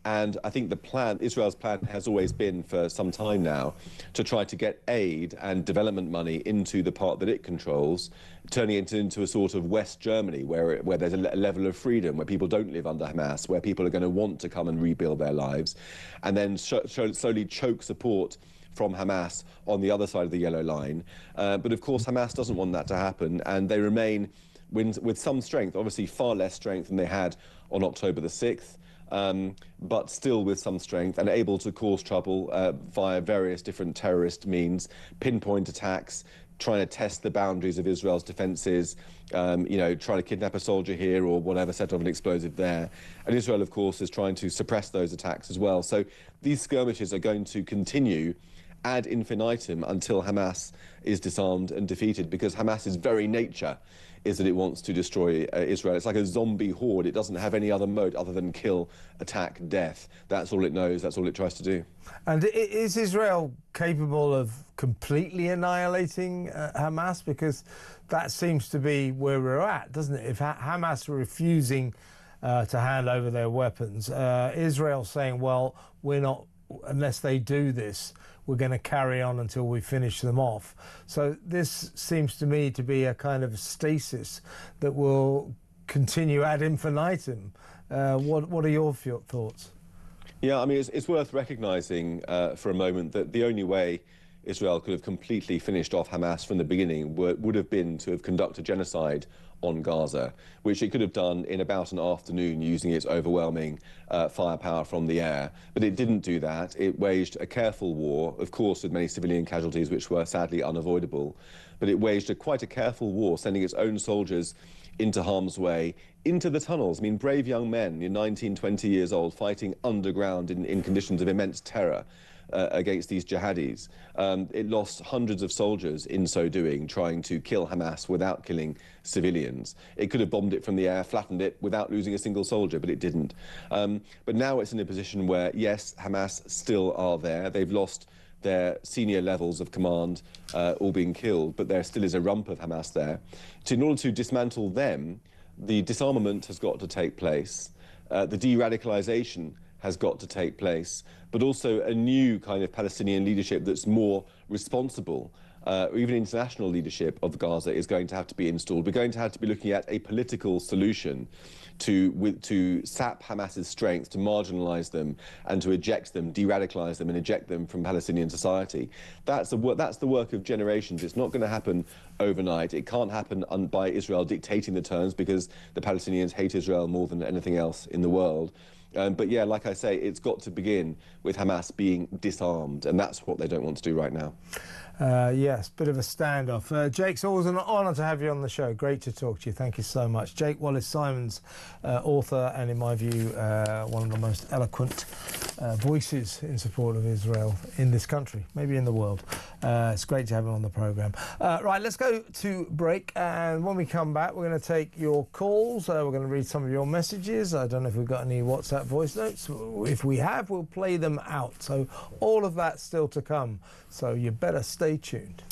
And I think the plan, Israel's plan, has always been for some time now to try to get aid and development money into the part that it controls, turning it into a sort of West Germany where there's a level of freedom, where people don't live under Hamas, where people are going to want to come and rebuild their lives, and then slowly choke support from Hamas on the other side of the yellow line. But of course, Hamas doesn't want that to happen, and they remain with some strength, obviously far less strength than they had on October the 6th. But still with some strength and able to cause trouble via various different terrorist means, pinpoint attacks, trying to test the boundaries of Israel's defences, trying to kidnap a soldier here or whatever, set off an explosive there. And Israel, of course, is trying to suppress those attacks as well. So these skirmishes are going to continue ad infinitum until Hamas is disarmed and defeated, because Hamas's very nature is that it wants to destroy Israel. It's like a zombie horde. It doesn't have any other mode other than kill, attack, death. That's all it knows. That's all it tries to do. And is Israel capable of completely annihilating Hamas? Because that seems to be where we're at, doesn't it? If Hamas are refusing to hand over their weapons, Israel saying, well, we're not, unless they do this, we're going to carry on until we finish them off. So this seems to me to be a kind of stasis that will continue ad infinitum. What are your thoughts? Yeah, I mean, it's worth recognising for a moment that the only way Israel could have completely finished off Hamas from the beginning would have been to have conducted genocide on Gaza, which it could have done in about an afternoon using its overwhelming firepower from the air. But it didn't do that. It waged a careful war, of course, with many civilian casualties, which were sadly unavoidable. But it waged quite a careful war, sending its own soldiers into harm's way, into the tunnels. I mean, brave young men, 19, 20 years old, fighting underground in conditions of immense terror against these jihadis. It lost hundreds of soldiers in so doing, trying to kill Hamas without killing civilians. It could have bombed it from the air, flattened it without losing a single soldier, but it didn't. But now it's in a position where, yes, Hamas still are there. They've lost their senior levels of command all being killed, but there still is a rump of Hamas there. So in order to dismantle them, the disarmament has got to take place. The de-radicalization has got to take place, but also a new kind of Palestinian leadership that's more responsible. Even international leadership of Gaza is going to have to be installed. We're going to have to be looking at a political solution to sap Hamas's strength, to marginalise them and to eject them, de-radicalise them and eject them from Palestinian society. That's the work of generations. It's not going to happen overnight. It can't happen by Israel dictating the terms, because the Palestinians hate Israel more than anything else in the world. But yeah, like I say, it's got to begin with Hamas being disarmed, and that's what they don't want to do right now. Yes, bit of a standoff. Jake, it's always an honour to have you on the show. Great to talk to you. Thank you so much. Jake Wallace-Simons, author, and in my view, one of the most eloquent voices in support of Israel in this country, maybe in the world. It's great to have him on the programme. Right, let's go to break, and when we come back, we're going to take your calls. We're going to read some of your messages. I don't know if we've got any WhatsApp voice notes. If we have, we'll play them out. So all of that's still to come. So you better stay tuned.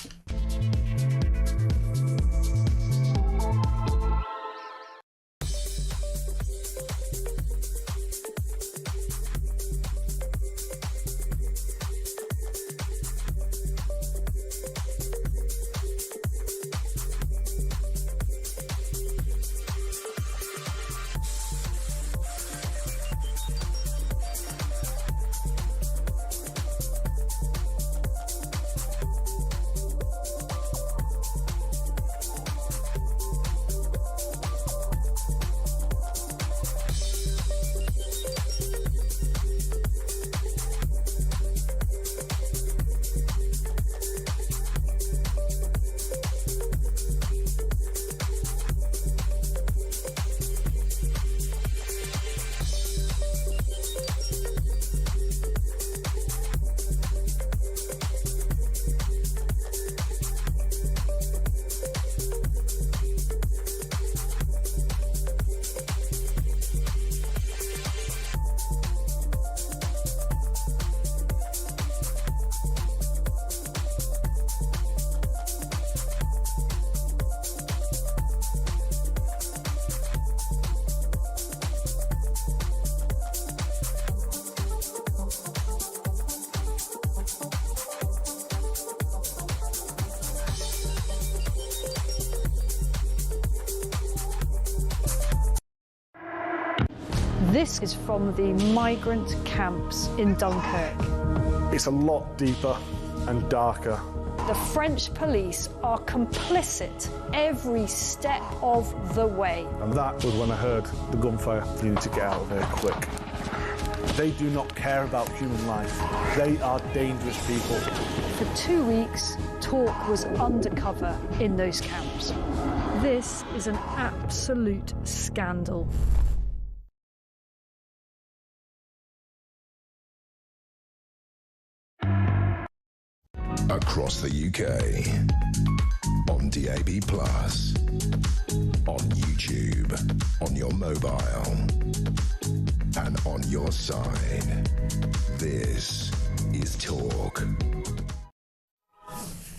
This is from the migrant camps in Dunkirk. It's a lot deeper and darker. The French police are complicit every step of the way. And that was when I heard the gunfire. You need to get out of here quick. They do not care about human life. They are dangerous people. For 2 weeks, talk was undercover in those camps. This is an absolute scandal. Across the UK, on DAB+, on YouTube, on your mobile, and on your side. This is Talk.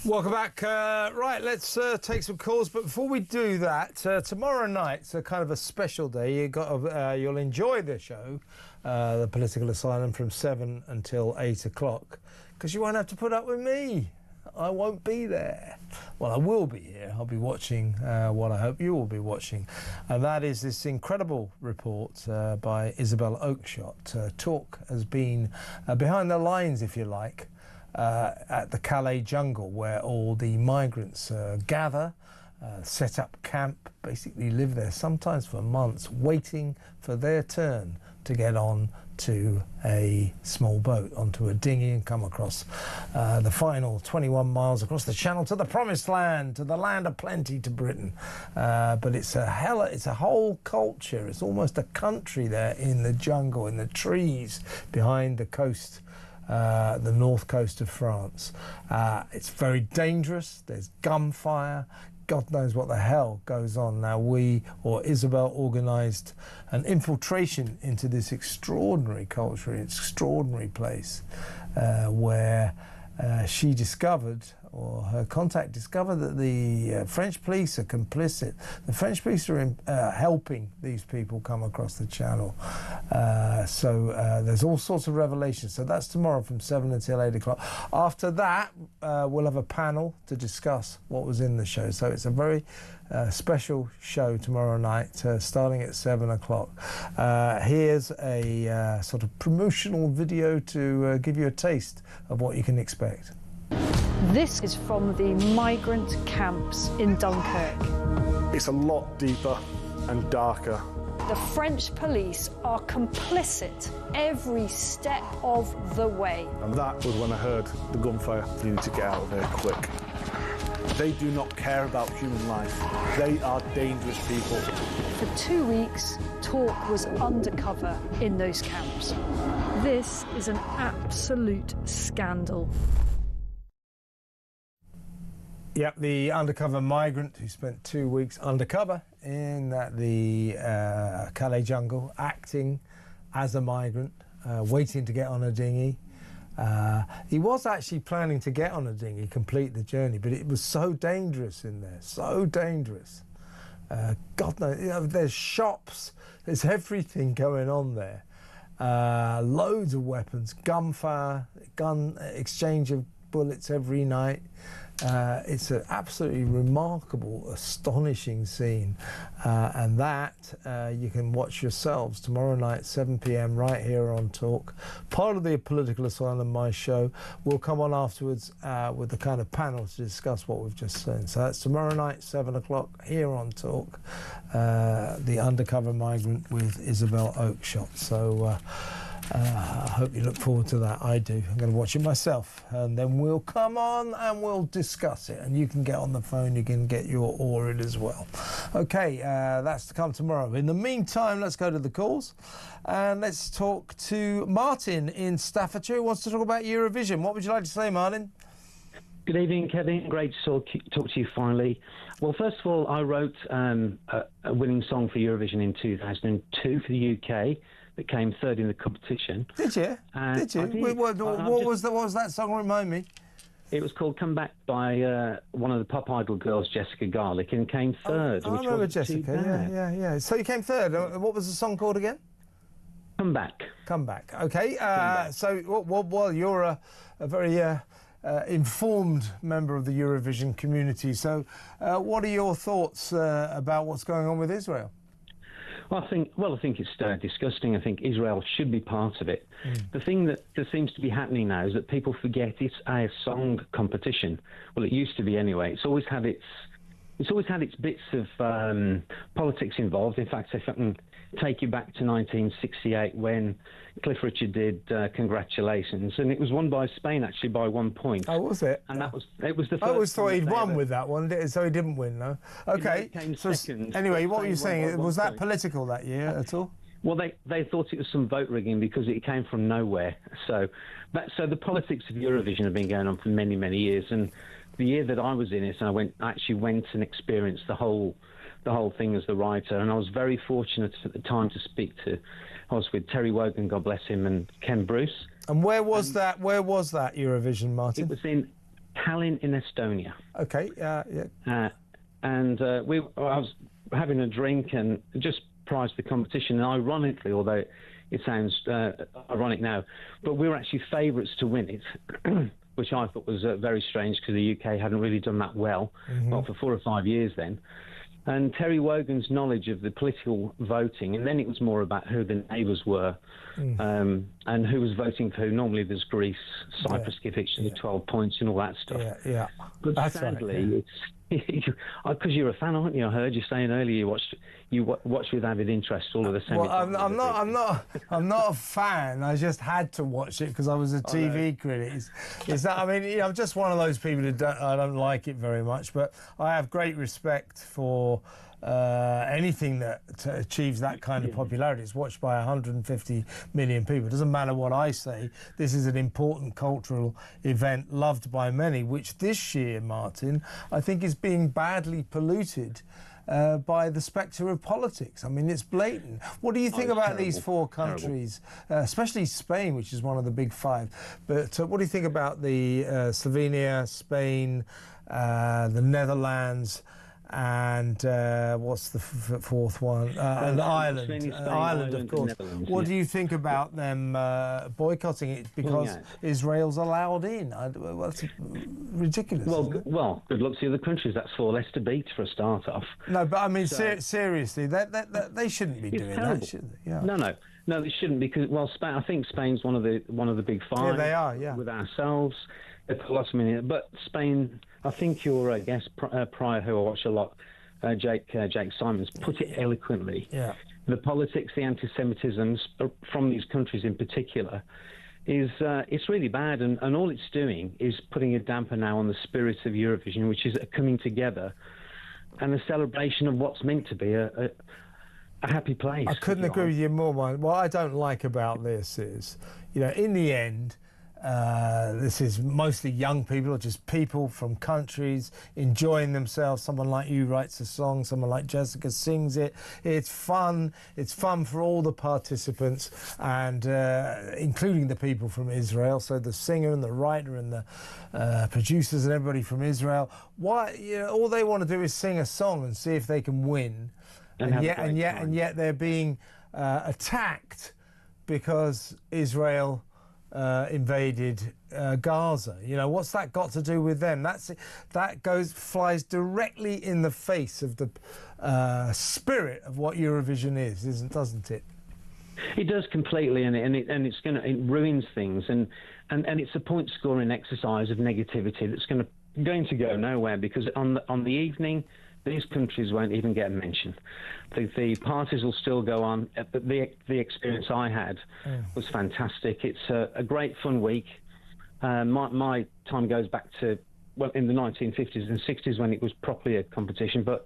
Welcome back. Right, let's take some calls. But before we do that, tomorrow night's a kind of a special day. You'll enjoy the show, the Political Asylum, from 7 until 8 o'clock, because you won't have to put up with me. I won't be there. Well, I will be here. I'll be watching what I hope you will be watching. And that is this incredible report by Isabel Oakeshott. Talk has been behind the lines, if you like, at the Calais jungle, where all the migrants gather, set up camp, basically live there, sometimes for months, waiting for their turn to get on to a small boat, onto a dinghy, and come across the final 21 miles across the channel to the promised land, to the land of plenty, to Britain. But it's a whole culture. It's almost a country there in the jungle, in the trees behind the coast, the north coast of France. It's very dangerous. There's gunfire. God knows what the hell goes on. Now Isabel organised an infiltration into this extraordinary culture, extraordinary place, where she discovered, or her contact discovered, that the French police are complicit. The French police are helping these people come across the channel. So there's all sorts of revelations. So that's tomorrow from 7 until 8 o'clock. After that, we'll have a panel to discuss what was in the show. So it's a very special show tomorrow night, starting at 7 o'clock. Here's a sort of promotional video to give you a taste of what you can expect. This is from the migrant camps in Dunkirk. It's a lot deeper and darker. The French police are complicit every step of the way. And that was when I heard the gunfire. You need to get out of here quick. They do not care about human life. They are dangerous people. For 2 weeks, talk was undercover in those camps. This is an absolute scandal. Yep, the undercover migrant who spent 2 weeks undercover in the Calais jungle, acting as a migrant, waiting to get on a dinghy. He was actually planning to get on a dinghy, complete the journey, but it was so dangerous in there, so dangerous. God knows, there's shops, there's everything going on there. Loads of weapons, gunfire, gun exchange of bullets every night. It's an absolutely remarkable, astonishing scene, and that you can watch yourselves tomorrow night, 7 p.m, right here on Talk. Part of the Political Asylum, my show, will come on afterwards with the kind of panel to discuss what we've just seen. So that's tomorrow night, 7 o'clock, here on Talk, The Undercover Migrant with Isabel Oakeshott. So I hope you look forward to that. I do. I'm going to watch it myself, and then we'll come on and we'll discuss it, and you can get on the phone, you can get your oar in as well. Okay, that's to come tomorrow. In the meantime, let's go to the calls, and let's talk to Martin in Staffordshire, who wants to talk about Eurovision. What would you like to say, Martin? Good evening, Kevin. Great to talk to you finally. Well, first of all, I wrote a winning song for Eurovision in 2002 for the UK. That came third in the competition. Did you? Did you? Did. What was that song? Remind me. It was called "Come Back" by one of the Pop Idol girls, Jessica Garlick, and came third. I remember Jessica. Yeah. So you came third. What was the song called again? Come Back. Come Back. Okay. So, well, you're a very informed member of the Eurovision community. So, what are your thoughts about what's going on with Israel? I think it's disgusting. I think Israel should be part of it. The thing that seems to be happening now is that people forget it's a song competition. Well, it used to be anyway. It's always had its bits of politics involved. In fact, if I can take you back to 1968 when Cliff Richard did Congratulations, and it was won by Spain actually by 1 point. Oh, was it? And it was the first. I always thought he'd won with that one, so he didn't win, no? Okay. So second, anyway, what were you saying? Was that 1 point. Political that year at all? Well, they thought it was some vote rigging because it came from nowhere. So the politics of Eurovision have been going on for many, many years. And the year that I was in it, and I actually went and experienced the whole thing as the writer, and I was very fortunate at the time to speak to. I was with Terry Wogan, God bless him, and Ken Bruce. And where was that? Where was that Eurovision, Martin? It was in Tallinn in Estonia. Okay. Yeah. I was having a drink and just prior to the competition, and ironically, although it sounds ironic now, but we were actually favourites to win it. Which I thought was very strange because the UK hadn't really done that well, well, for 4 or 5 years then. And Terry Wogan's knowledge of the political voting, and then it was more about who the neighbours were and who was voting for who. Normally there's Greece, Cyprus give each other 12 points and all that stuff. Yeah. But that's sadly, right, because you're a fan, aren't you? I heard you saying earlier you watch with avid interest all of the semi. Well, I'm not a fan. I just had to watch it because I was a TV critic. Is that? I mean, I'm just one of those people who I don't like it very much, but I have great respect for anything that achieves that kind of popularity. It's watched by 150 million people. It doesn't matter what I say. This is an important cultural event loved by many, which this year, Martin, I think is being badly polluted by the spectre of politics. I mean, it's blatant. What do you think about these 4 countries, especially Spain, which is one of the big 5? But what do you think about the Slovenia, Spain, the Netherlands, and what's the 4th one? And Ireland. Ireland, of course. What do you think about them boycotting it because Israel's allowed in? That's ridiculous. Well, good luck to the other countries. That's 4 less to beat for a start off. No, but I mean, seriously, they shouldn't be doing that, should they? Yeah. No, they shouldn't because Spain. I think Spain's one of the big 5. Yeah, they are. Yeah. With ourselves, they put lots of money in it, but Spain. I think your guest prior, who I watch a lot, Jake Simons, put it eloquently. Yeah. The politics, the anti-Semitism from these countries in particular, is it's really bad, and all it's doing is putting a damper now on the spirit of Eurovision, which is a coming together and a celebration of what's meant to be a happy place. I couldn't agree with you more, Mike. What I don't like about this is, in the end, this is mostly young people, or just people from countries enjoying themselves. Someone like you writes a song, someone like Jessica sings it. It's fun. It's fun for all the participants, and including the people from Israel. So the singer and the writer and the producers and everybody from Israel. All they want to do is sing a song and see if they can win, and yet they're being attacked because Israel invaded Gaza. What's that got to do with them? That flies directly in the face of the spirit of what Eurovision is, doesn't it? It does completely, and it ruins things, and it's a point scoring exercise of negativity that's going to go nowhere, because on the evening, these countries won't even get a mention. The parties will still go on. The experience I had was fantastic. It's a great fun week. My time goes back to, in the 1950s and 60s when it was properly a competition. But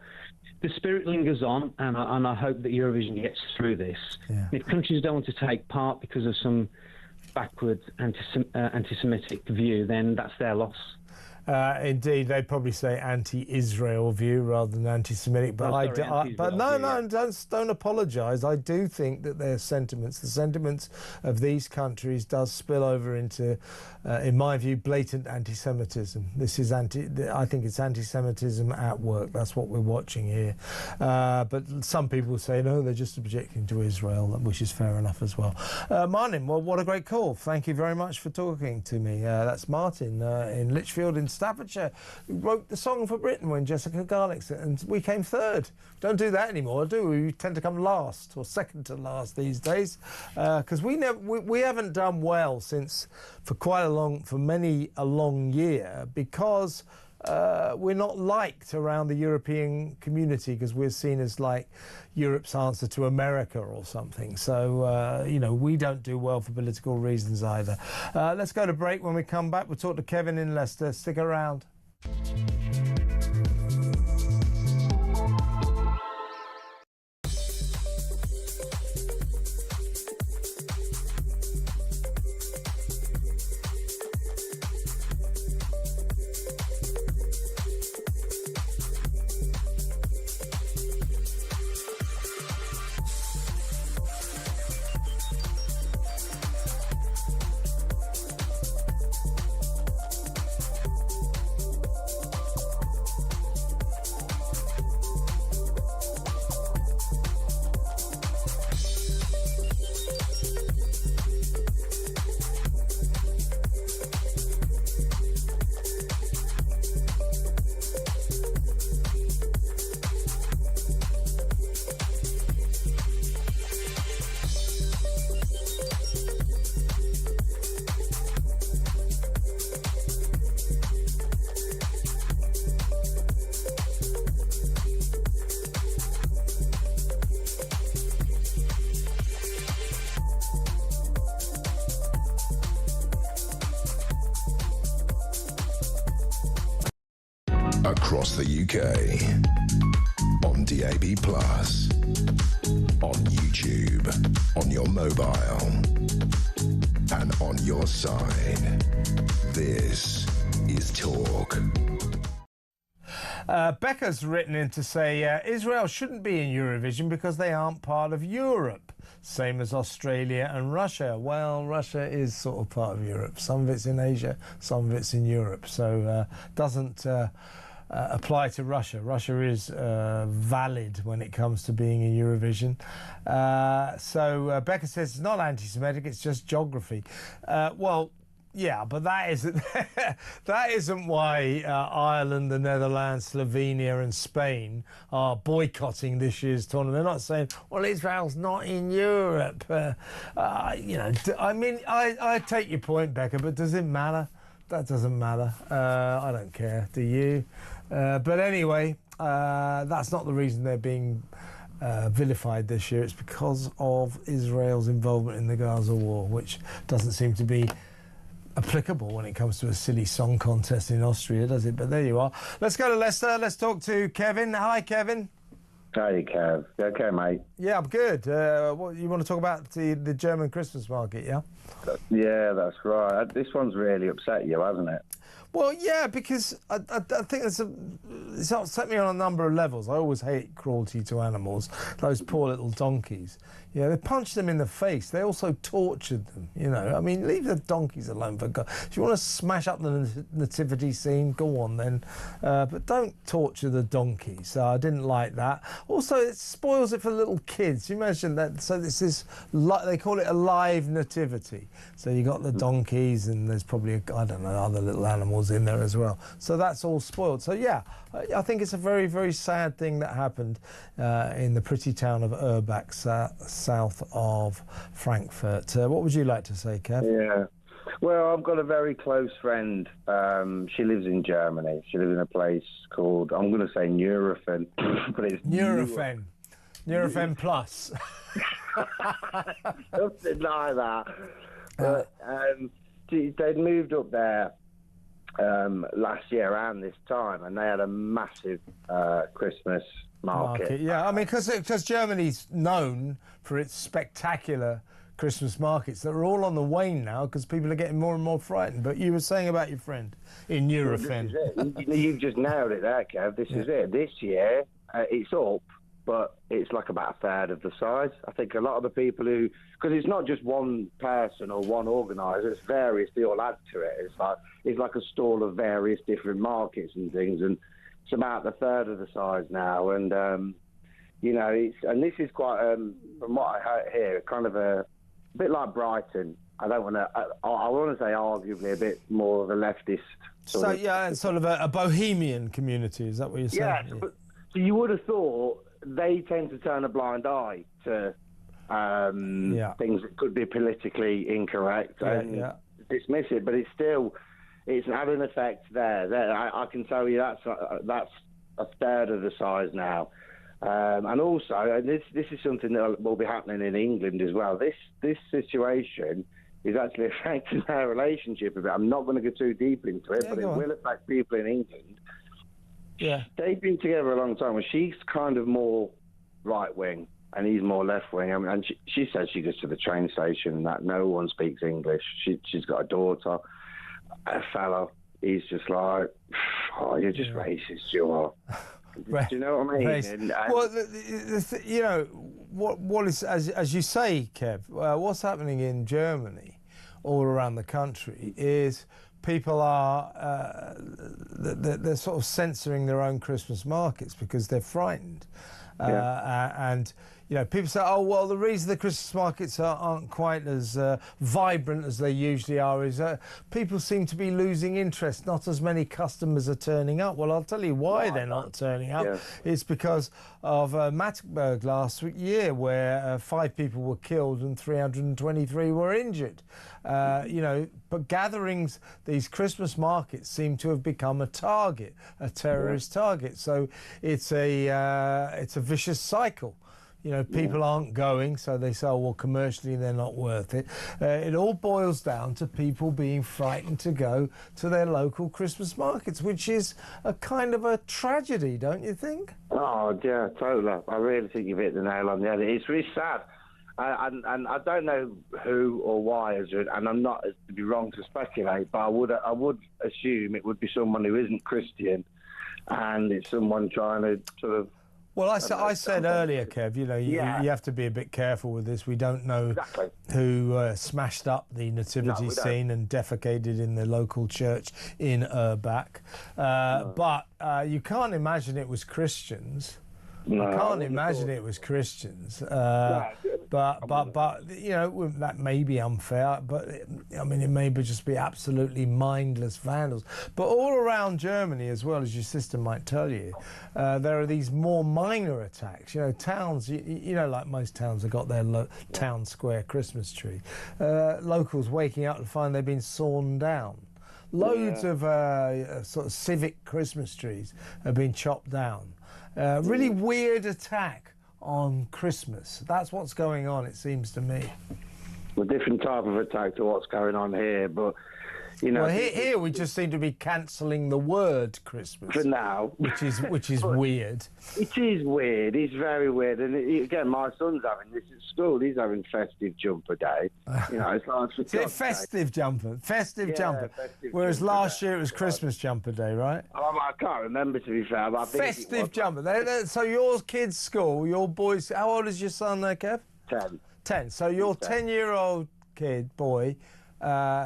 the spirit lingers on, and I hope that Eurovision gets through this. Yeah. If countries don't want to take part because of some backward anti-Semitic view, then that's their loss. Indeed, they'd probably say anti-Israel view rather than anti-Semitic. But don't apologise. I do think that their sentiments, the sentiments of these countries, does spill over into, in my view, blatant anti-Semitism. This is I think it's anti-Semitism at work. That's what we're watching here. But some people say no, they're just objecting to Israel, which is fair enough as well. Martin, well, what a great call. Thank you very much for talking to me. That's Martin in Lichfield in Staffordshire, who wrote the song for Britain when Jessica Garlick's it, and we came third. Don't do that anymore, do we? We tend to come last or second to last these days, because we haven't done well since for many a long year, because we're not liked around the European community, because we're seen as like Europe's answer to America or something. So, we don't do well for political reasons either. Let's go to break. When we come back, we'll talk to Kevin in Leicester. Stick around. Across the UK, on DAB+, on YouTube, on your mobile, and on your side. This is Talk. Becca's written in to say Israel shouldn't be in Eurovision because they aren't part of Europe, same as Australia and Russia. Well, Russia is sort of part of Europe. Some of it's in Asia, some of it's in Europe, so doesn't apply to Russia. Russia is valid when it comes to being in Eurovision. So Becca says it's not anti-Semitic, it's just geography. Well, yeah, but that isn't why Ireland, the Netherlands, Slovenia and Spain are boycotting this year's tournament. They're not saying, well, Israel's not in Europe. I mean, I take your point, Becca, but does it matter? That doesn't matter. I don't care. Do you? But anyway, that's not the reason they're being vilified this year. It's because of Israel's involvement in the Gaza war, which doesn't seem to be applicable when it comes to a silly song contest in Austria, does it? But there you are. Let's go to Leicester. Let's talk to Kevin. Hi, Kevin. Hey, Kev. You okay, mate? Yeah, I'm good. What you want to talk about the German Christmas market, yeah? Yeah, that's right. This one's really upset you, hasn't it? Well, yeah, because I think it's upset me on a number of levels. I always hate cruelty to animals, those poor little donkeys. Yeah, they punched them in the face. They also tortured them, I mean, leave the donkeys alone, for God. If you want to smash up the nativity scene, go on then. But don't torture the donkeys. So I didn't like that. Also, it spoils it for little kids. You mentioned that. So this is, they call it a live nativity. So you got the donkeys and there's probably, other little animals in there as well. So that's all spoiled. So yeah, I think it's a very, very sad thing that happened in the pretty town of Urbach, south of Frankfurt. What would you like to say, Kev? Yeah. Well, I've got a very close friend. She lives in Germany. She lives in a place called, I'm going to say Nurofen, but it's Nurofen. Nurofen Plus. Something like that. But they'd moved up there last year around this time, and they had a massive Christmas market. Yeah, I mean, because Germany's known for its spectacular Christmas markets that are all on the wane now because people are getting more and more frightened. But you were saying about your friend in Nurofen. Well, you've just nailed it there, Kev. This is it. This year, it's up, but it's like about a third of the size. I think a lot of the people who, because it's not just one person or one organiser, it's various. They all add to it. It's like a stall of various different markets and things, and it's about a third of the size now. And this is quite, from what I hear, kind of a bit like Brighton I don't want to. I want to say arguably a bit more of a leftist. Sort of a bohemian community. Is that what you're saying? Yeah. So you would have thought they tend to turn a blind eye to things that could be politically incorrect and dismiss it, but it's had an effect there. I can tell you that's a third of the size now. And also, and this is something that will be happening in England as well. This situation is actually affecting their relationship a bit. I'm not going to go too deep into it, but it will affect people in England. Yeah, they've been together a long time, and she's kind of more right wing, and he's more left wing. I mean, and she says she goes to the train station and that no one speaks English. She's got a daughter, a fella. He's just like, oh, you're just racist, you are. Do you know what I mean? Well, what is, as you say, Kev, what's happening in Germany, all around the country, is people are they're sort of censoring their own Christmas markets because they're frightened, and people say, oh well, the reason the Christmas markets aren't quite as vibrant as they usually are is people seem to be losing interest. Not as many customers are turning up. Well, I'll tell you why they're not turning up. Yeah. It's because of Magdeburg last year, where 5 people were killed and 323 were injured. But gatherings, these Christmas markets seem to have become a target, a terrorist target. So it's a vicious cycle. People aren't going, so they say, oh, well, commercially they're not worth it. It all boils down to people being frightened to go to their local Christmas markets, which is a kind of a tragedy, don't you think? Oh, yeah, totally. I really think you've hit the nail on the head. It's really sad. And I don't know who or why, and I'm not to be wrong to speculate, but I would assume it would be someone who isn't Christian, and it's someone trying to sort of. Well, I said earlier, Kev, you have to be a bit careful with this. We don't know who smashed up the nativity scene and defecated in the local church in Urbach. But you can't imagine it was Christians. No, I can't imagine it was Christians. But that may be unfair, but it may just be absolutely mindless vandals. But all around Germany, as well, as your sister might tell you, there are these more minor attacks. Towns, like most towns have got their town square Christmas tree. Locals waking up to find they've been sawn down. Loads of sort of civic Christmas trees have been chopped down. Really weird attack on Christmas. That's what's going on, it seems to me. A different type of attack to what's going on here, but well, here we just seem to be cancelling the word Christmas for now, which is weird. It is weird. It's very weird. And again, my son's having this at school. He's having festive jumper day. It's like festive jumper. Whereas last year it was Christmas jumper day, right? I can't remember, to be fair. But I think festive jumper. So your kid's school, your boys. How old is your son there, Kev? 10. So your 10-year-old boy.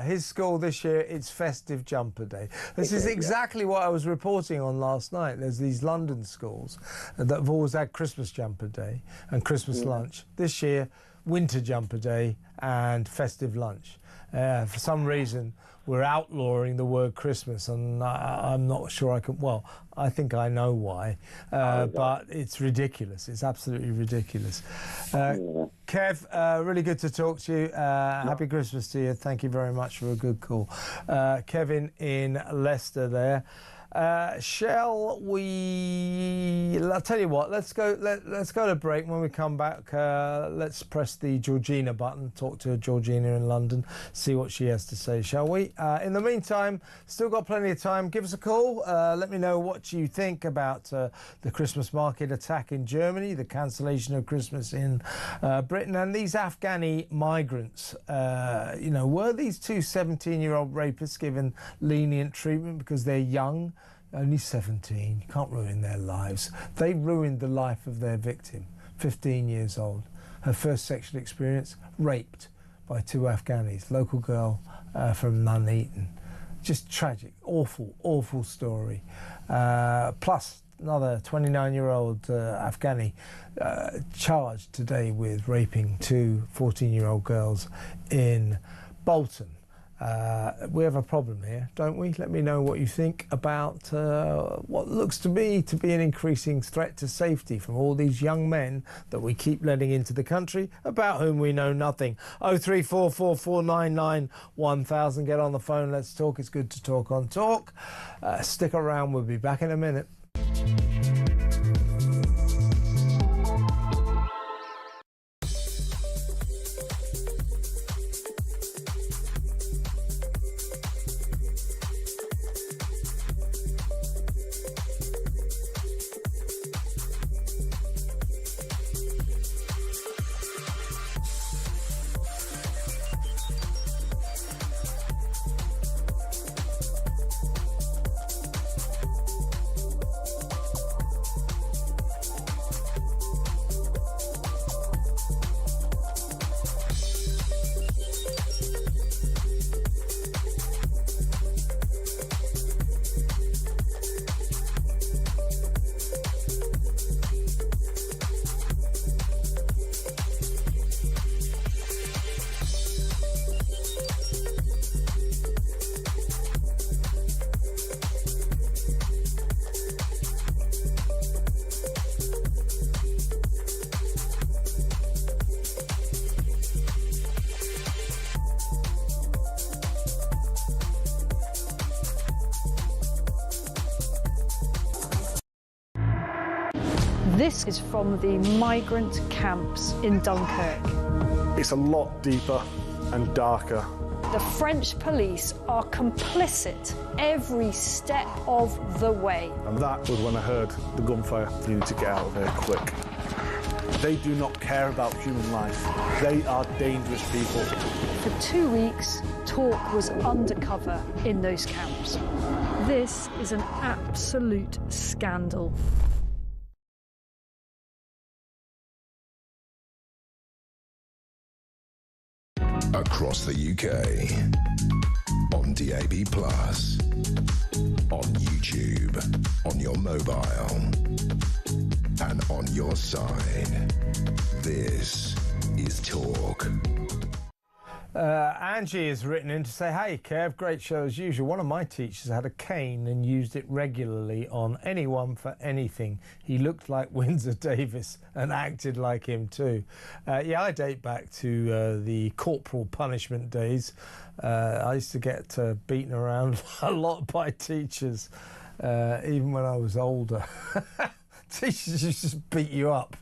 His school this year, it's festive jumper day. This is exactly what I was reporting on last night. There's these London schools that have always had Christmas jumper day and Christmas lunch. This year, winter jumper day and festive lunch. For some reason, we're outlawing the word Christmas, and I'm not sure I can. Well, I think I know why, but it's ridiculous. It's absolutely ridiculous. Kev, really good to talk to you. Happy Christmas to you. Thank you very much for a good call. Kevin in Leicester there. Shall we? I'll tell you what. Let's go to break. When we come back, let's press the Georgina button. Talk to Georgina in London. See what she has to say. Shall we? In the meantime, still got plenty of time. Give us a call. Let me know what you think about the Christmas market attack in Germany, the cancellation of Christmas in Britain, and these Afghani migrants. Were these 2 17-year-old rapists given lenient treatment because they're young? Only 17. You can't ruin their lives. They ruined the life of their victim, 15 years old. Her first sexual experience, raped by 2 Afghanis, local girl from Nuneaton. Just tragic, awful story. Plus another 29-year-old Afghani charged today with raping 2 14-year-old girls in Bolton. We have a problem here, don't we? Let me know what you think about what looks to me to be an increasing threat to safety from all these young men that we keep letting into the country, about whom we know nothing. 03444991000. Get on the phone, let's talk. It's good to talk on Talk. Stick around, we'll be back in a minute. This is from the migrant camps in Dunkirk. It's a lot deeper and darker. The French police are complicit every step of the way. And that was when I heard the gunfire. You need to get out of here quick. They do not care about human life. They are dangerous people. For 2 weeks, Talk was undercover in those camps. This is an absolute scandal. Across the UK, on DAB+, on YouTube, on your mobile, and on your side. This is Talk. Angie has written in to say, hey Kev, great show as usual. One of my teachers had a cane and used it regularly on anyone for anything. He looked like Windsor Davis and acted like him too. Yeah, I date back to the corporal punishment days. I used to get beaten around a lot by teachers, even when I was older. Teachers used to just beat you up.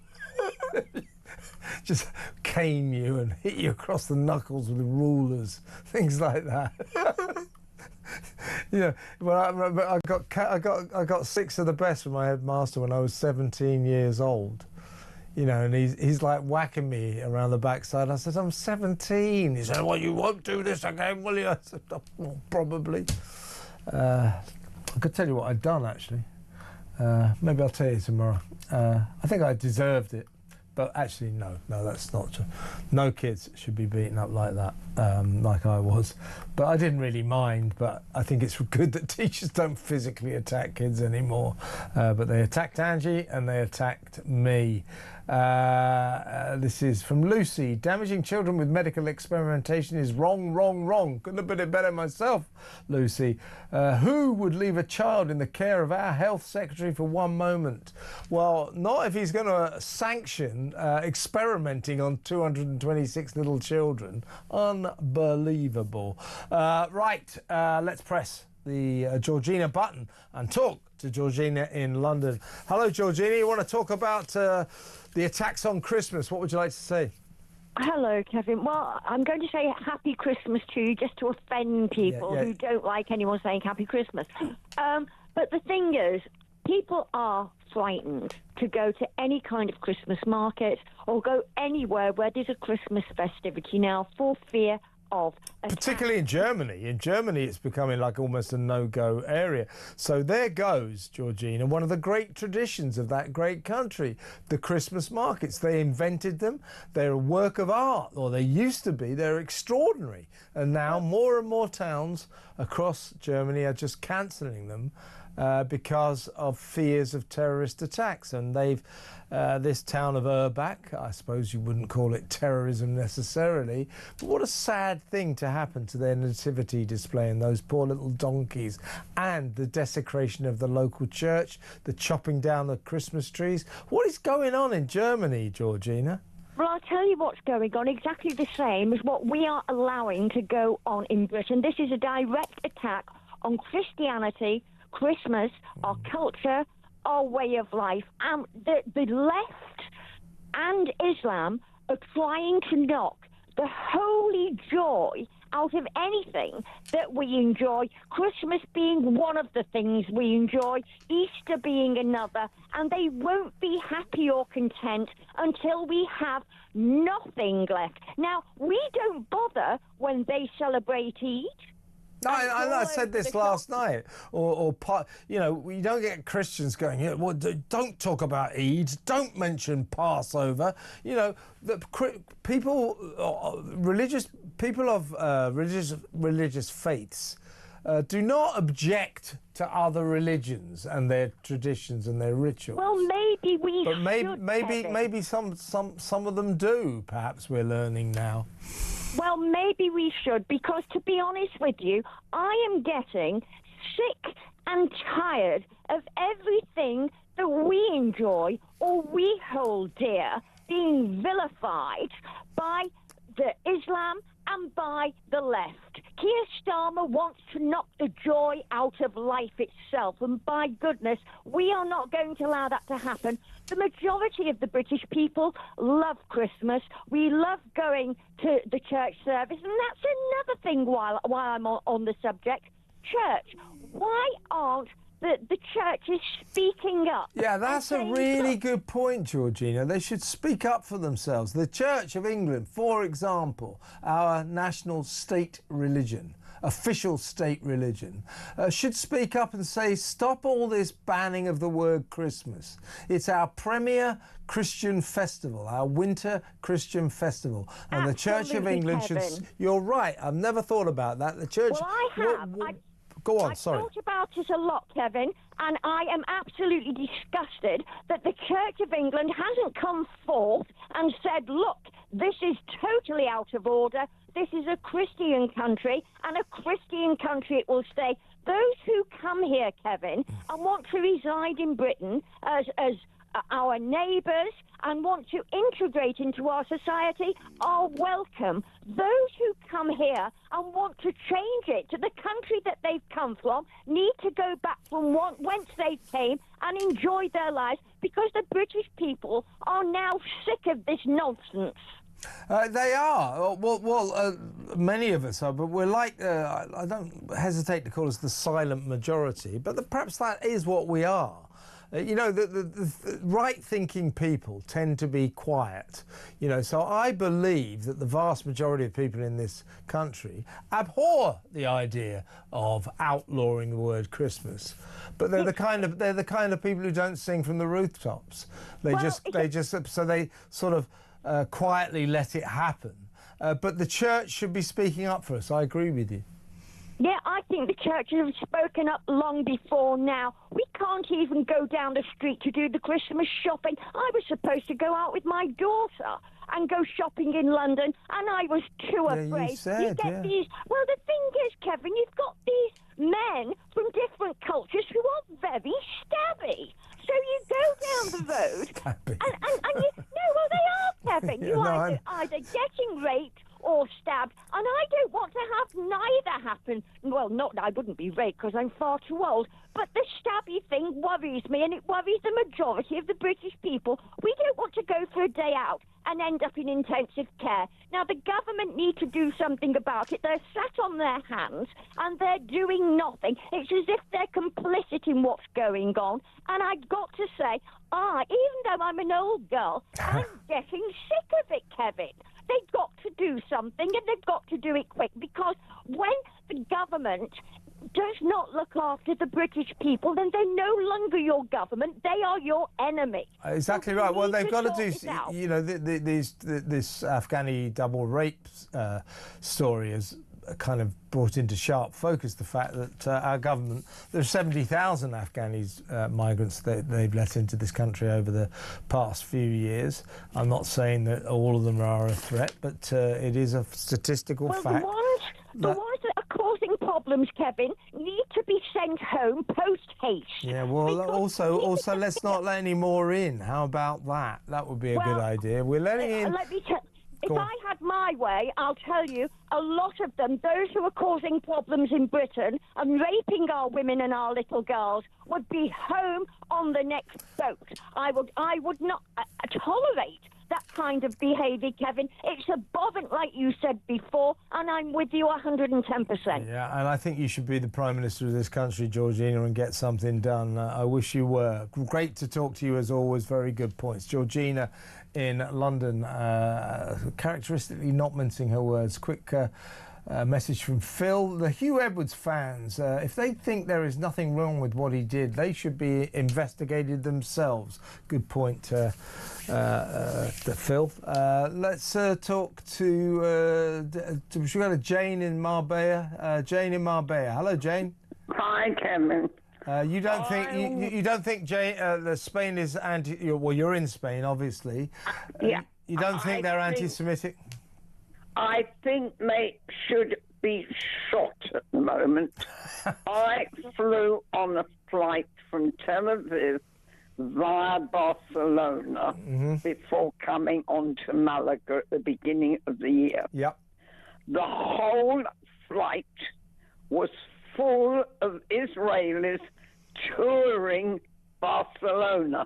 Just cane you and hit you across the knuckles with the rulers, things like that. You know, well, I got 6 of the best from my headmaster when I was 17 years old. You know, and he's like whacking me around the backside. I said, I'm 17. He said, well, you won't do this again, will you? I said, oh, well, probably. I could tell you what I'd done, actually. Maybe I'll tell you tomorrow. I think I deserved it. But actually, no, that's not true. No kids should be beaten up like that, like I was. But I didn't really mind, but I think it's good that teachers don't physically attack kids anymore. But they attacked Angie and they attacked me. This is from Lucy. Damaging children with medical experimentation is wrong, wrong, wrong. Couldn't have put it better myself, Lucy. Who would leave a child in the care of our health secretary for one moment? Well, not if he's going to sanction experimenting on 226 little children. Unbelievable. Right, let's press the Georgina button and talk to Georgina in London. Hello, Georgina. You want to talk about the attacks on Christmas? What would you like to say? Hello, Kevin. Well, I'm going to say Happy Christmas to you just to offend people who don't like anyone saying Happy Christmas. But the thing is, people are frightened to go to any kind of Christmas market or go anywhere where there's a Christmas festivity now for fear of attack. Particularly in Germany. In Germany, it's becoming like almost a no-go area. So there goes, Georgina, one of the great traditions of that great country, the Christmas markets. They invented them. They're a work of art, or they used to be. They're extraordinary. And now more and more towns across Germany are just cancelling them because of fears of terrorist attacks. And they've, this town of Urbach, I suppose you wouldn't call it terrorism necessarily, but what a sad thing to happen to their nativity display and those poor little donkeys, and the desecration of the local church, the chopping down of Christmas trees. What is going on in Germany, Georgina? Well, I'll tell you what's going on, exactly the same as what we are allowing to go on in Britain. This is a direct attack on Christianity, Christmas, our culture, our way of life. The left and Islam are trying to knock the holy joy out of anything that we enjoy, Christmas being one of the things we enjoy, Easter being another, and they won't be happy or content until we have nothing left. Now, we don't bother when they celebrate Eid. No, I said this last night, you know, we don't get Christians going, yeah, well, don't talk about Eid, don't mention Passover. You know, the people, religious faiths do not object to other religions and their traditions and their rituals. Well, maybe we but should, maybe some of them do. Perhaps we're learning now. Well, maybe we should, because to be honest with you, I am getting sick and tired of everything that we enjoy or we hold dear being vilified by the Islam and by the left. Keir Starmer wants to knock the joy out of life itself, and by goodness, we are not going to allow that to happen. The majority of the British people love Christmas. We love going to the church service, and that's another thing while I'm on the subject. Church. Why aren't the churches speaking up? Yeah, that's a really good point, Georgina. They should speak up for themselves. The Church of England, for example, our national state religion, official state religion, should speak up and say, stop all this banning of the word Christmas. It's our premier Christian festival, our winter Christian festival. And the Church of England should... You're right, I've never thought about that. The Church... Well, I have. Go on, sorry. I've thought about it a lot, Kevin, and I am absolutely disgusted that the Church of England hasn't come forth and said, look, this is totally out of order. This is a Christian country, and a Christian country it will stay. Those who come here, Kevin, and want to reside in Britain as our neighbours and want to integrate into our society are welcome. Those who come here and want to change it to the country that they've come from need to go back from whence they came and enjoy their lives, because the British people are now sick of this nonsense. They are. Well, many of us are, but we're like, I don't hesitate to call us the silent majority, but perhaps that is what we are. You know, the right-thinking people tend to be quiet. You know, so I believe that the vast majority of people in this country abhor the idea of outlawing the word Christmas. But they're the kind of people who don't sing from the rooftops. They sort of quietly let it happen. But the church should be speaking up for us. I agree with you. Yeah, I think the churches have spoken up long before now. We can't even go down the street to do the Christmas shopping. I was supposed to go out with my daughter and go shopping in London, and I was too afraid. You get these... Well, the thing is, Kevin, you've got these men from different cultures who are very stabby. So you go down the road, and you... No, well, they are, Kevin. You are either getting raped or stabbed, and I don't want to have neither happen. Well, not I wouldn't be raped because I'm far too old, but the stabby thing worries me, and it worries the majority of the British people. We don't want to go for a day out and end up in intensive care. Now, the government need to do something about it. They're sat on their hands, and they're doing nothing. It's as if they're complicit in what's going on, and I've got to say, even though I'm an old girl, I'm getting sick of it, Kevin. They've got to do something, and they've got to do it quick, because when the government does not look after the British people, then they're no longer your government. They are your enemy. Exactly right. Well, they've got to do, you know, this Afghani double rape story has kind of brought into sharp focus the fact that our government, there's 70,000 Afghani migrants that they've let into this country over the past few years. I'm not saying that all of them are a threat, but it is a statistical fact. The ones that are causing problems, Kevin, need to be sent home post-haste. Yeah, well, also, let's not let any more in. How about that? That would be a good idea. We're letting in... Let me tell... If I had my way, I'll tell you, a lot of them, those who are causing problems in Britain and raping our women and our little girls, would be home on the next boat. I would not tolerate that kind of behaviour, Kevin. It's abhorrent, like you said before, and I'm with you 110%. Yeah, and I think you should be the Prime Minister of this country, Georgina, and get something done. I wish you were. Great to talk to you, as always. Very good points. Georgina in London, characteristically not mincing her words. Quick message from Phil. The Hugh Edwards fans, if they think there is nothing wrong with what he did, they should be investigated themselves. Good point, Phil. Let's talk to should we go to Jane in Marbella? Jane in Marbella. Hello, Jane. Hi, Kevin. You don't think Jane, that Spain is anti? Well, you're in Spain, obviously. Yeah. You don't think they're anti-Semitic? I think they should be shot at the moment. I flew on a flight from Tel Aviv via Barcelona before coming on to Malaga at the beginning of the year. Yep. The whole flight was full of Israelis touring Barcelona.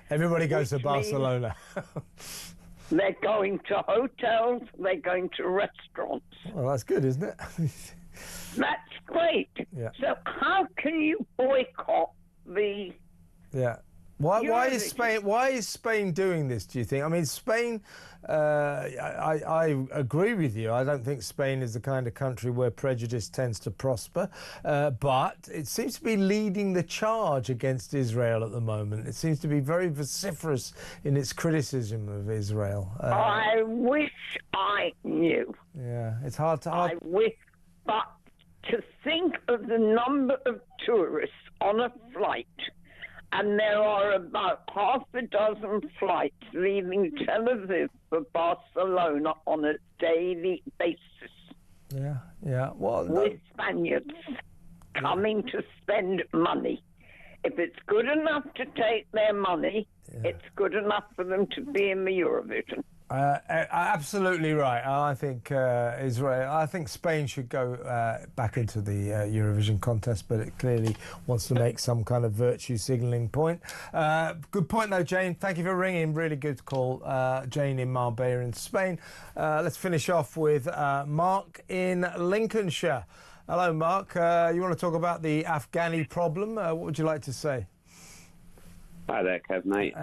Everybody goes to Barcelona. They're going to hotels, they're going to restaurants. Well, that's good, isn't it? That's great. Yeah. So how can you boycott the... Yeah. Why is Spain doing this, do you think? I mean, Spain, I agree with you. I don't think Spain is the kind of country where prejudice tends to prosper, but it seems to be leading the charge against Israel at the moment. It seems to be very vociferous in its criticism of Israel. I wish I knew. Yeah, it's hard to... I wish, but to think of the number of tourists on a flight... And there are about half a dozen flights leaving Tel Aviv for Barcelona on a daily basis. Yeah, yeah. Well, with Spaniards coming to spend money. If it's good enough to take their money, it's good enough for them to be in the Eurovision. Absolutely right. I think Israel. I think Spain should go back into the Eurovision contest, but it clearly wants to make some kind of virtue signalling point. Good point, though, Jane. Thank you for ringing. Really good call, Jane in Marbella in Spain. Let's finish off with Mark in Lincolnshire. Hello, Mark. You want to talk about the Afghani problem? What would you like to say? Hi there, Kev, mate.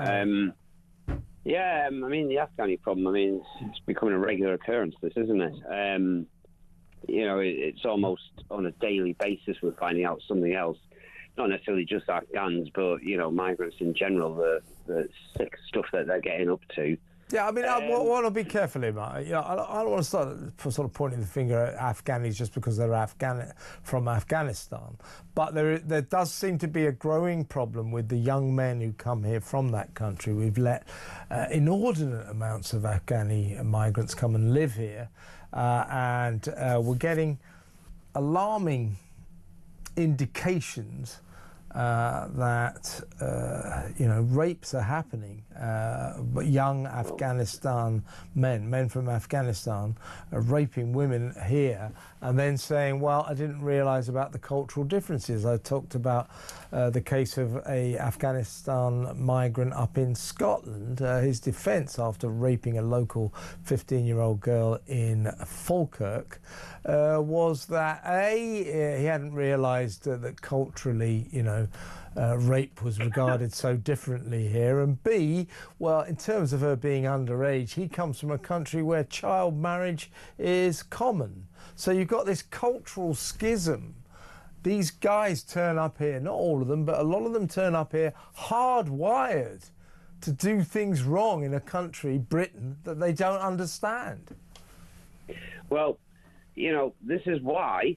Yeah, I mean, the Afghani problem, I mean, it's becoming a regular occurrence, this, isn't it? You know, it's almost on a daily basis we're finding out something else. Not necessarily just Afghans, but, you know, migrants in general, the sick stuff that they're getting up to. Yeah, I mean, I want to be careful here, Mark. You know, I don't want to start sort of pointing the finger at Afghanis just because they're from Afghanistan. But there does seem to be a growing problem with the young men who come here from that country. We've let inordinate amounts of Afghani migrants come and live here, and we're getting alarming indications that you know, rapes are happening, but young Afghanistan men from Afghanistan are raping women here and then saying, well, I didn't realise about the cultural differences. I talked about the case of a Afghanistan migrant up in Scotland. His defence after raping a local 15-year-old girl in Falkirk was that he hadn't realised that culturally, you know, rape was regarded so differently here, and B, well, in terms of her being underage, he comes from a country where child marriage is common. So you've got this cultural schism. These guys turn up here, not all of them, but a lot of them turn up here hardwired to do things wrong in a country, Britain, that they don't understand. Well, this is why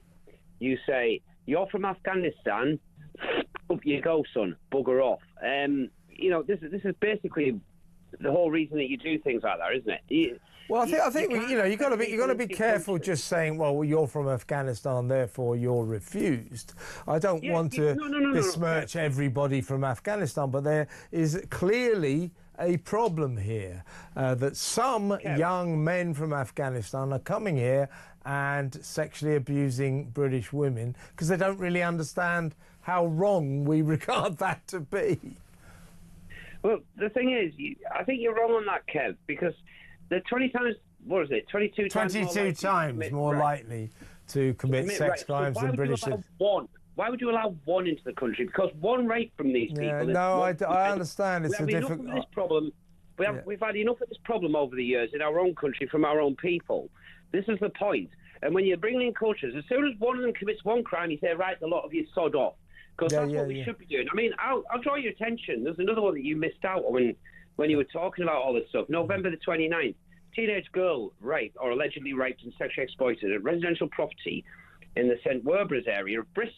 you say, you're from Afghanistan, up you go, son, bugger off. This is basically the whole reason that you do things like that, isn't it? Well, I think you've got to be careful just saying, well, you're from Afghanistan, therefore you're refused. I don't want to besmirch everybody from Afghanistan, but there is clearly a problem here that some young men from Afghanistan are coming here and sexually abusing British women because they don't really understand how wrong we regard that to be. Well, the thing is, I think you're wrong on that, Kev, because they're 20 times, what is it, 22 times more likely to commit sex crimes than British citizens. Why would you allow one into the country? Because one rape from these people... No, I understand. It's a difficult... This problem. We've had enough of this problem over the years in our own country from our own people. This is the point. And when you're bringing in cultures, as soon as one of them commits one crime, you say, right, a lot of you sod off. Because that's what we should be doing. I mean, I'll draw your attention. There's another one that you missed out on when you were talking about all this stuff. November the 29th, teenage girl raped or allegedly raped and sexually exploited at residential property in the St. Werburgh's area of Bristol.